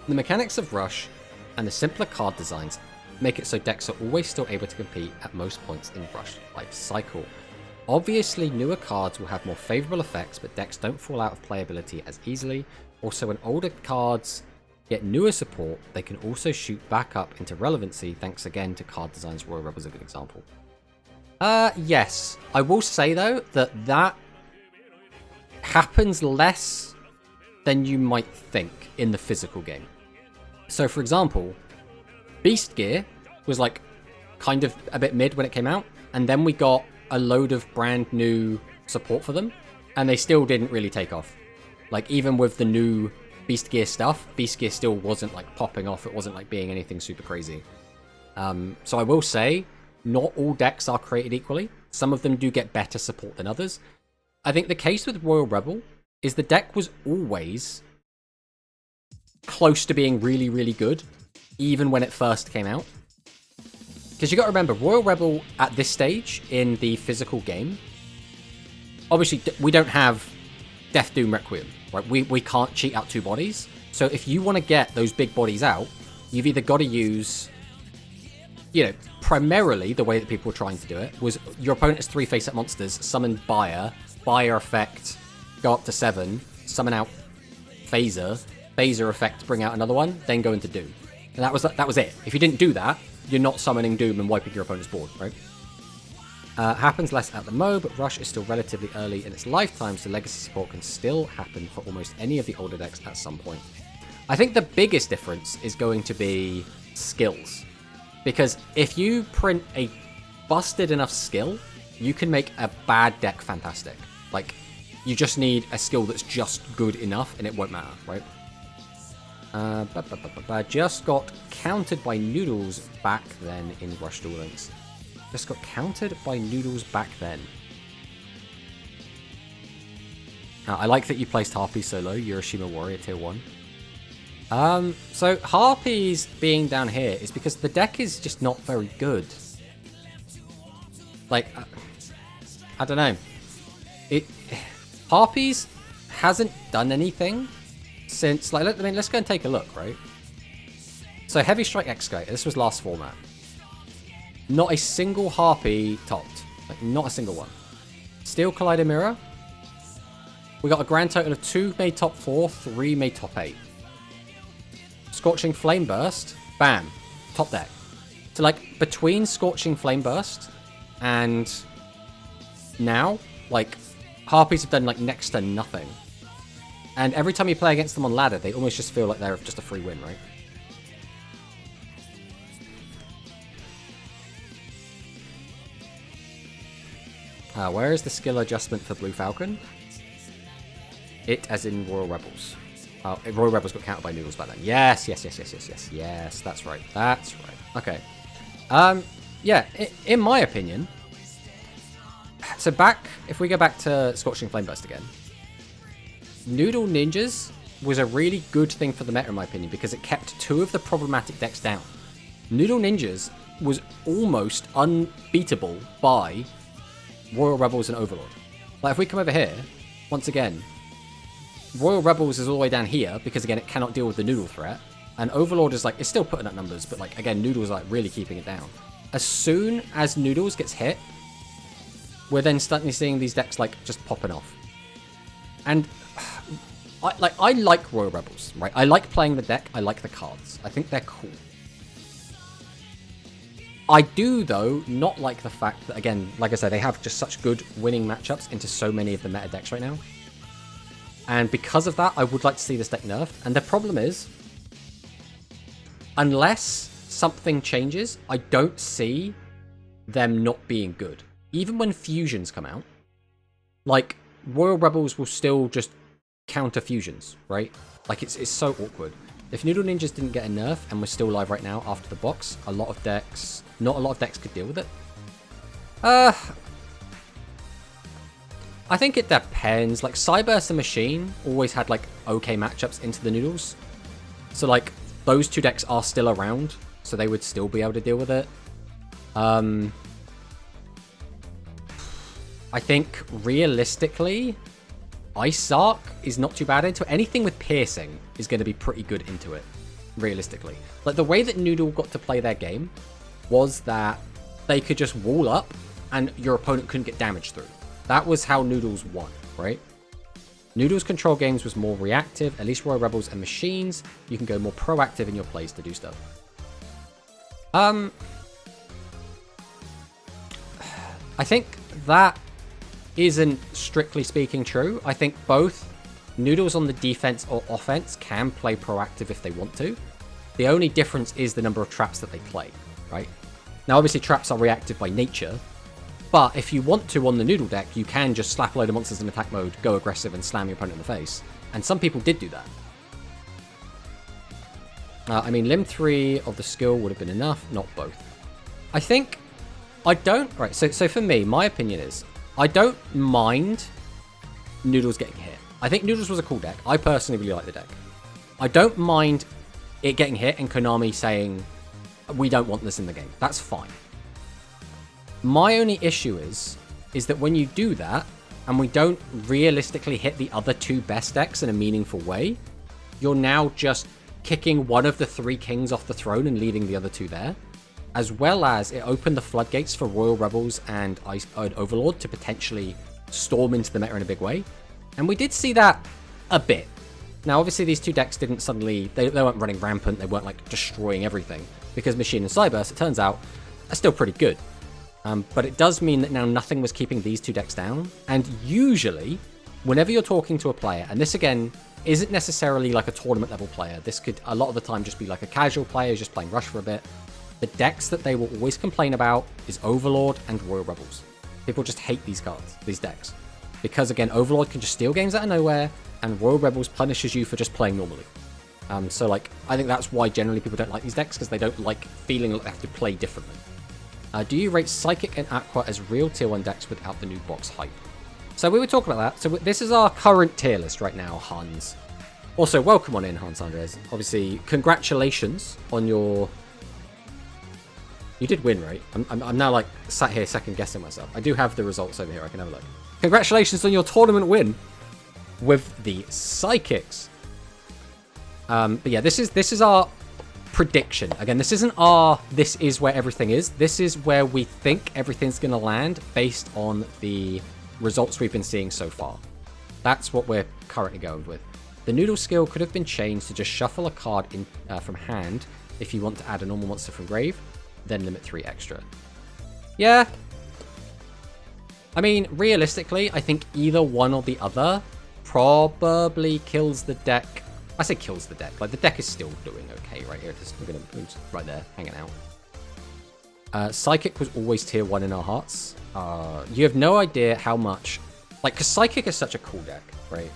The mechanics of Rush and the simpler card designs make it so decks are always still able to compete at most points in Rush life cycle. Obviously, newer cards will have more favourable effects, but decks don't fall out of playability as easily. Also, when older cards get newer support, they can also shoot back up into relevancy, thanks again to card designs. Royal Rebel is a good example. Yes. I will say, though, that happens less than you might think in the physical game. So, for example, Beast Gear was like kind of a bit mid when it came out, and then we got a load of brand new support for them, and they still didn't really take off. Like, even with the new Beast Gear stuff, Beast Gear still wasn't like popping off. It wasn't like being anything super crazy. So I will say, not all decks are created equally. Some of them do get better support than others. I think the case with Royal Rebel is the deck was always close to being really, really good, even when it first came out. Because you got to remember, Royal Rebel at this stage in the physical game, obviously we don't have Death Doom Requiem, right? We can't cheat out 2 bodies. So if you want to get those big bodies out, you've either got to use, you know, primarily the way that people were trying to do it was your opponent has 3 face-up monsters, summon Buyer effect, go up to 7, summon out Phaser effect, bring out another one, then go into Doom. And that was it. If you didn't do that, you're not summoning Doom and wiping your opponent's board, right? Happens less at the Mo, but Rush is still relatively early in its lifetime, so Legacy support can still happen for almost any of the older decks at some point. I think the biggest difference is going to be skills. Because if you print a busted enough skill, you can make a bad deck fantastic. Like, you just need a skill that's just good enough and it won't matter, right? Just got countered by Noodles back then in Rush Duel Links. Just got countered by Noodles back then. I like that you placed Harpies so low. Hiroshima Warrior tier 1. So Harpies being down here is because the deck is just not very good. Like, I don't know. Harpies hasn't done anything since, like, I mean, let's go and take a look, right? So Heavy Strike Excavator, this was last format. Not a single Harpy topped. Like, not a single one. Steel Collider Mirror. We got a grand total of 2 made top 4, 3 made top 8. Scorching Flame Burst. Bam. Top deck. So, like, between Scorching Flame Burst and now, like, Harpies have done, like, next to nothing. And every time you play against them on ladder, they almost just feel like they're just a free win, right? Where is the skill adjustment for Blue Falcon? It, as in Royal Rebels. Royal Rebels got countered by Noodles back then. Yes, that's right. That's right. Okay. Yeah, in my opinion, so if we go back to Scorching Flame Burst again, Noodle Ninjas was a really good thing for the meta, in my opinion, because it kept 2 of the problematic decks down. Noodle Ninjas was almost unbeatable by Royal Rebels and Overlord. Like, if we come over here, once again, Royal Rebels is all the way down here, because, again, it cannot deal with the Noodle threat, and Overlord is, like, it's still putting up numbers, but, like, again, Noodle's, like, really keeping it down. As soon as Noodles gets hit, we're then suddenly seeing these decks, like, just popping off. And I like Royal Rebels, right? I like playing the deck. I like the cards. I think they're cool. I do, though, not like the fact that, again, like I said, they have just such good winning matchups into so many of the meta decks right now. And because of that, I would like to see this deck nerfed. And the problem is, unless something changes, I don't see them not being good. Even when fusions come out, like, Royal Rebels will still just counter fusions, right? Like, it's so awkward. If Noodle Ninjas didn't get a nerf and we're still live right now after the box, not a lot of decks could deal with it. I think it depends. Like, Cyburst and Machine always had, like, okay matchups into the Noodles. So, like, those 2 decks are still around, so they would still be able to deal with it. I think, realistically, Ice Arc is not too bad into it. Anything with piercing is going to be pretty good into it, realistically. Like, the way that Noodle got to play their game was that they could just wall up and your opponent couldn't get damage through. That was how Noodles won, right? Noodles' control games was more reactive. At least Royal Rebels and Machines, you can go more proactive in your plays to do stuff. I think that isn't strictly speaking true. I think both Noodles on the defense or offense can play proactive if they want to. The only difference is the number of traps that they play, right? Now, obviously, traps are reactive by nature, but if you want to on the Noodle deck, you can just slap a load of monsters in attack mode, go aggressive, and slam your opponent in the face. And some people did do that. I mean, Limb 3 of the skill would have been enough, not both. I think... Right, so for me, my opinion is, I don't mind Noodles getting hit. I think Noodles was a cool deck. I personally really like the deck. I don't mind it getting hit and Konami saying, we don't want this in the game. That's fine. My only issue is that when you do that, and we don't realistically hit the other two best decks in a meaningful way, you're now just kicking one of the three kings off the throne and leaving the other two there. As well as it opened the floodgates for Royal Rebels and Overlord to potentially storm into the meta in a big way. And we did see that a bit. Now, obviously, these two decks didn't suddenly... They weren't running rampant. They weren't, like, destroying everything. Because Machine and Cyberse, it turns out, are still pretty good. But it does mean that now nothing was keeping these two decks down. And usually, whenever you're talking to a player... And this, again, isn't necessarily, like, a tournament-level player. This could, a lot of the time, just be, like, a casual player who's just playing Rush for a bit. The decks that they will always complain about is Overlord and Royal Rebels. People just hate these cards, these decks. Because, again, Overlord can just steal games out of nowhere, and Royal Rebels punishes you for just playing normally. So, like, I think that's why generally people don't like these decks, because they don't like feeling like they have to play differently. Do you rate Psychic and Aqua as real tier 1 decks without the new box hype? So we were talking about that. So this is our current tier list right now, Hans. Also, welcome on in, Hans Andres. Obviously, congratulations on your... You did win, right? I'm now, like, sat here second-guessing myself. I do have the results over here. I can have a look. Congratulations on your tournament win with the Psychics. But yeah, this is our prediction. Again, this isn't our this is where everything is. This is where we think everything's going to land based on the results we've been seeing so far. That's what we're currently going with. The Noodle skill could have been changed to just shuffle a card in from hand if you want to add a normal monster from grave, then limit 3 extra. Yeah. I mean, realistically, I think either one or the other probably kills the deck. I say kills the deck. Like, the deck is still doing okay right here. We're going to right there, hanging out. Psychic was always tier 1 in our hearts. You have no idea how much... Like, because Psychic is such a cool deck, right?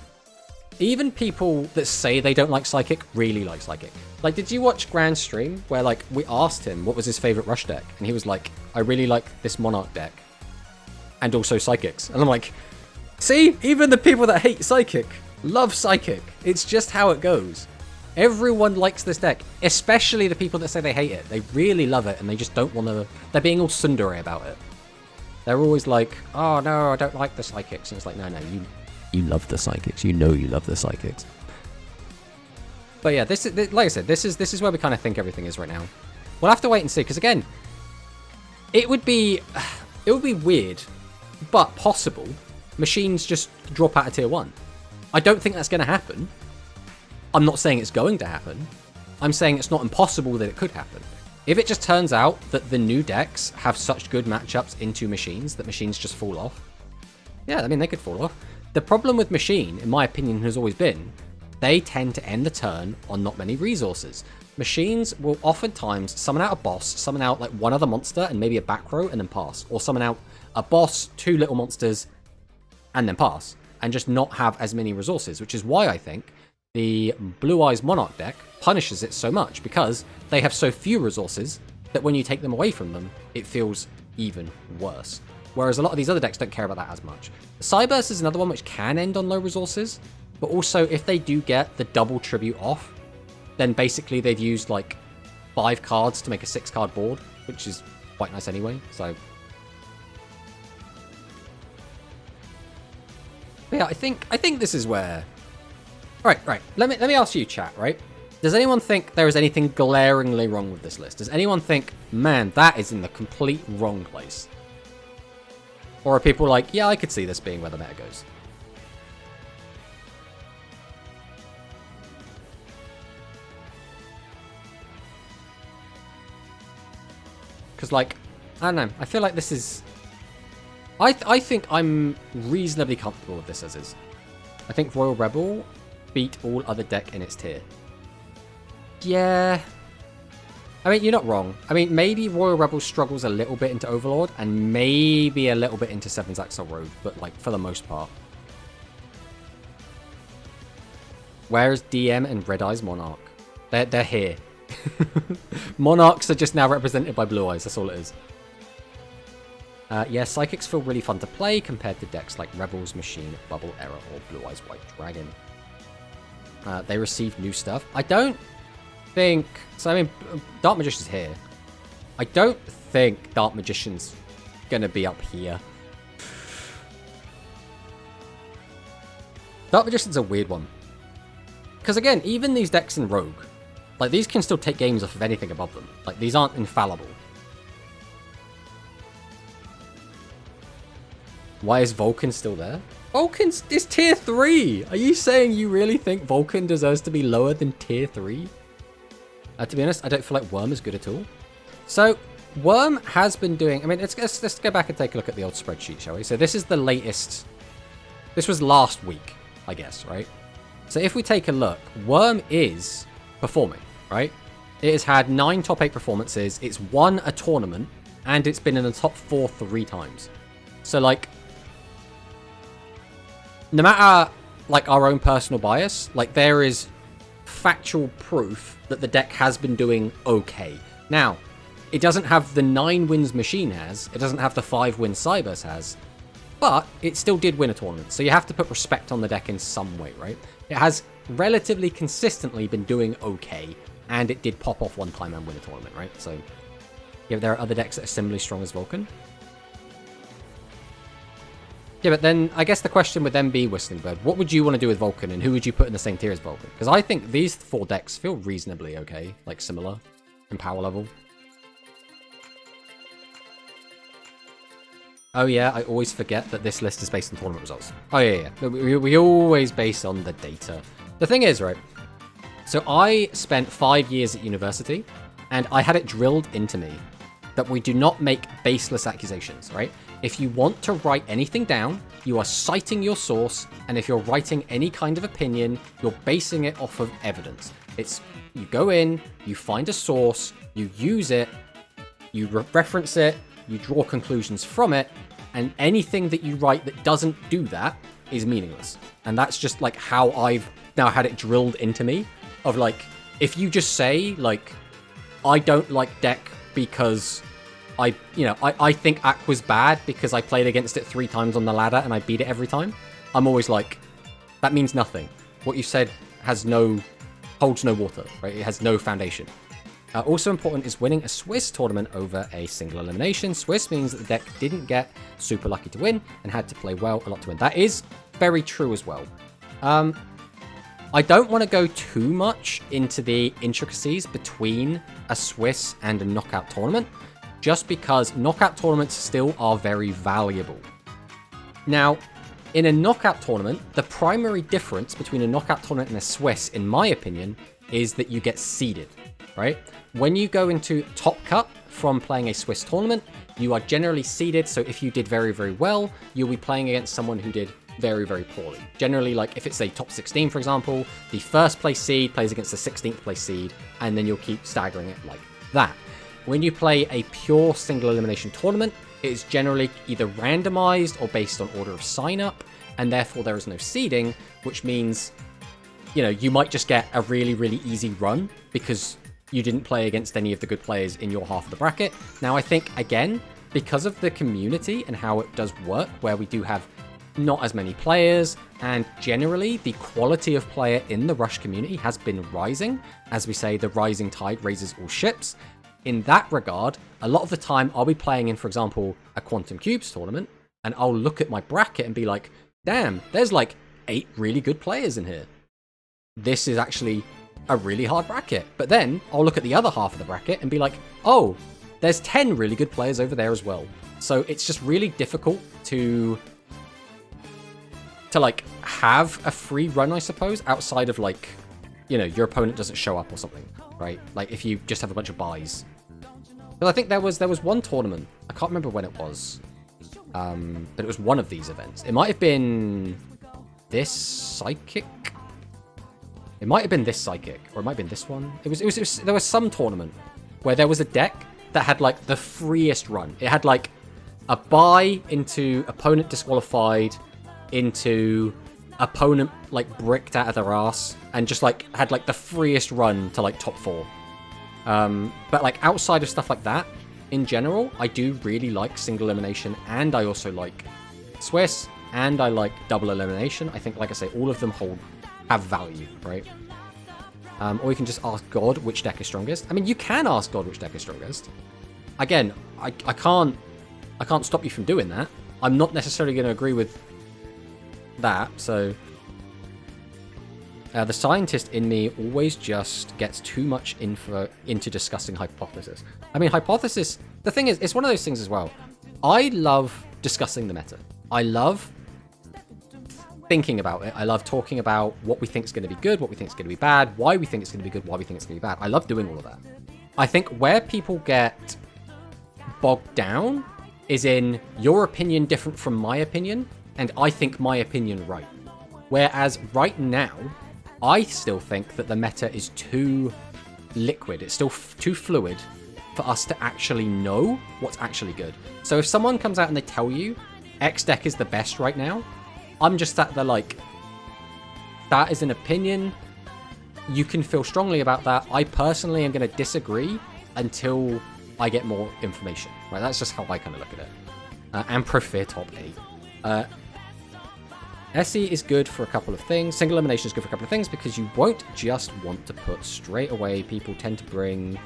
Even people that say they don't like Psychic really like Psychic. Like, did you watch Grand's stream where, like, we asked him what was his favorite Rush deck? And he was like, I really like this Monarch deck. And also Psychics. And I'm like, see? Even the people that hate Psychic love Psychic. It's just how it goes. Everyone likes this deck, especially the people that say they hate it. They really love it, and they just don't want to... They're being all tsundere about it. They're always like, oh, no, I don't like the Psychics. And it's like, no, you love the Psychics. You know you love the Psychics. But yeah, this is, like I said, this is where we kind of think everything is right now. We'll have to wait and see, because again, it would be weird, but possible. Machines just drop out of tier 1. I don't think that's going to happen. I'm not saying it's going to happen. I'm saying it's not impossible that it could happen. If it just turns out that the new decks have such good matchups into Machines that Machines just fall off, yeah, I mean, they could fall off. The problem with Machine, in my opinion, has always been they tend to end the turn on not many resources. Machines will oftentimes summon out a boss, summon out like one other monster and maybe a back row and then pass. Or summon out a boss, 2 little monsters, and then pass. And just not have as many resources, which is why I think the Blue Eyes Monarch deck punishes it so much, because they have so few resources that when you take them away from them, it feels even worse. Whereas a lot of these other decks don't care about that as much. Cyberse is another one which can end on low resources, but also if they do get the double tribute off, then basically they've used like 5 cards to make a 6-card board, which is quite nice anyway, so... But yeah, I think this is where... Right. Let me ask you, chat, right? Does anyone think there is anything glaringly wrong with this list? Does anyone think, man, that is in the complete wrong place? Or are people like, yeah, I could see this being where the meta goes? Because, like, I don't know. I feel like this is... I think I'm reasonably comfortable with this as is. I think Royal Rebel beat all other deck in its tier. Yeah, I mean, you're not wrong. I mean, maybe Royal Rebel struggles a little bit into Overlord, and maybe a little bit into Seven's Axel Rogue, but, like, for the most part. Where is DM and Red Eyes Monarch? They're here. Monarchs are just now represented by Blue Eyes, that's all it is. Yeah, Psychics feel really fun to play compared to decks like Rebels, Machine, Bubble Error, or Blue Eyes White Dragon. They received new stuff. I don't think... So, I mean, Dark Magician's here. I don't think Dark Magician's going to be up here. Dark Magician's a weird one. Because, again, even these decks in Rogue, like, these can still take games off of anything above them. Like, these aren't infallible. Why is Vulcan still there? Vulcan is tier 3! Are you saying you really think Vulcan deserves to be lower than tier 3? To be honest, I don't feel like Worm is good at all. So, Worm has been doing... I mean, let's go back and take a look at the old spreadsheet, shall we? So this is the latest... This was last week, I guess, right? So if we take a look, Worm is performing, right? It has had 9 top 8 performances, it's won a tournament, and it's been in the top 4 3 times. So, like... No matter, like, our own personal bias, like, there is factual proof that the deck has been doing okay. Now, it doesn't have the 9 wins Machine has, it doesn't have the 5 wins Cybers has, but it still did win a tournament, so you have to put respect on the deck in some way, right? It has relatively consistently been doing okay, and it did pop off one time and win a tournament, right? So, yeah, there are other decks that are similarly strong as Vulcan. Yeah, but then I guess the question would then be, Whistling Bird, what would you want to do with Vulcan, and who would you put in the same tier as Vulcan? Because I think these 4 decks feel reasonably okay, like similar in power level. Oh yeah, I always forget that this list is based on tournament results. Oh yeah. We always base on the data. The thing is, right, so I spent 5 years at university, and I had it drilled into me that we do not make baseless accusations, right? If you want to write anything down, you are citing your source, and if you're writing any kind of opinion, you're basing it off of evidence. It's, you go in, you find a source, you use it, you reference it, you draw conclusions from it, and anything that you write that doesn't do that is meaningless. And that's just, like, how I've now had it drilled into me, of, like, if you just say, like, I don't like deck because... I think Aqua's bad because I played against it 3 times on the ladder and I beat it every time. I'm always like, that means nothing. What you said holds no water, right? It has no foundation. Also important is winning a Swiss tournament over a single elimination. Swiss means that the deck didn't get super lucky to win and had to play well a lot to win. That is very true as well. I don't want to go too much into the intricacies between a Swiss and a knockout tournament, just because knockout tournaments still are very valuable. Now, in a knockout tournament, the primary difference between a knockout tournament and a Swiss, in my opinion, is that you get seeded, right? When you go into top cut from playing a Swiss tournament, you are generally seeded, so if you did very, very well, you'll be playing against someone who did very, very poorly. Generally, like, if it's a top 16, for example, the first place seed plays against the 16th place seed, and then you'll keep staggering it like that. When you play a pure single elimination tournament, it is generally either randomized or based on order of sign up, and therefore there is no seeding, which means, you know, you might just get a really, really easy run because you didn't play against any of the good players in your half of the bracket. Now, I think, again, because of the community and how it does work, where we do have not as many players, and generally the quality of player in the Rush community has been rising. As we say, the rising tide raises all ships. In that regard, a lot of the time I'll be playing in, for example, a Quantum Cubes tournament, and I'll look at my bracket and be like, damn, there's like 8 really good players in here. This is actually a really hard bracket. But then I'll look at the other half of the bracket and be like, oh, there's 10 really good players over there as well. So it's just really difficult to like have a free run, I suppose, outside of, like, you know, your opponent doesn't show up or something, right? Like, if you just have a bunch of buys. But I think there was one tournament. I can't remember when it was. But it was one of these events. It might have been this Psychic. It might have been this Psychic, or it might have been this one. It was there was some tournament where there was a deck that had like the freest run. It had like a bye into opponent disqualified, into opponent like bricked out of their ass, and just like had like the freest run to like top 4. But like outside of stuff like that, in general, I do really like single elimination, and I also like Swiss, and I like double elimination. I think, like I say, all of them have value, right? Or you can just ask God which deck is strongest. I mean, you can ask God which deck is strongest. Again, I can't stop you from doing that. I'm not necessarily going to agree with that, so... the scientist in me always just gets too much info into discussing hypothesis. I mean, hypothesis... The thing is, it's one of those things as well. I love discussing the meta. I love thinking about it. I love talking about what we think is going to be good, what we think is going to be bad, why we think it's going to be good, why we think it's going to be bad. I love doing all of that. I think where people get bogged down is in your opinion different from my opinion, and I think my opinion right. Whereas right now, I still think that the meta is too liquid. It's still too fluid for us to actually know what's actually good. So if someone comes out and they tell you X deck is the best right now, I'm just sat there like, that is an opinion. You can feel strongly about that. I personally am going to disagree until I get more information. Right? That's just how I kind of look at it. And prefer top 8. SE is good for a couple of things. Single elimination is good for a couple of things because you won't just want to put straight away. People tend to bring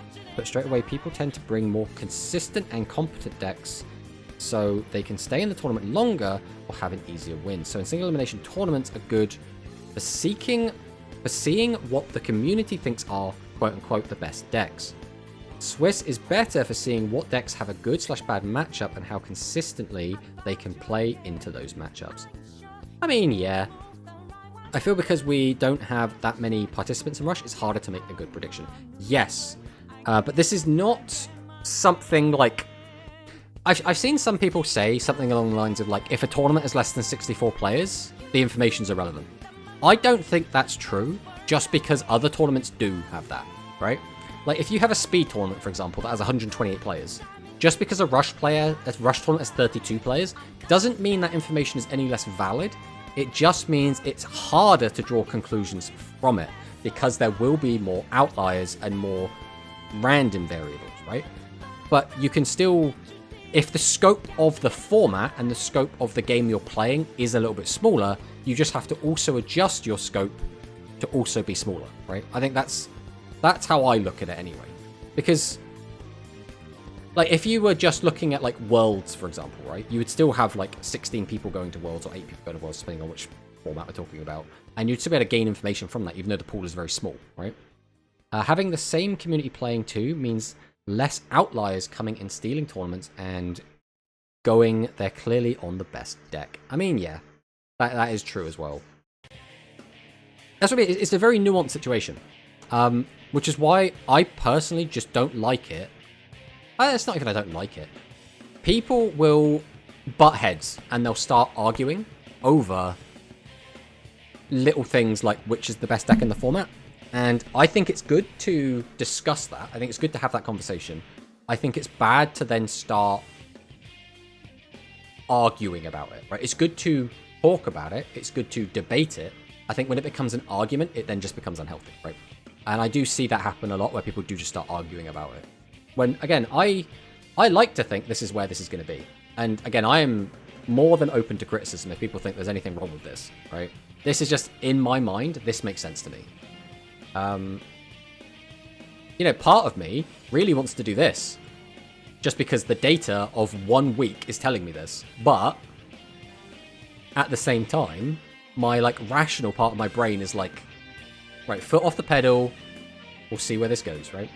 more consistent and competent decks so they can stay in the tournament longer or have an easier win. So in single elimination, tournaments are good for seeing what the community thinks are quote-unquote the best decks. Swiss is better for seeing what decks have a good/bad matchup and how consistently they can play into those matchups. I mean, yeah. I feel because we don't have that many participants in Rush, it's harder to make a good prediction. Yes. But this is not something like... I've seen some people say something along the lines of, like, if a tournament has less than 64 players, the information's irrelevant. I don't think that's true, just because other tournaments do have that, right? Like, if you have a speed tournament, for example, that has 128 players, just because a rush tournament has 32 players, doesn't mean that information is any less valid. It just means it's harder to draw conclusions from it, because there will be more outliers and more random variables, right? But you can still... If the scope of the format and the scope of the game you're playing is a little bit smaller, you just have to also adjust your scope to also be smaller, right? I think that's how I look at it anyway. Because, like, if you were just looking at, like, Worlds, for example, right? You would still have, like, 16 people going to Worlds or 8 people going to Worlds, depending on which format we're talking about. And you'd still be able to gain information from that, even though the pool is very small, right? Having the same community playing too means less outliers coming in stealing tournaments and going they're clearly on the best deck. I mean, yeah, that is true as well. That's what I mean. It's a very nuanced situation, which is why I personally just don't like it. It's not even I don't like it. People will butt heads and they'll start arguing over little things like which is the best deck in the format. And I think it's good to discuss that. I think it's good to have that conversation. I think it's bad to then start arguing about it, right? It's good to talk about it. It's good to debate it. I think when it becomes an argument, it then just becomes unhealthy, right? And I do see that happen a lot where people do just start arguing about it. When, again, I like to think this is where this is going to be. And again, I am more than open to criticism if people think there's anything wrong with this, right? This is just, in my mind, this makes sense to me. You know, part of me really wants to do this just because the data of 1 week is telling me this. But at the same time, my like rational part of my brain is like, right, foot off the pedal. We'll see where this goes, right?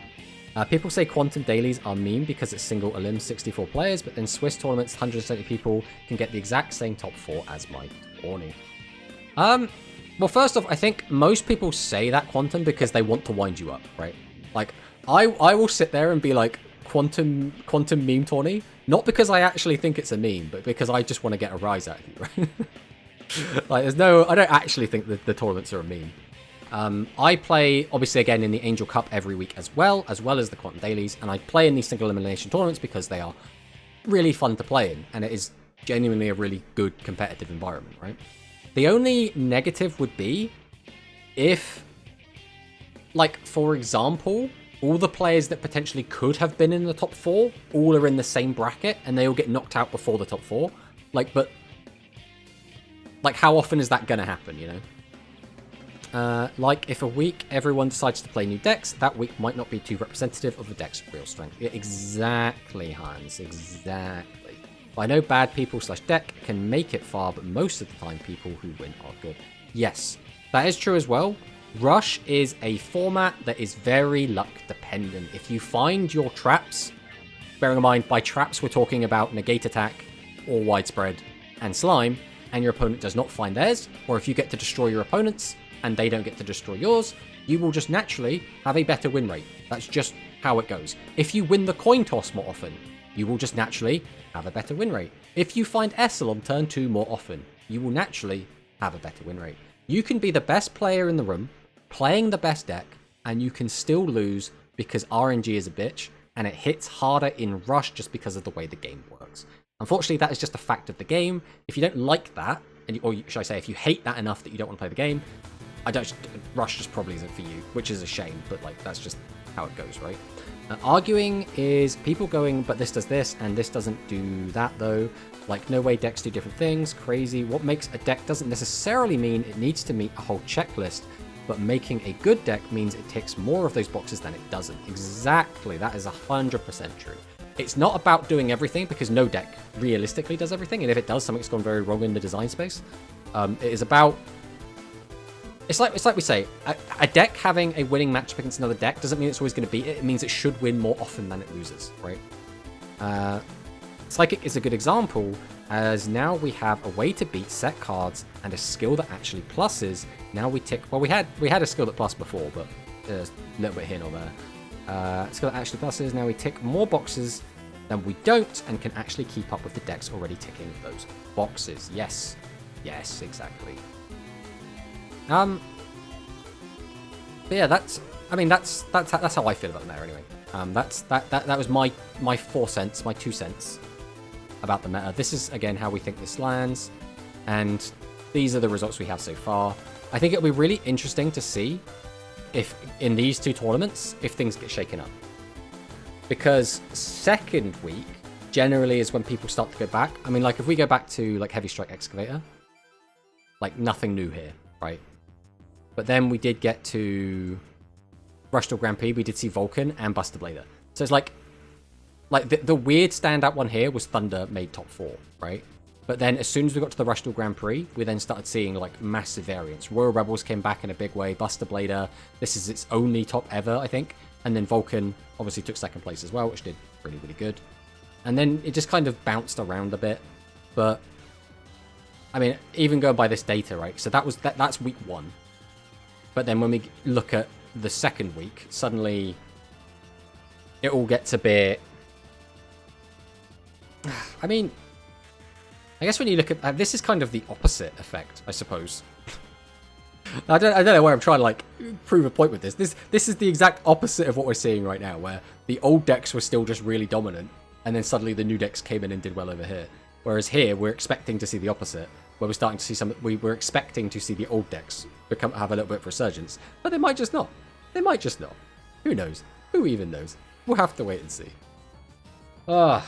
People say Quantum Dailies are meme because it's single elim 64 players, but then Swiss tournaments, 170 people can get the exact same top 4 as my Orny. Well, first off, I think most people say that Quantum because they want to wind you up, right? Like, I will sit there and be like, Quantum meme tourney, not because I actually think it's a meme, but because I just want to get a rise out of you, right? Like, I don't actually think that the tournaments are a meme. I play, obviously, again, in the Angel Cup every week as well as the Quantum Dailies, and I play in these single elimination tournaments because they are really fun to play in, and it is genuinely a really good competitive environment, right? The only negative would be if, like, for example, all the players that potentially could have been in the top 4 all are in the same bracket, and they all get knocked out before the top 4. Like, but... like, how often is that going to happen, you know? Like, if a week everyone decides to play new decks, that week might not be too representative of the deck's real strength. Yeah, exactly, Hans, exactly. But I know bad people / deck can make it far, but most of the time people who win are good. Yes, that is true as well. Rush is a format that is very luck dependent. If you find your traps, bearing in mind by traps we're talking about negate attack, or widespread, and slime, and your opponent does not find theirs, or if you get to destroy your opponents, and they don't get to destroy yours, you will just naturally have a better win rate. That's just how it goes. If you win the coin toss more often, you will just naturally have a better win rate. If you find Essel on turn 2 more often, you will naturally have a better win rate. You can be the best player in the room, playing the best deck, and you can still lose because RNG is a bitch, and it hits harder in Rush just because of the way the game works. Unfortunately, that is just a fact of the game. If you don't like that, or should I say, if you hate that enough that you don't want to play the game, Rush just probably isn't for you, which is a shame, but like that's just how it goes, right? Arguing is people going, but this does this, and this doesn't do that though. Like, no way decks do different things. Crazy. What makes a deck doesn't necessarily mean it needs to meet a whole checklist, but making a good deck means it ticks more of those boxes than it doesn't. Exactly. That is 100% true. It's not about doing everything, because no deck realistically does everything, and if it does, something's gone very wrong in the design space. It is about... It's like we say, a deck having a winning matchup against another deck doesn't mean it's always going to beat it. It means it should win more often than it loses, right? Psychic is a good example, as now we have a way to beat set cards and a skill that actually pluses. Now we tick... Well, we had a skill that plus before, but a little bit here nor there. Skill that actually pluses. Now we tick more boxes than we don't, and can actually keep up with the decks already ticking those boxes. Yes. Yes, exactly. But yeah, that's how I feel about the meta anyway. That was my 4 cents, my 2 cents about the meta. This is again how we think this lands, and these are the results we have so far. I think it'll be really interesting to see if in these 2 tournaments if things get shaken up, because second week generally is when people start to go back. I mean, like if we go back to like Heavy Strike Excavator, like nothing new here, right? But then we did get to Brushdale Grand Prix. We did see Vulcan and Buster Blader. So it's like the weird standout one here was Thunder made top 4, right? But then as soon as we got to the Brushdale Grand Prix, we then started seeing like massive variants. Royal Rebels came back in a big way. Buster Blader, this is its only top ever, I think. And then Vulcan obviously took second place as well, which did really, really good. And then it just kind of bounced around a bit. But I mean, even going by this data, right? So that's week 1. But then when we look at the second week, suddenly it all gets a bit... I mean, I guess when you look at... this is kind of the opposite effect, I suppose. I don't know where I'm trying to, like, prove a point with this. This is the exact opposite of what we're seeing right now, where the old decks were still just really dominant, and then suddenly the new decks came in and did well over here. Whereas here, we're expecting to see the opposite, where we're starting to see we're expecting to see the old decks have a little bit of resurgence, but they might just not. They might just not. Who knows? Who even knows? We'll have to wait and see. God,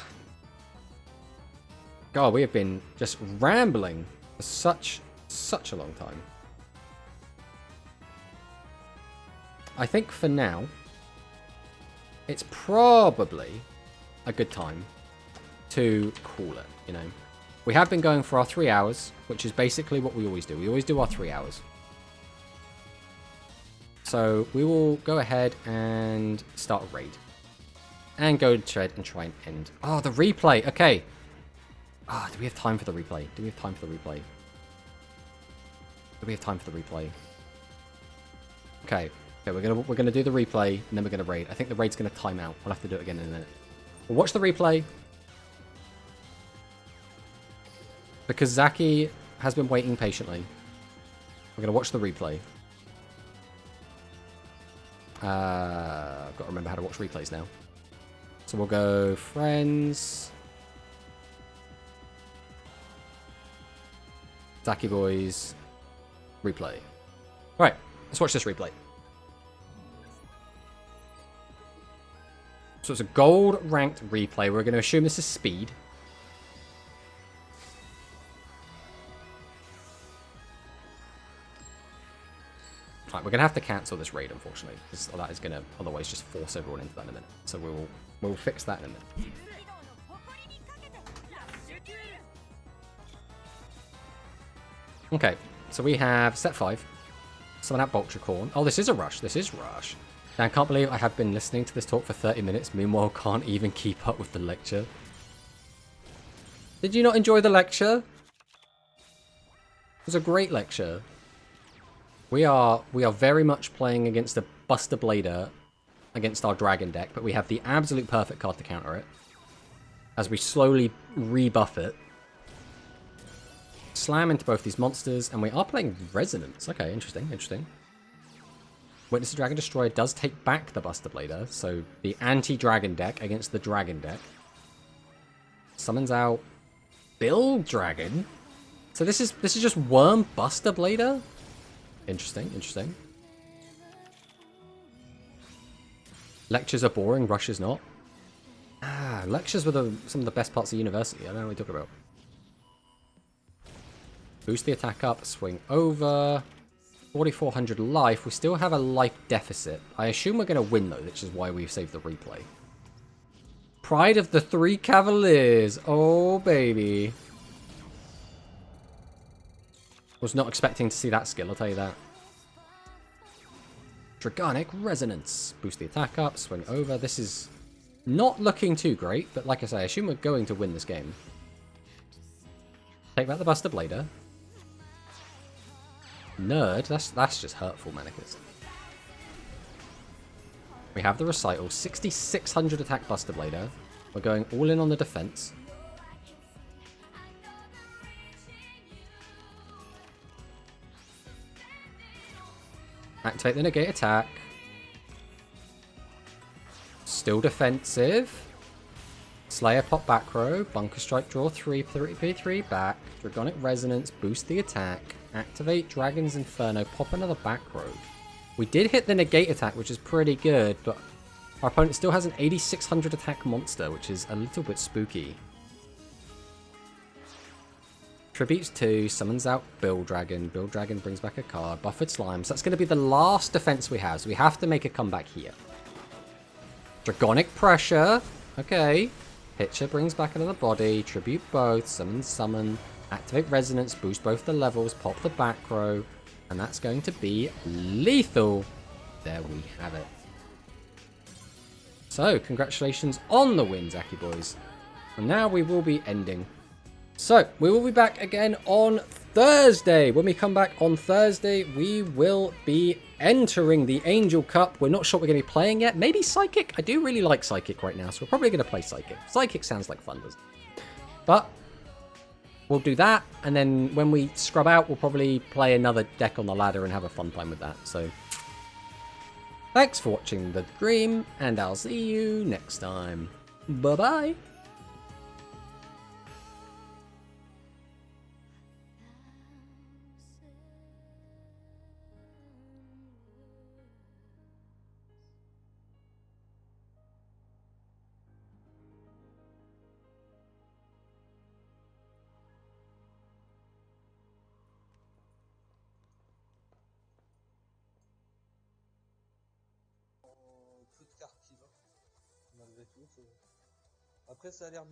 we have been just rambling for such a long time. I think for now, it's probably a good time to call it, you know. We have been going for our 3 hours, which is basically what we always do. We always do our 3 hours. So we will go ahead and start a raid. And go to and try and end. Oh, the replay. Okay. Ah, do we have time for the replay? Do we have time for the replay? Do we have time for the replay? Okay. Okay, we're gonna do the replay, and then we're gonna raid. I think the raid's gonna time out. We'll have to do it again in a minute. We'll watch the replay. Because Zaki has been waiting patiently. We're gonna watch the replay. I've got to remember how to watch replays now. So we'll go friends. Zacky Boys. Replay. Alright, let's watch this replay. So it's a gold ranked replay. We're going to assume this is speed. Right, we're going to have to cancel this raid, unfortunately, because that is going to otherwise just force everyone into that in a minute. So we'll fix that in a minute. Okay, so we have set 5. Summon out Boltricorn. Oh, this is a rush. This is rush. Now, I can't believe I have been listening to this talk for 30 minutes. Meanwhile, can't even keep up with the lecture. Did you not enjoy the lecture? It was a great lecture. We are very much playing against a Buster Blader against our Dragon deck, but we have the absolute perfect card to counter it. As we slowly rebuff it. Slam into both these monsters, and we are playing Resonance. Okay, interesting, interesting. Witness the Dragon Destroyer does take back the Buster Blader, so the anti-Dragon deck against the Dragon deck. Summons out Build Dragon. So this is just Worm Buster Blader? Interesting, interesting. Lectures are boring, Rush is not. Ah, lectures were some of the best parts of university. I don't know what you're talking about. Boost the attack up, swing over. 4,400 life. We still have a life deficit. I assume we're going to win, though, which is why we've saved the replay. Pride of the Three Cavaliers. Oh, baby. Was not expecting to see that skill, I'll tell you that. Dragonic Resonance. Boost the attack up, swing over. This is not looking too great, but like I say, I assume we're going to win this game. Take back the Buster Blader. Nerd. That's just hurtful, Manicus. We have the Recital. 6,600 attack Buster Blader. We're going all in on the defense. Activate the negate attack. Still defensive. Slayer pop back row. Bunker strike draw 3 back. Dragonic Resonance. Boost the attack. Activate Dragon's Inferno. Pop another back row. We did hit the negate attack, which is pretty good, but our opponent still has an 8,600 attack monster, which is a little bit spooky. Tributes 2, summons out Build Dragon. Build Dragon brings back a card. Buffered Slime. So that's going to be the last defense we have. So we have to make a comeback here. Dragonic Pressure. Okay. Pitcher brings back another body. Tribute both. Summon. Activate Resonance. Boost both the levels. Pop the back row. And that's going to be lethal. There we have it. So, congratulations on the win, Zacky boys. And now we will be ending. So, we will be back again on Thursday. When we come back on Thursday, we will be entering the Angel Cup. We're not sure what we're going to be playing yet. Maybe Psychic? I do really like Psychic right now, so we're probably going to play Psychic. Psychic sounds like fun, doesn't it? But we'll do that, and then when we scrub out, we'll probably play another deck on the ladder and have a fun time with that. So, thanks for watching the stream, and I'll see you next time. Bye-bye. Peu de cartes qui va, malgré tout. Après, ça a l'air de